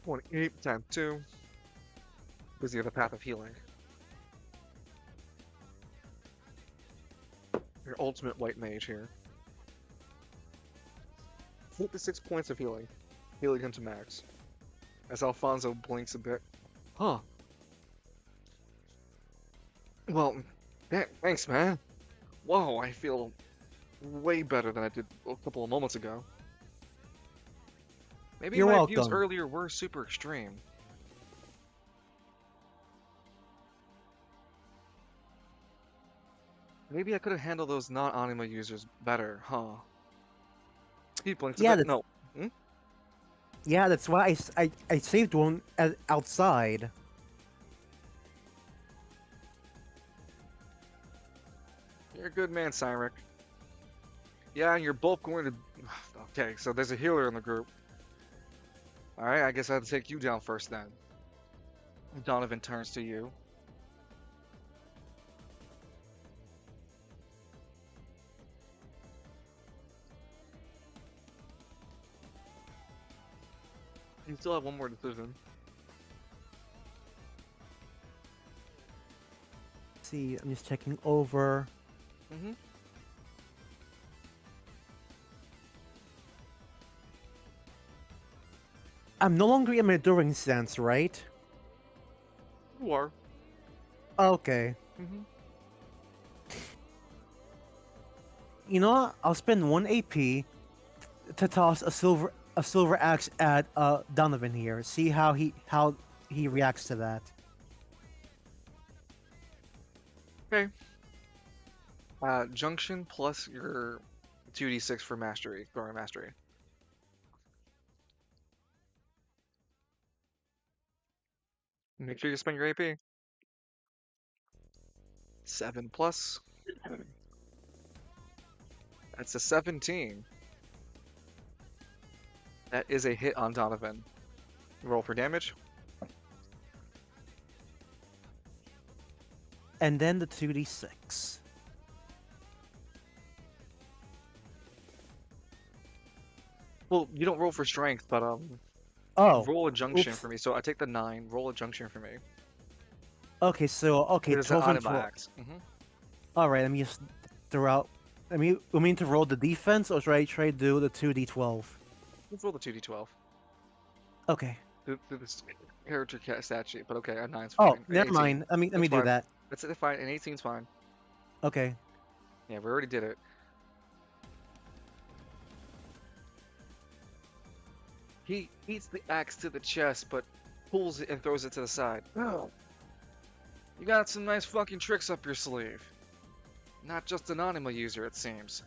28 times 2. Because you have a path of healing. Your ultimate white mage here. 56 points of healing. Healing him to max. As Alfonso blinks a bit. Huh. Well, thanks, man. Whoa, I feel way better than I did a couple of moments ago. Maybe You're my views welcome. earlier were super extreme. Maybe I could have handled those non-anima users better, huh? He blinks a Yeah, bit. that's No. Hmm? yeah, that's why I saved one outside. You're a good man, Cyneric. Yeah, and you're both going to... Okay, so there's a healer in the group. Alright, I guess I have to take you down first then. Donovan turns to you. You still have one more decision. See, I'm just checking over. Mm-hmm. I'm no longer in my enduring sense, right? You are. Okay. Mm-hmm. You know what? I'll spend 1 AP to toss a silver axe at Donovan here. See how he reacts to that. Okay. Junction plus your 2d6 for mastery, throwing mastery. Make sure you spend your AP. 7 plus. That's a 17. That is a hit on Donovan. Roll for damage. And then the 2d6. Well, you don't roll for strength, but Oh, roll a junction oops. for me. So I take the 9. Roll a junction for me. Okay, It is an 12 and anima 12. axe. Mm-hmm. All right, let me just throw out. We mean to roll the defense, or should I try to do the 2d12? Let's roll the 2d12. Okay. Through this character stat sheet, but okay, a 9's Oh, fine. An never 18. mind. Let That's me do fine. that. That's fine. An 18's fine. Okay. Yeah, we already did it. He eats the axe to the chest, but pulls it and throws it to the side. Oh, you got some nice fucking tricks up your sleeve. Not just an anima user, it seems.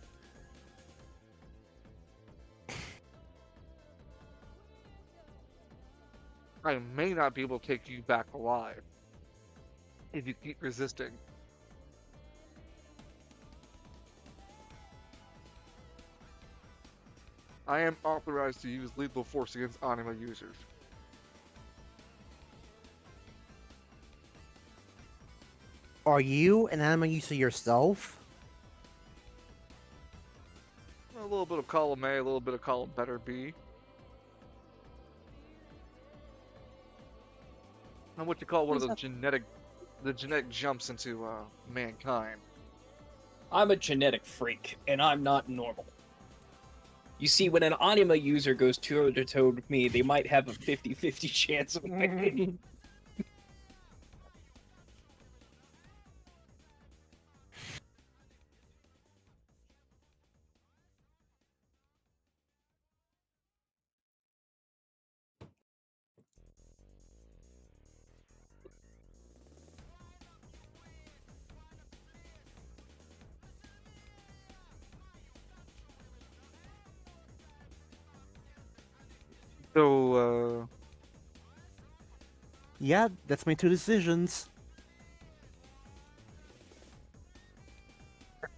I may not be able to take you back alive if you keep resisting. I am authorized to use lethal force against anima users. Are you an anime user yourself? A little bit of column A, a little bit of column better B. And what you call one of Is those that- genetic jumps into mankind. I'm a genetic freak, and I'm not normal. You see, when an anima user goes toe to toe with me, they might have a 50-50 chance of winning. So, Yeah, that's my two decisions.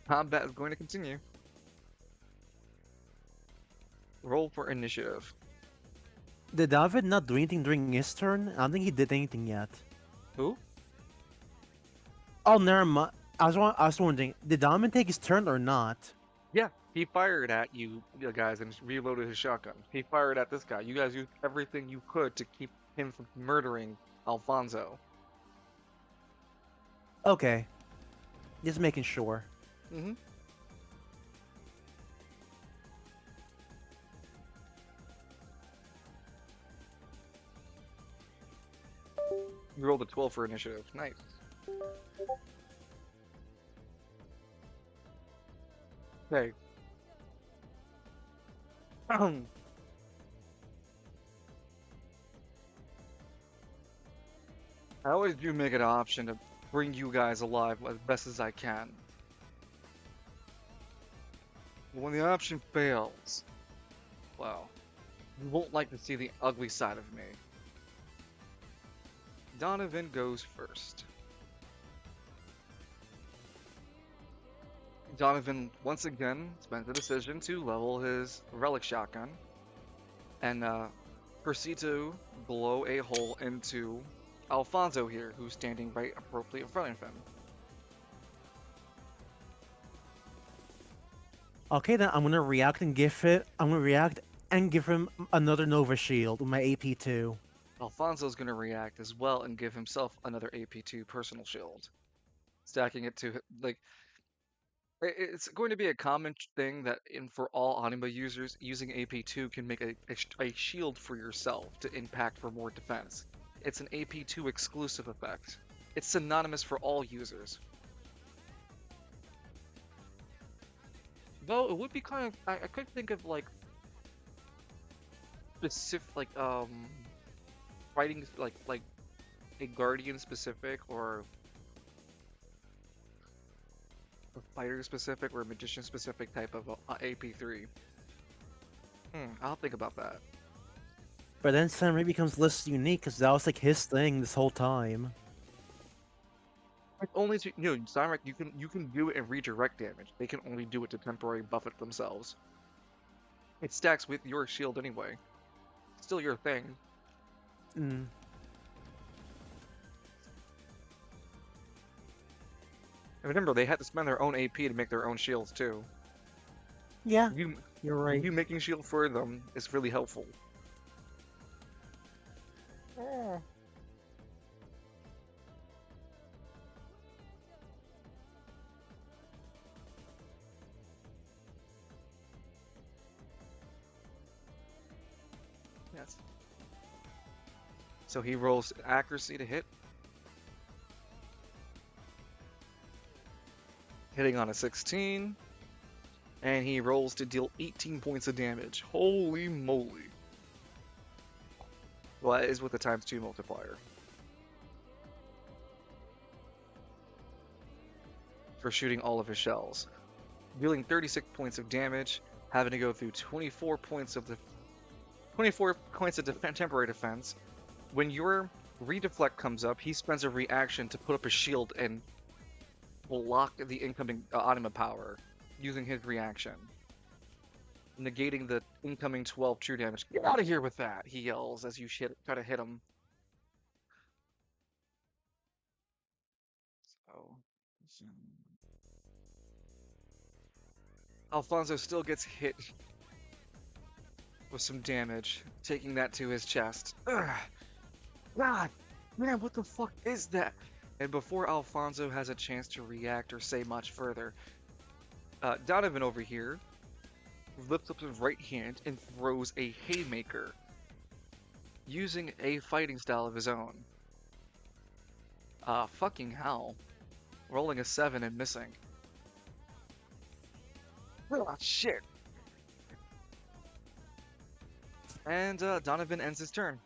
Combat is going to continue. Roll for initiative. Did David not do anything during his turn? I don't think he did anything yet. Who? Oh, never mind. I was wondering, did David take his turn or not? Yeah, he fired at you guys, and reloaded his shotgun. He fired at this guy. You guys used everything you could to keep him from murdering Alfonso. Okay, just making sure. Mm-hmm. You rolled a 12 for initiative. Nice. Okay. I always do make it an option to bring you guys alive as best as I can. But when the option fails, well, you won't like to see the ugly side of me. Donovan goes first. Donovan once again spent the decision to level his relic shotgun and proceed to blow a hole into Alfonso here, who's standing right appropriately in front of him. Okay, then I'm gonna react and give it. I'm gonna react and give him another Nova Shield with my AP2. Alfonso's going to react as well and give himself another AP2 personal shield, stacking it to like it's going to be a common thing that in for all anima users, using AP2 can make a shield for yourself to impact for more defense. It's an AP2 exclusive effect. It's synonymous for all users. Though it would be kind of I could think of like specific fighting like a guardian specific or a fighter specific or a magician specific type of AP3. I'll think about that. But then Samurai becomes less unique because that was like his thing this whole time. It's only to, Cyneric, you can do it and redirect damage. They can only do it to temporarily buff it themselves. It stacks with your shield anyway. Still your thing. Mm. And remember, they had to spend their own AP to make their own shields too. Yeah, You you're right. you making shield for them is really helpful. Yes. So he rolls accuracy to hit, hitting on a 16, and he rolls to deal 18 points of damage. Holy moly! Well, that is with the ×2 multiplier. For shooting all of his shells. Dealing 36 points of damage, having to go through 24 points of temporary defense. When your redeflect comes up, he spends a reaction to put up a shield and block the incoming anima power using his reaction, negating the incoming 12 true damage. Get out of here with that! He yells as you try to hit him. So, Alfonso still gets hit with some damage, taking that to his chest. Ugh. God, man, what the fuck is that? And before Alfonso has a chance to react or say much further, Donovan over here lifts up his right hand and throws a haymaker, using a fighting style of his own. Fucking hell. Rolling a 7 and missing. Oh, shit. And Donovan ends his turn.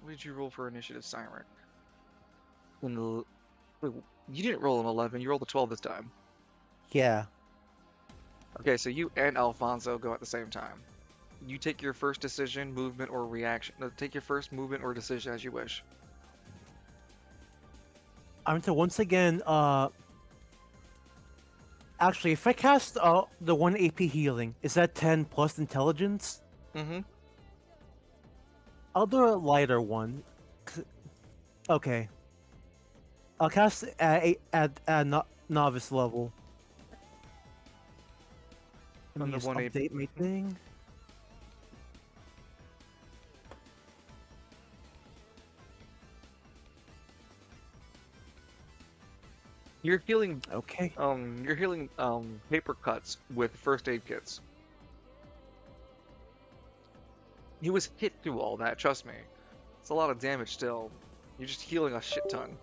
What did you roll for initiative, Cyneric? You didn't roll an 11, you rolled a 12 this time. Yeah. Okay, so you and Alfonso go at the same time. You take your first decision, movement, or reaction. No, take your first movement or decision as you wish. I'm to once again, actually, if I cast the 1 AP healing, is that 10 plus intelligence? Mm-hmm. I'll do a lighter one. Okay. I'll cast at novice level. Let On me the just 1 AP. update my thing. You're healing Okay. paper cuts with first aid kits. He was hit through all that, trust me. It's a lot of damage still. You're just healing a shit ton.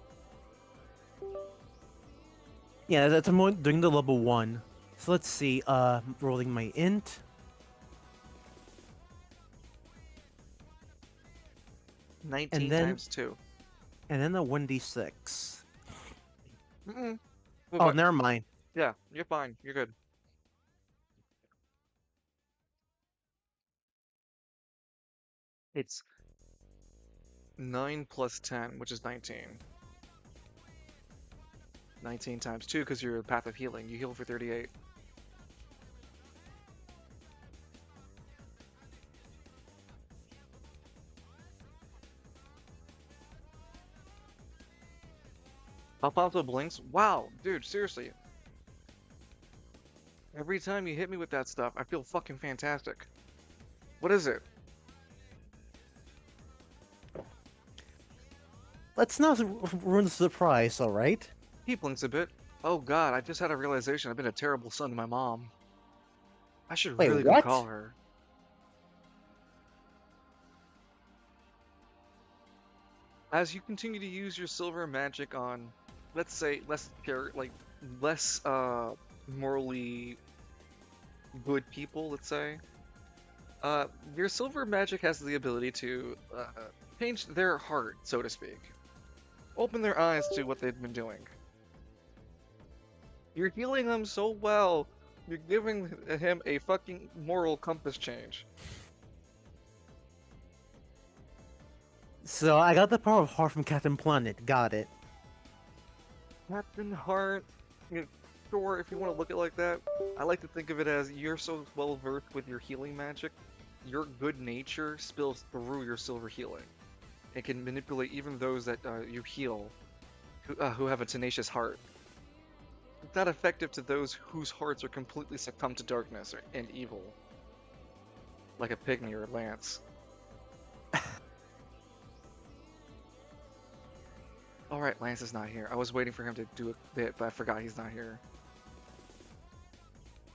Yeah, that's doing the level 1. So let's see, rolling my int. 19 And then times 2. the 1d6. Mm-mm. Oh, But never mind. yeah, you're fine. You're good. It's 9 plus 10, which is 19. 19 times 2 because you're a path of healing. You heal for 38. Alfonso blinks. Wow, dude, seriously. Every time you hit me with that stuff, I feel fucking fantastic. What is it? Let's not ruin the surprise, alright? He blinks a bit. Oh god, I just had a realization I've been a terrible son to my mom. I should Wait, really go call what? her. As you continue to use your silver magic on, let's say, less morally good people, let's say, uh, your silver magic has the ability to change their heart, so to speak. Open their eyes to what they've been doing. You're healing them so well. You're giving him a fucking moral compass change. So I got the power of heart from Captain Planet. Got it. Captain Heart, you know, sure, if you want to look at it like that, I like to think of it as you're so well versed with your healing magic, your good nature spills through your silver healing. It can manipulate even those that you heal who have a tenacious heart. It's not effective to those whose hearts are completely succumbed to darkness and evil, like a pygmy or a lance. Alright, Lance is not here. I was waiting for him to do a bit, but I forgot he's not here.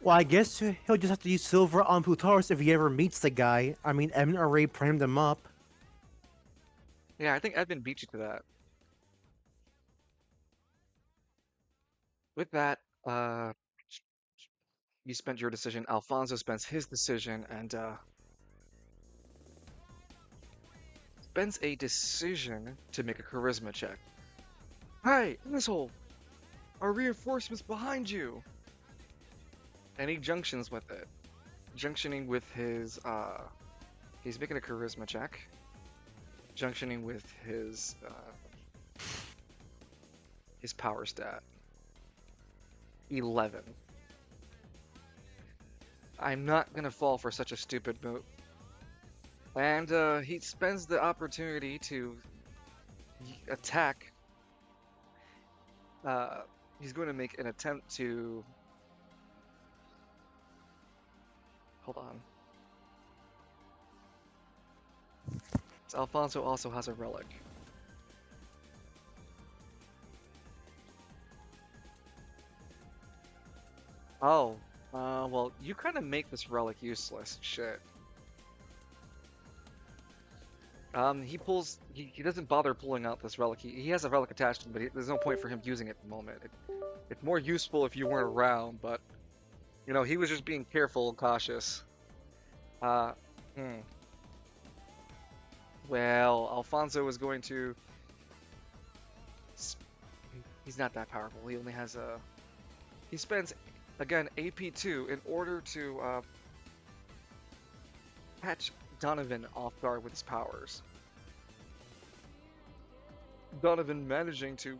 Well, I guess he'll just have to use silver on Plutaris if he ever meets the guy. I mean, Emin already primed him up. Yeah, I think Edmund beat you to that. With that, you spent your decision. Alfonso spends his decision and spends a decision to make a charisma check. Hey, asshole! Our reinforcements behind you! And he junctions with it. Junctioning with his, he's making a charisma check. Junctioning with his power stat. 11. I'm not gonna fall for such a stupid move. And he spends the opportunity to attack. He's going to make an attempt to. Hold on. So Alfonso also has a relic. Oh, well, you kind of make this relic useless. Shit. He doesn't bother pulling out this relic. He has a relic attached to him, but there's no point for him using it at the moment. It's more useful if you weren't around, but, you know, he was just being careful and cautious. Uh, hmm. Well, Alfonso is going to. He's not that powerful. He only has a. He spends, again, AP2 in order to catch Donovan off guard with his powers. Donovan managing to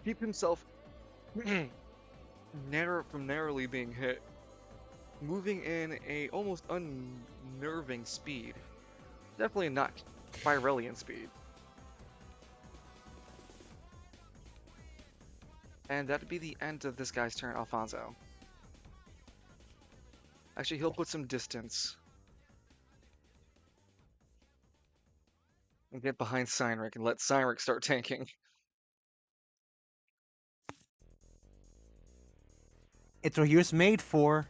keep himself narrowly being hit, moving in a almost unnerving speed. Definitely not Spirellian speed. And that'd be the end of this guy's turn, Alfonso. Actually, he'll put some distance and get behind Cyneric and let Cyneric start tanking. It's what he was made for.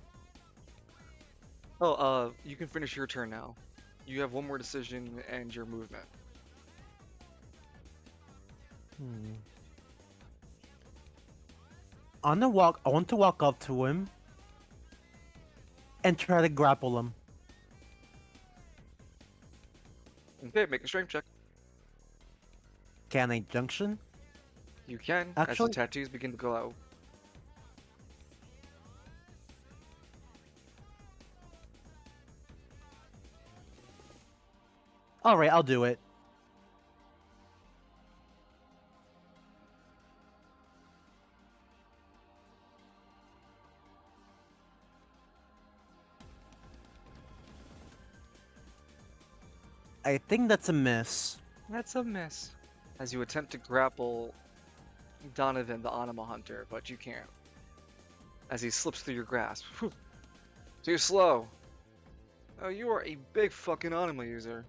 Oh, you can finish your turn now. You have one more decision and your movement. Hmm. On the walk, I want to walk up to him and try to grapple him. Okay, make a strength check. Can I junction? You can, as the Actually, tattoos begin to glow. alright, I'll do it. I think that's a miss. That's a miss. As you attempt to grapple Donovan, the Anima Hunter, but you can't. As he slips through your grasp. Whew. Too slow. Oh, you are a big fucking Anima user.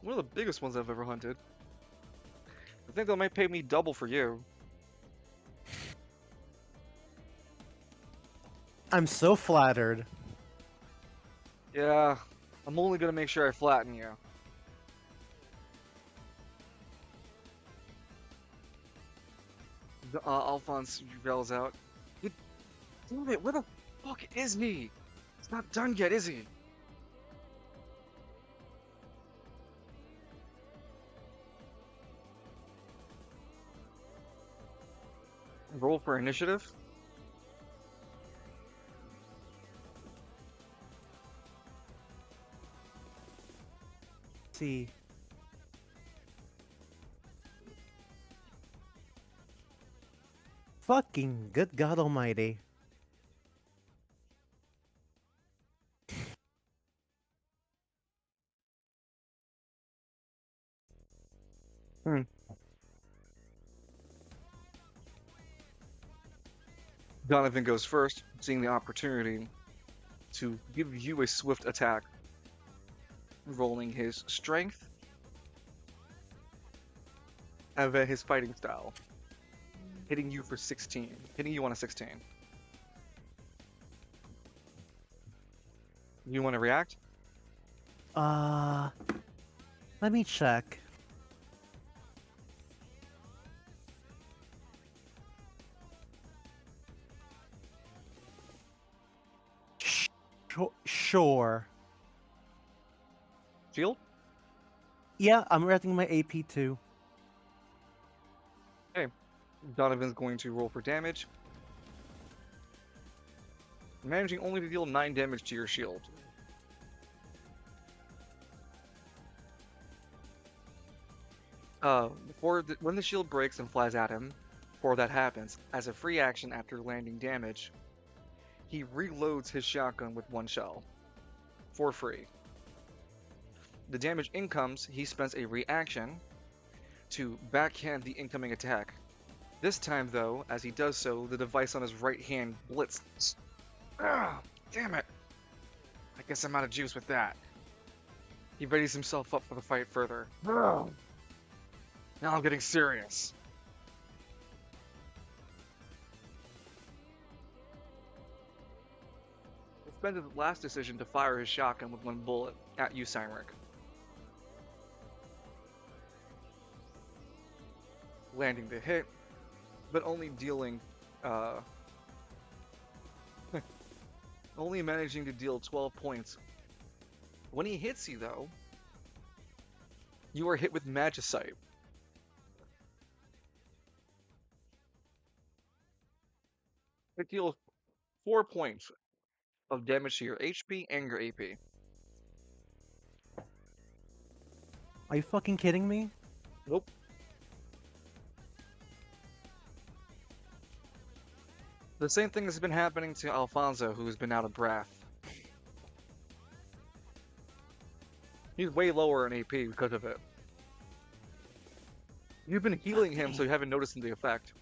One of the biggest ones I've ever hunted. I think they might pay me double for you. I'm so flattered. Yeah, I'm only gonna make sure I flatten you. Alphonse yells out, "You damn it, where the fuck is he? It's not done yet, is he?" Roll for initiative. See. Fucking good God Almighty. Hmm. Donovan goes first, seeing the opportunity to give you a swift attack, rolling his strength and then his fighting style, hitting you for 16, hitting you on a 16. You want to react? Uh, let me check. Sure. Shield? Yeah, I'm resting my AP too. Okay. Donovan's going to roll for damage, managing only to deal 9 damage to your shield. When the shield breaks and flies at him, before that happens, as a free action after landing damage, he reloads his shotgun with one shell for free. The damage incomes, he spends a reaction to backhand the incoming attack. This time, though, as he does so, the device on his right hand blitzes. Ah, damn it! I guess I'm out of juice with that. He readies himself up for the fight further. Now I'm getting serious. He spends his last decision to fire his shotgun with one bullet at you, Cyneric. Landing the hit, but only dealing, uh, only managing to deal 12 points. When he hits you, though, you are hit with Magicite. It deals 4 points of damage to your HP and your AP. Are you fucking kidding me? Nope. The same thing has been happening to Alfonso, who's been out of breath. He's way lower in AP because of it. You've been healing him, so you haven't noticed the effect.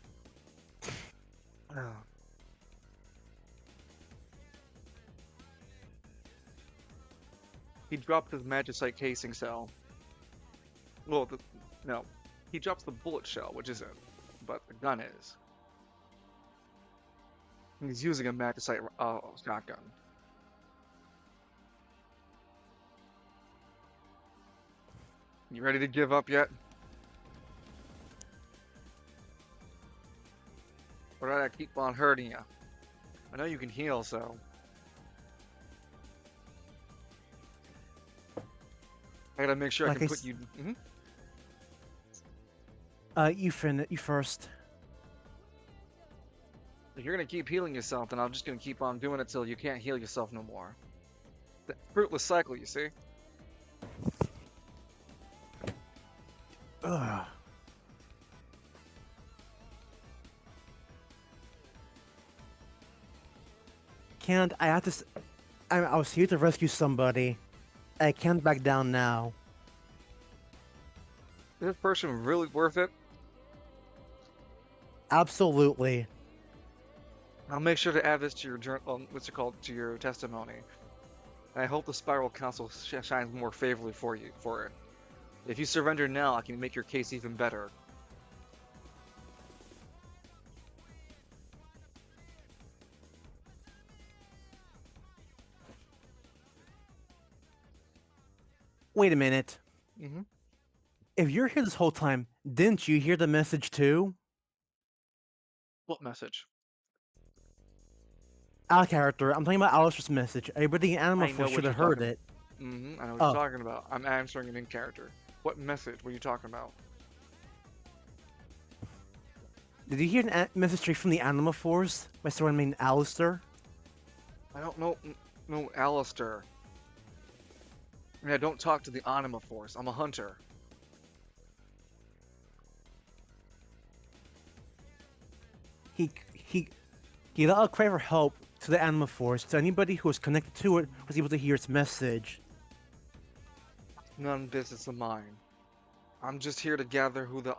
Ah. He dropped his magicite casing cell. Well, no. He drops the bullet shell, which isn't. But the gun is. He's using a magicite shotgun. You ready to give up yet? Or did I keep on hurting you? I know you can heal, so... I gotta make sure I Like can put you... You first. If you're gonna keep healing yourself, then I'm just gonna keep on doing it till you can't heal yourself no more. The fruitless cycle, you see? Ugh. Can't. I have to. I was here to rescue somebody. I can't back down now. Is this person really worth it? Absolutely. I'll make sure to add this to your journal, what's it called, to your testimony. And I hope the Spiral Council shines more favorably for you for it. If you surrender now, I can make your case even better. Wait a minute. Mm-hmm. If you're here this whole time, didn't you hear the message too? What message? Our character. I'm talking about Alistair's message. Everybody in Animal I know Force should what you're have heard talking it. about. Mm-hmm. I know what Oh, you're talking about. I'm answering it in character. What message were you talking about? did you hear an message straight from the Animal Force by someone named Alistair? I don't know. No, Alistair. And I don't talk to the Anima Force. I'm a hunter. He he he let out a cry for help to the Animal Force, so anybody who was connected to it was able to hear its message. None business of mine. I'm just here to gather who the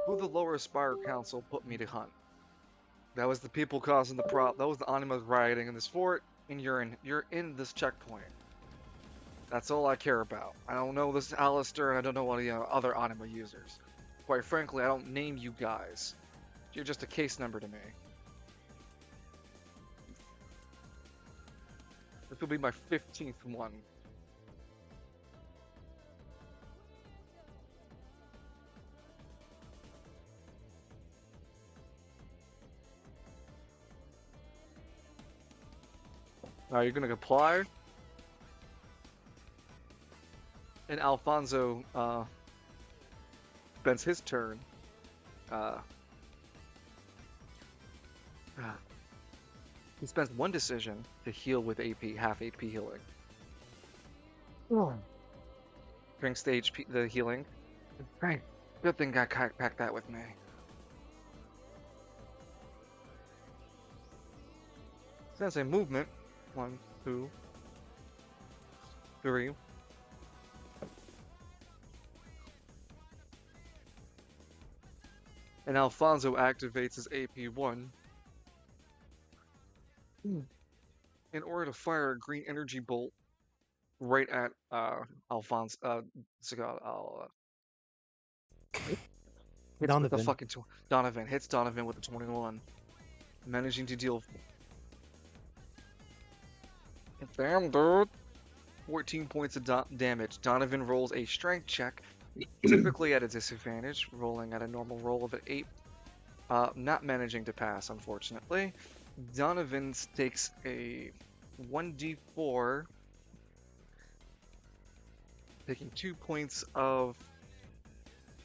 lower Spire Council put me to hunt. That was the people causing the problem. That was the Animas rioting in this fort, and you're in this checkpoint. That's all I care about. I don't know this Alistair, and I don't know any other Anima users. Quite frankly, I don't name you guys. You're just a case number to me. This will be my 15th one. Now you're gonna comply? And Alfonso spends his turn uh, he spends one decision to heal with AP, half AP healing. Drinks the healing. Right. Good thing I packed that with me. Sensei movement. 1, 2, 3. And Alfonso activates his AP1 in order to fire a green energy bolt right at Alfonso. Hits with the Donovan. fucking Donovan. Hits Donovan with the 21, managing to deal. Damn, dude. 14 points of damage. Donovan rolls a strength check, typically at a disadvantage, rolling at a normal roll of an 8. Not managing to pass, unfortunately. Donovan takes a 1d4, taking 2 points of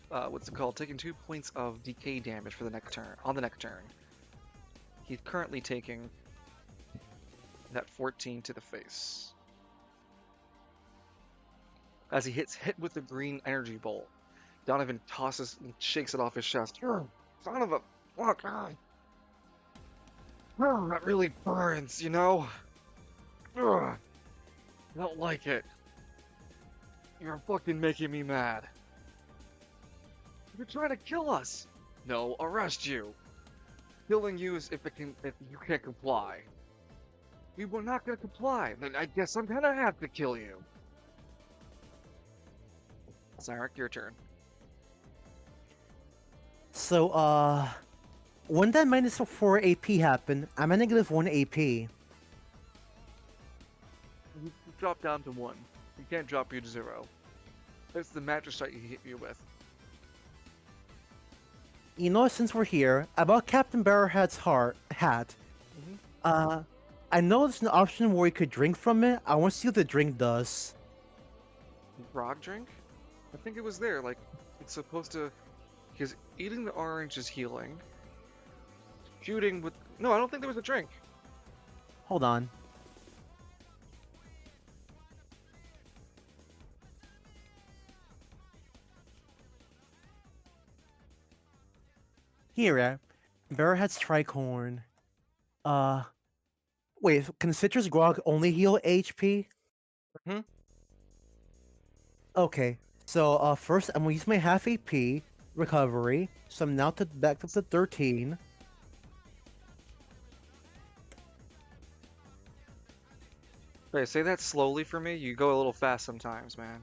what's it called? Taking 2 points of decay damage for the next turn. On the next turn, he's currently taking that 14 to the face. As he hit with the green energy bolt, Donovan tosses and shakes it off his chest. Son of a fuck! That really burns, you know? I don't like it. You're fucking making me mad. You're trying to kill us. No, arrest you. Killing you is if you can't comply. You were not gonna comply. Then I guess I'm gonna have to kill you. Cyneric, your turn. So, when that -4 AP happened, I'm at -1 AP. You drop down to 1. You can't drop you to 0. That's the mattress that you hit you with. You know, since we're here, about Captain Barrowhead's hat. Mhm. Uh, I know there's an option where you could drink from it. I want to see what the drink does. Grog drink? I think it was there. Like, it's supposed to. Because eating the orange is healing. Shooting with. No, I don't think there was a drink. Hold on. Here, Barrowhead's tricorn. Uh, wait, can citrus grog only heal HP? Hmm? Okay, so first I'm gonna use my half AP recovery, so I'm now back up to 13. Wait, say that slowly for me. You go a little fast sometimes, man.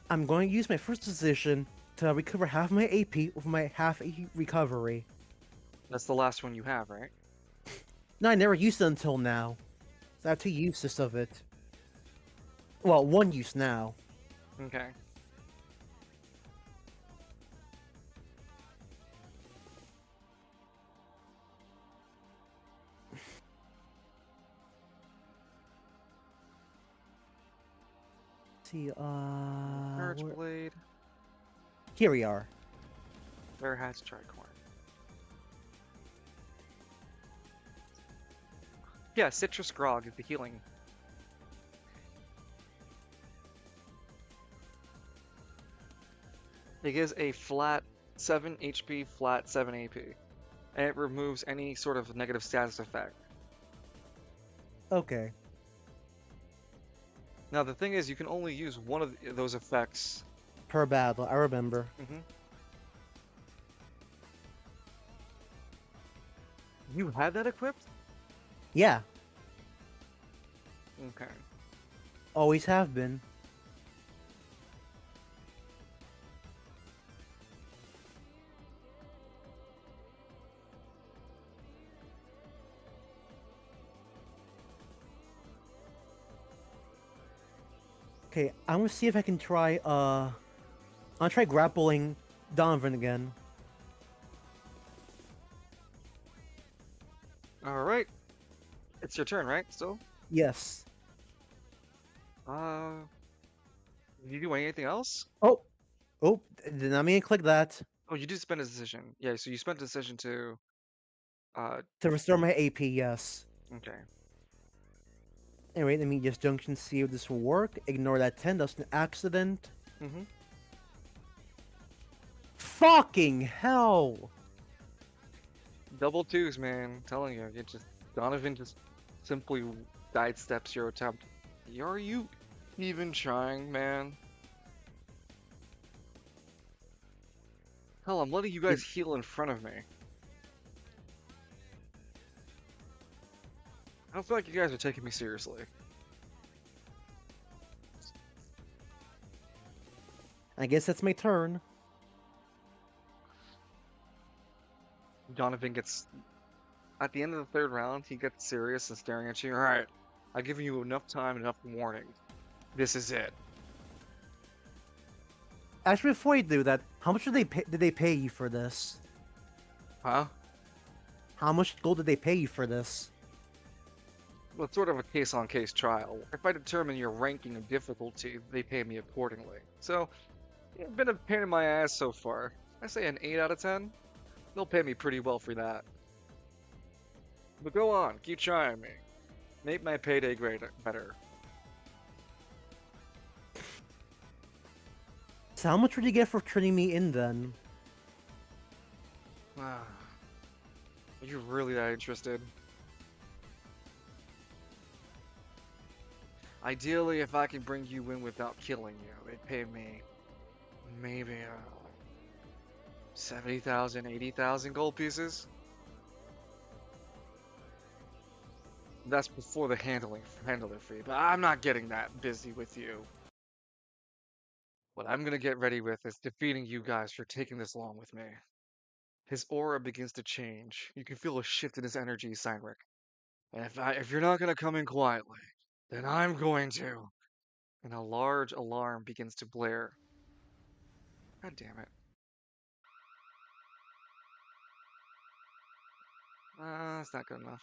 I'm going to use my first decision to recover half my AP with my half AP recovery. That's the last one you have, right? No, I never used it until now. So I have 2 uses of it. Well, 1 use now. Okay. Let's see, Charge blade. here we are. Bear hat's tricorn. Yeah, citrus grog is the healing. It gives a flat 7 HP, flat 7 AP. And it removes any sort of negative status effect. Okay. Now the thing is, you can only use one of those effects. Per battle, I remember. You had that equipped? Yeah, Okay. always have been. Okay, I'm gonna see if I can try, I'll try grappling Donovan again. Alright. It's your turn, right? Still? Yes. Uh, did you do anything else? Oh! Oh, did not mean to click that. Oh, you did spend a decision. Yeah, so you spent a decision to, To restore my AP, yes. okay. Anyway, let me just junction see if this will work. Ignore that 10, that's an accident. Mm-hmm. Fucking hell! Double twos, man. I'm telling you, Donovan just simply sidesteps your attempt. Are you even trying, man? Hell, I'm letting you guys heal in front of me. I don't feel like you guys are taking me seriously. I guess that's my turn. Donovan gets at the end of the third round, he gets serious and staring at you. All right, I've given you enough time, enough warning. This is it. Actually, before you do that, how much did they pay you for this? Huh? How much gold did they pay you for this? Well, it's sort of a case-on-case trial. If I determine your ranking of difficulty, they pay me accordingly. So, it's been a pain in my ass so far. I say an 8 out of 10. They'll pay me pretty well for that. But go on, keep trying me. Make my payday better. So how much would you get for turning me in then? Are you really that interested? Ideally, if I could bring you in without killing you, they'd pay me maybe 70,000, 80,000 gold pieces. That's before the handler fee, but I'm not getting that busy with you. What I'm gonna get ready with is defeating you guys for taking this long with me. His aura begins to change. You can feel a shift in his energy, Cyneric. And if you're not gonna come in quietly, then I'm going to. And a large alarm begins to blare. God damn it. That's not good enough.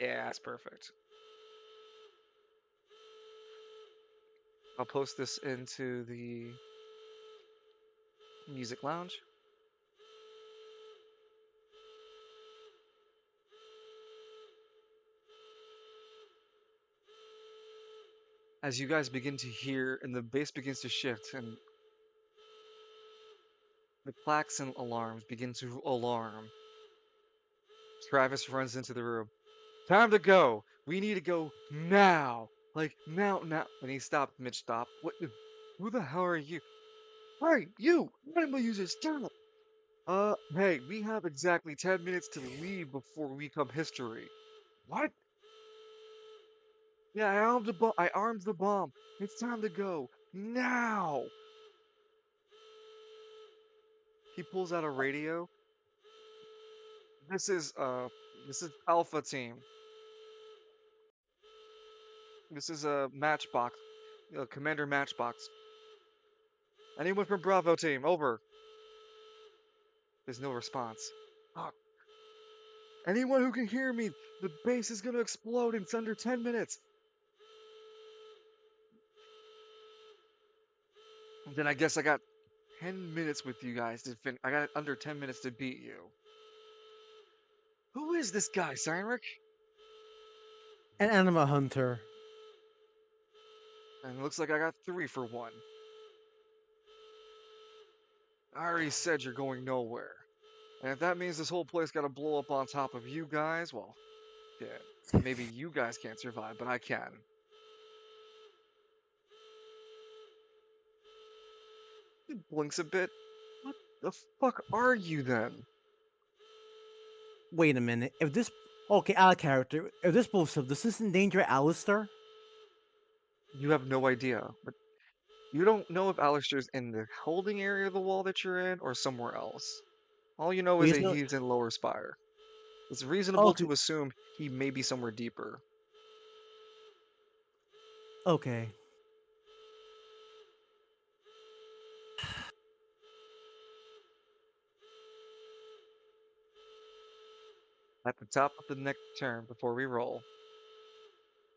Yeah, that's perfect. I'll post this into the music lounge. As you guys begin to hear, and the bass begins to shift, and the clacks and alarms begin to alarm, Travis runs into the room. Time to go! We need to go now! Like, now, now! And he stopped mid-stop. What? Who the hell are you? Hey, you! Animal user, stop! Hey, we have exactly 10 minutes to leave before we become history. What? Yeah, I armed the bomb. It's time to go. Now! He pulls out a radio. This is, this is Alpha Team. This is a Matchbox. Commander Matchbox. Anyone from Bravo Team, over. There's no response. Ah, anyone who can hear me, the base is gonna explode in under 10 minutes. And then I guess I got 10 minutes with you guys to fin. I got under 10 minutes to beat you. Who is this guy, Cyneric? An anima hunter. And it looks like I got 3 for 1. I already said you're going nowhere. And if that means this whole place gotta blow up on top of you guys, well, yeah, maybe you guys can't survive, but I can. He blinks a bit. What the fuck are you then? Wait a minute. If this okay, out of character. If this bullshit, does this endanger Alistair? You have no idea. But you don't know if Alistair's in the holding area of the wall that you're in or somewhere else. All you know is We that just know. he's in Lower Spire. It's reasonable Okay. to assume he may be somewhere deeper. Okay. At the top of the next turn, before we roll,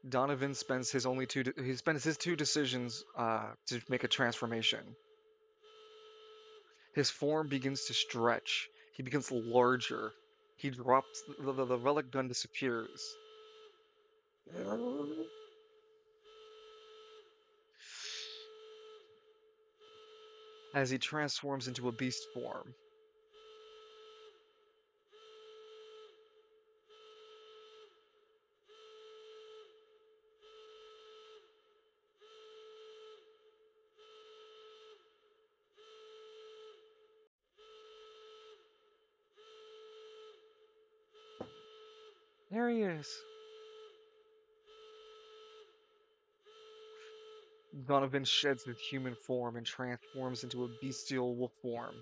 Donovan spends his only he spends his 2 decisions to make a transformation. His form begins to stretch. He becomes larger. He drops the relic gun disappears. As he transforms into a beast form. There he is. Donovan sheds his human form and transforms into a bestial wolf form.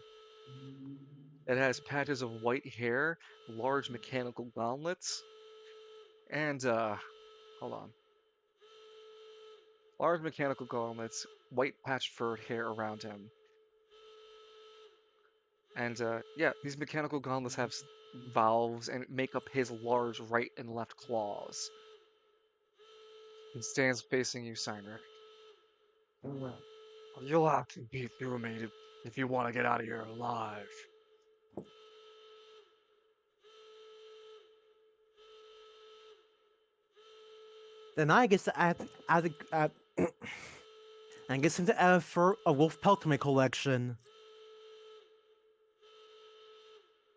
It has patches of white hair, large mechanical gauntlets, and hold on. Large mechanical gauntlets, white patched furred hair around him. And yeah, these mechanical gauntlets have valves and make up his large right and left claws. He stands facing you, Cyneric. You'll have to beat through me if you want to get out of here alive. Then I guess I have to add I guess I have to add for a wolf pelt to my collection.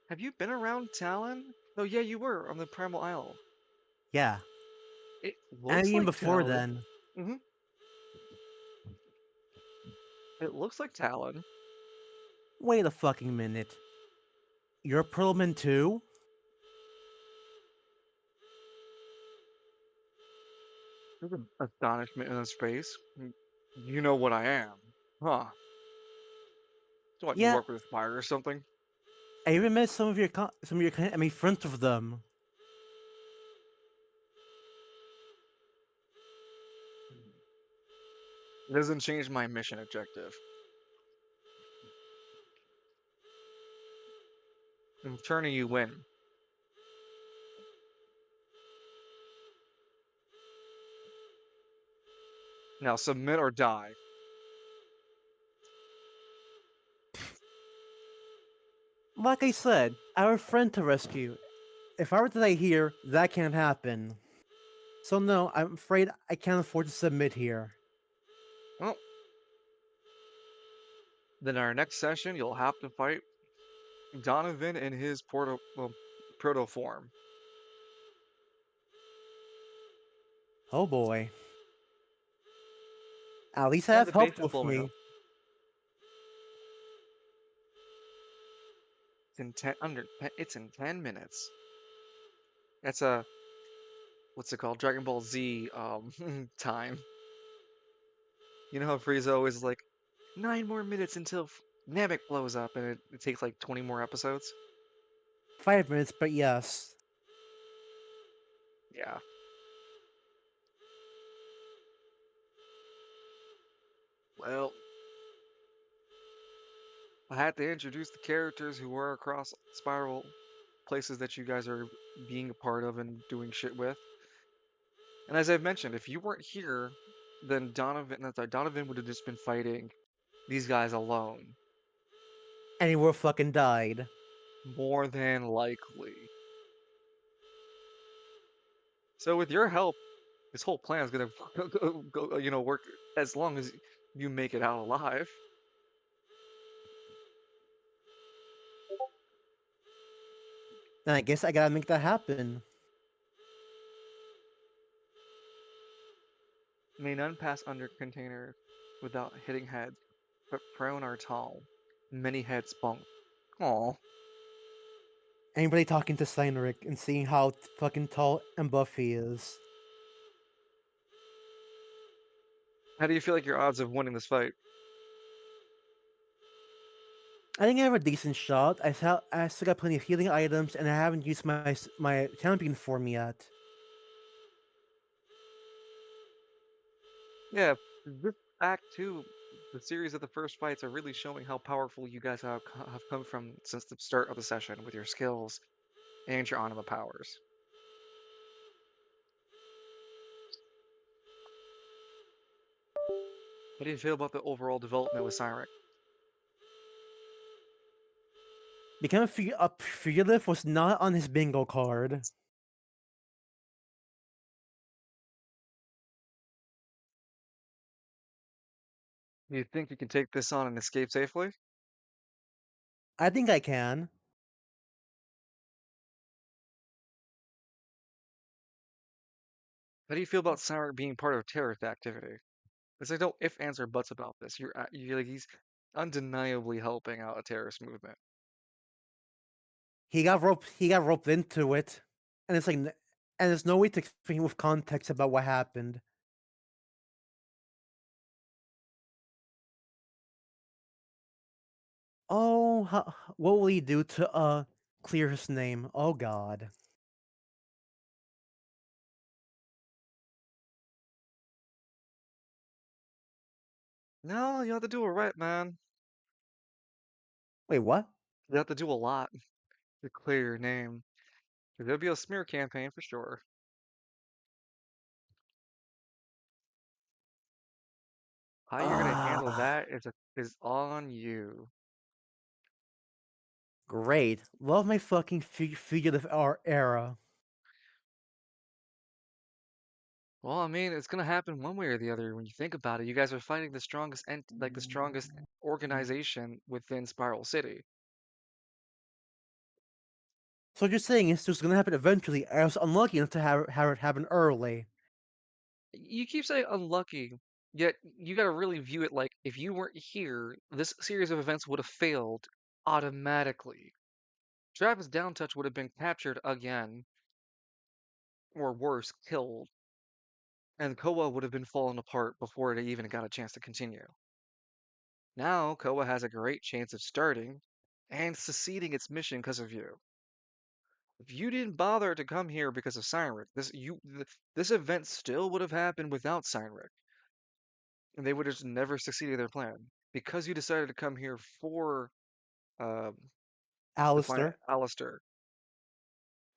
Have you been around Talon? Oh yeah, you were on the Primal Isle. Yeah, It and looks even like before Talon. then. hmm It looks like Talon. Wait a fucking minute. You're a Perlman too? There's an astonishment in his face. You know what I am, huh? So what? You Yeah, work with Fire or something? I even met some of your kind. I made friends with them. It doesn't change my mission objective. I'm turning you in. Now submit or die. Like I said, I have a friend to rescue. If I were to die here, that can't happen. So no, I'm afraid I can't afford to submit here. Well, then our next session, you'll have to fight Donovan in his proto form. Oh boy. At least I And have the help base is with blowing me. up. It's in it's in 10 minutes. That's a what's it called? Dragon Ball Z time. You know how Frieza always is like 9 more minutes until Namek blows up, and it takes like 20 more episodes. 5 minutes, but yes. Yeah. Well, I had to introduce the characters who were across Spiral places that you guys are being a part of and doing shit with. And as I've mentioned, if you weren't here, then Donovan would have just been fighting these guys alone, And he would fucking died. more than likely. So with your help, this whole plan is gonna work as long as you make it out alive. And I guess I gotta make that happen. May none pass under container without hitting heads, but prone or tall. Many heads bunk. Aw. Anybody talking to Cyneric and seeing how fucking tall and buff he is. How do you feel like your odds of winning this fight? I think I have a decent shot. I still got plenty of healing items, and I haven't used my champion form yet. Yeah, this Act 2, the series of the first fights are really showing how powerful you guys have come from since the start of the session with your skills and your anima powers. How do you feel about the overall development with Cyneric? Becoming a fugitive was not on his bingo card. Do you think you can take this on and escape safely? I think I can. How do you feel about Cyneric being part of terrorist activity? There's like no ifs, ands, or buts about this. You're like he's undeniably helping out a terrorist movement. He got roped into it, and and there's no way to explain with context about what happened. Oh, what will he do to clear his name? Oh God. No, you have to do it right, man. Wait, what? You have to do a lot to clear your name. There'll be a smear campaign for sure. How you're gonna handle Ah, that is on you. great. Love my fucking fugitive era. Well, I mean, it's gonna happen one way or the other when you think about it. You guys are fighting the strongest and like the strongest organization within Spiral City. So what you're saying is this gonna happen eventually. I was unlucky enough to have it happen early. You keep saying unlucky, yet you gotta really view it like if you weren't here, this series of events would have failed automatically. Travis Downtouch would have been captured again, or worse, killed, and Koa would have been falling apart before it even got a chance to continue. Now, Koa has a great chance of starting and succeeding its mission because of you. If you didn't bother to come here because of Cyneric, this event still would have happened without Cyneric, and they would have just never succeeded their plan. Because you decided to come here for um, to find Alistair. Alistair,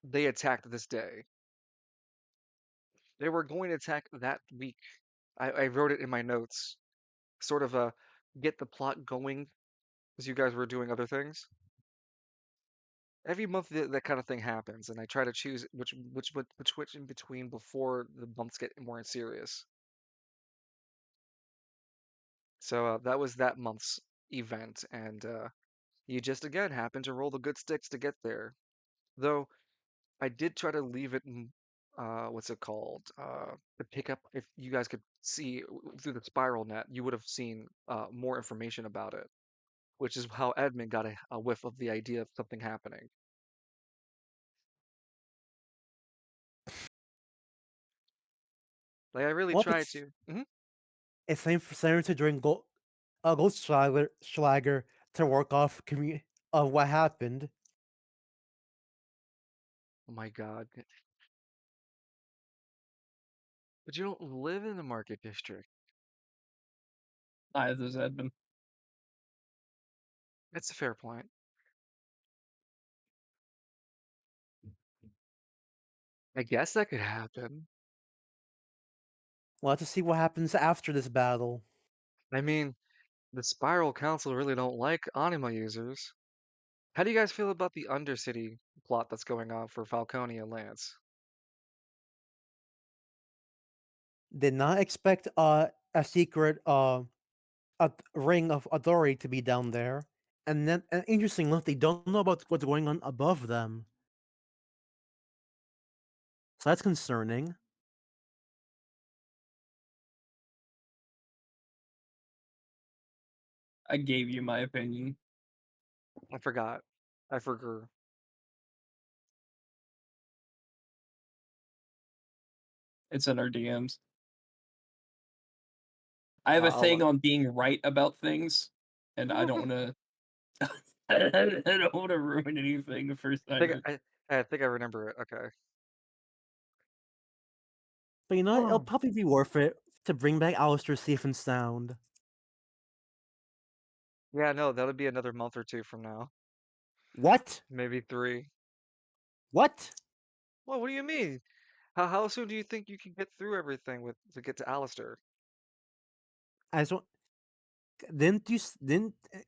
they attacked this day. They were going to attack that week. I wrote it in my notes, sort of get the plot going as you guys were doing other things. Every month that kind of thing happens, and I try to choose which in between before the months get more serious. So that was that month's event, and you just again happened to roll the good sticks to get there. Though I did try to leave it in, what's it called? To pick up if you guys could see through the spiral net, you would have seen more information about it, which is how Edmund got a whiff of the idea of something happening. Like I really Well, tried to. it's time for Sarah to join Goldschlager to work off of what happened. Oh my God. But you don't live in the market district. Neither does Edmund. That's a fair point. I guess that could happen. We'll have to see what happens after this battle. I mean, the Spiral Council really don't like anima users. How do you guys feel about the Undercity plot that's going on for Falcone and Lance? Did not expect a secret a ring of authority to be down there. And then, and interesting enough, they don't know about what's going on above them. So that's concerning. I gave you my opinion. I forgot. I forgot. It's in our DMs. I have a I'll thing look. on being right about things, and I don't want to. I don't want to ruin anything for I think Cyneric. I think I remember it. Okay. But you know what? It'll probably be worth it to bring back Alistair safe and sound. Yeah, no, that'll be another month or two from now. What? Maybe three. What? Well, what do you mean? How soon do you think you can get through everything with to get to Alistair? I just want, didn't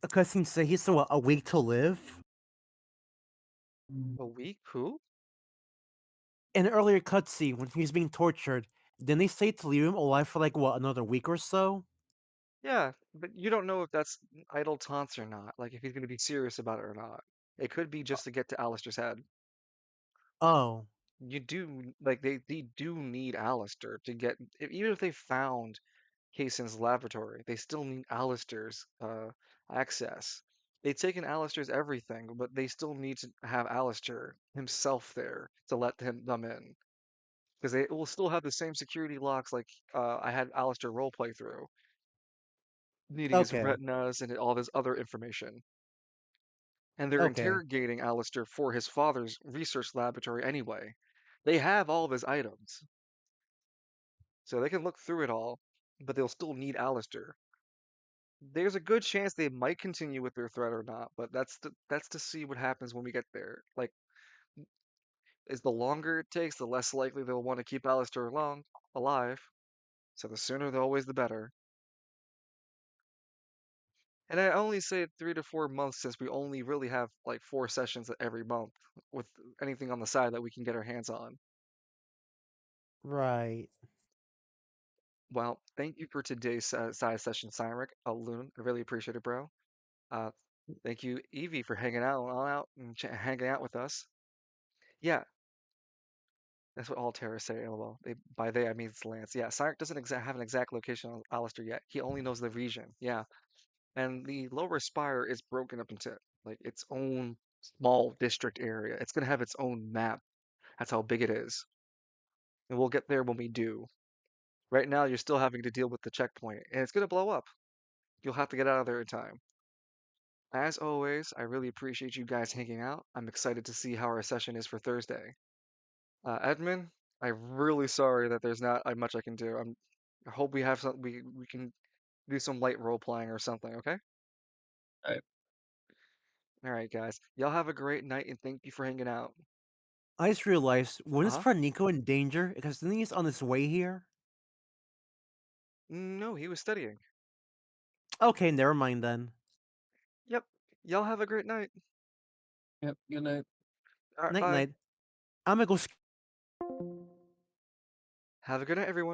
a cutscene say he's still a week to live? A week? Who? In an earlier cutscene when he was being tortured, didn't they say to leave him alive for like what, another week or so? Yeah, but you don't know if that's idle taunts or not. Like if he's gonna be serious about it or not. It could be just to get to Alistair's head. Oh, You do like they do need Alistair to get even if they found Kaysen's laboratory, they still need Alistair's access. They've taken Alistair's everything, but they still need to have Alistair himself there to let them in. Because they will still have the same security locks like I had Alistair roleplay through, needing his okay, retinas and all this other information. And they're okay, interrogating Alistair for his father's research laboratory anyway. They have all of his items, so they can look through it all, but they'll still need Alistair. There's a good chance they might continue with their threat or not, but that's to see what happens when we get there. Like, is the longer it takes, the less likely they'll want to keep Alistair alive. So the sooner, always the better. And I only say 3 to 4 months since we only really have like 4 sessions every month with anything on the side that we can get our hands on. right. Well, thank you for today's side session, Cyneric. Loon, I really appreciate it, bro. Uh, thank you, Evie, for hanging out and hanging out with us. Yeah, that's what all terrorists say. LOL. By they, I mean it's Lance. Yeah, Cyneric doesn't have an exact location on Alistair yet. He only knows the region. Yeah, and the lower spire is broken up into like its own small district area. It's gonna have its own map. That's how big it is, and we'll get there when we do. Right now, you're still having to deal with the checkpoint, and it's gonna blow up. You'll have to get out of there in time. As always, I really appreciate you guys hanging out. I'm excited to see how our session is for Thursday. Edmund, I'm really sorry that there's not much I can do. I hope we have some we can do some light role playing or something. Okay. Alright. All right, guys. Y'all have a great night and thank you for hanging out. I just realized, Uh was huh. friend Nico in danger? Because then he's on his way here. No, he was studying. Okay, never mind then. Yep. Y'all have a great night. Yep. Good night. All right, Night bye. night. I'm gonna go Have a good night, everyone.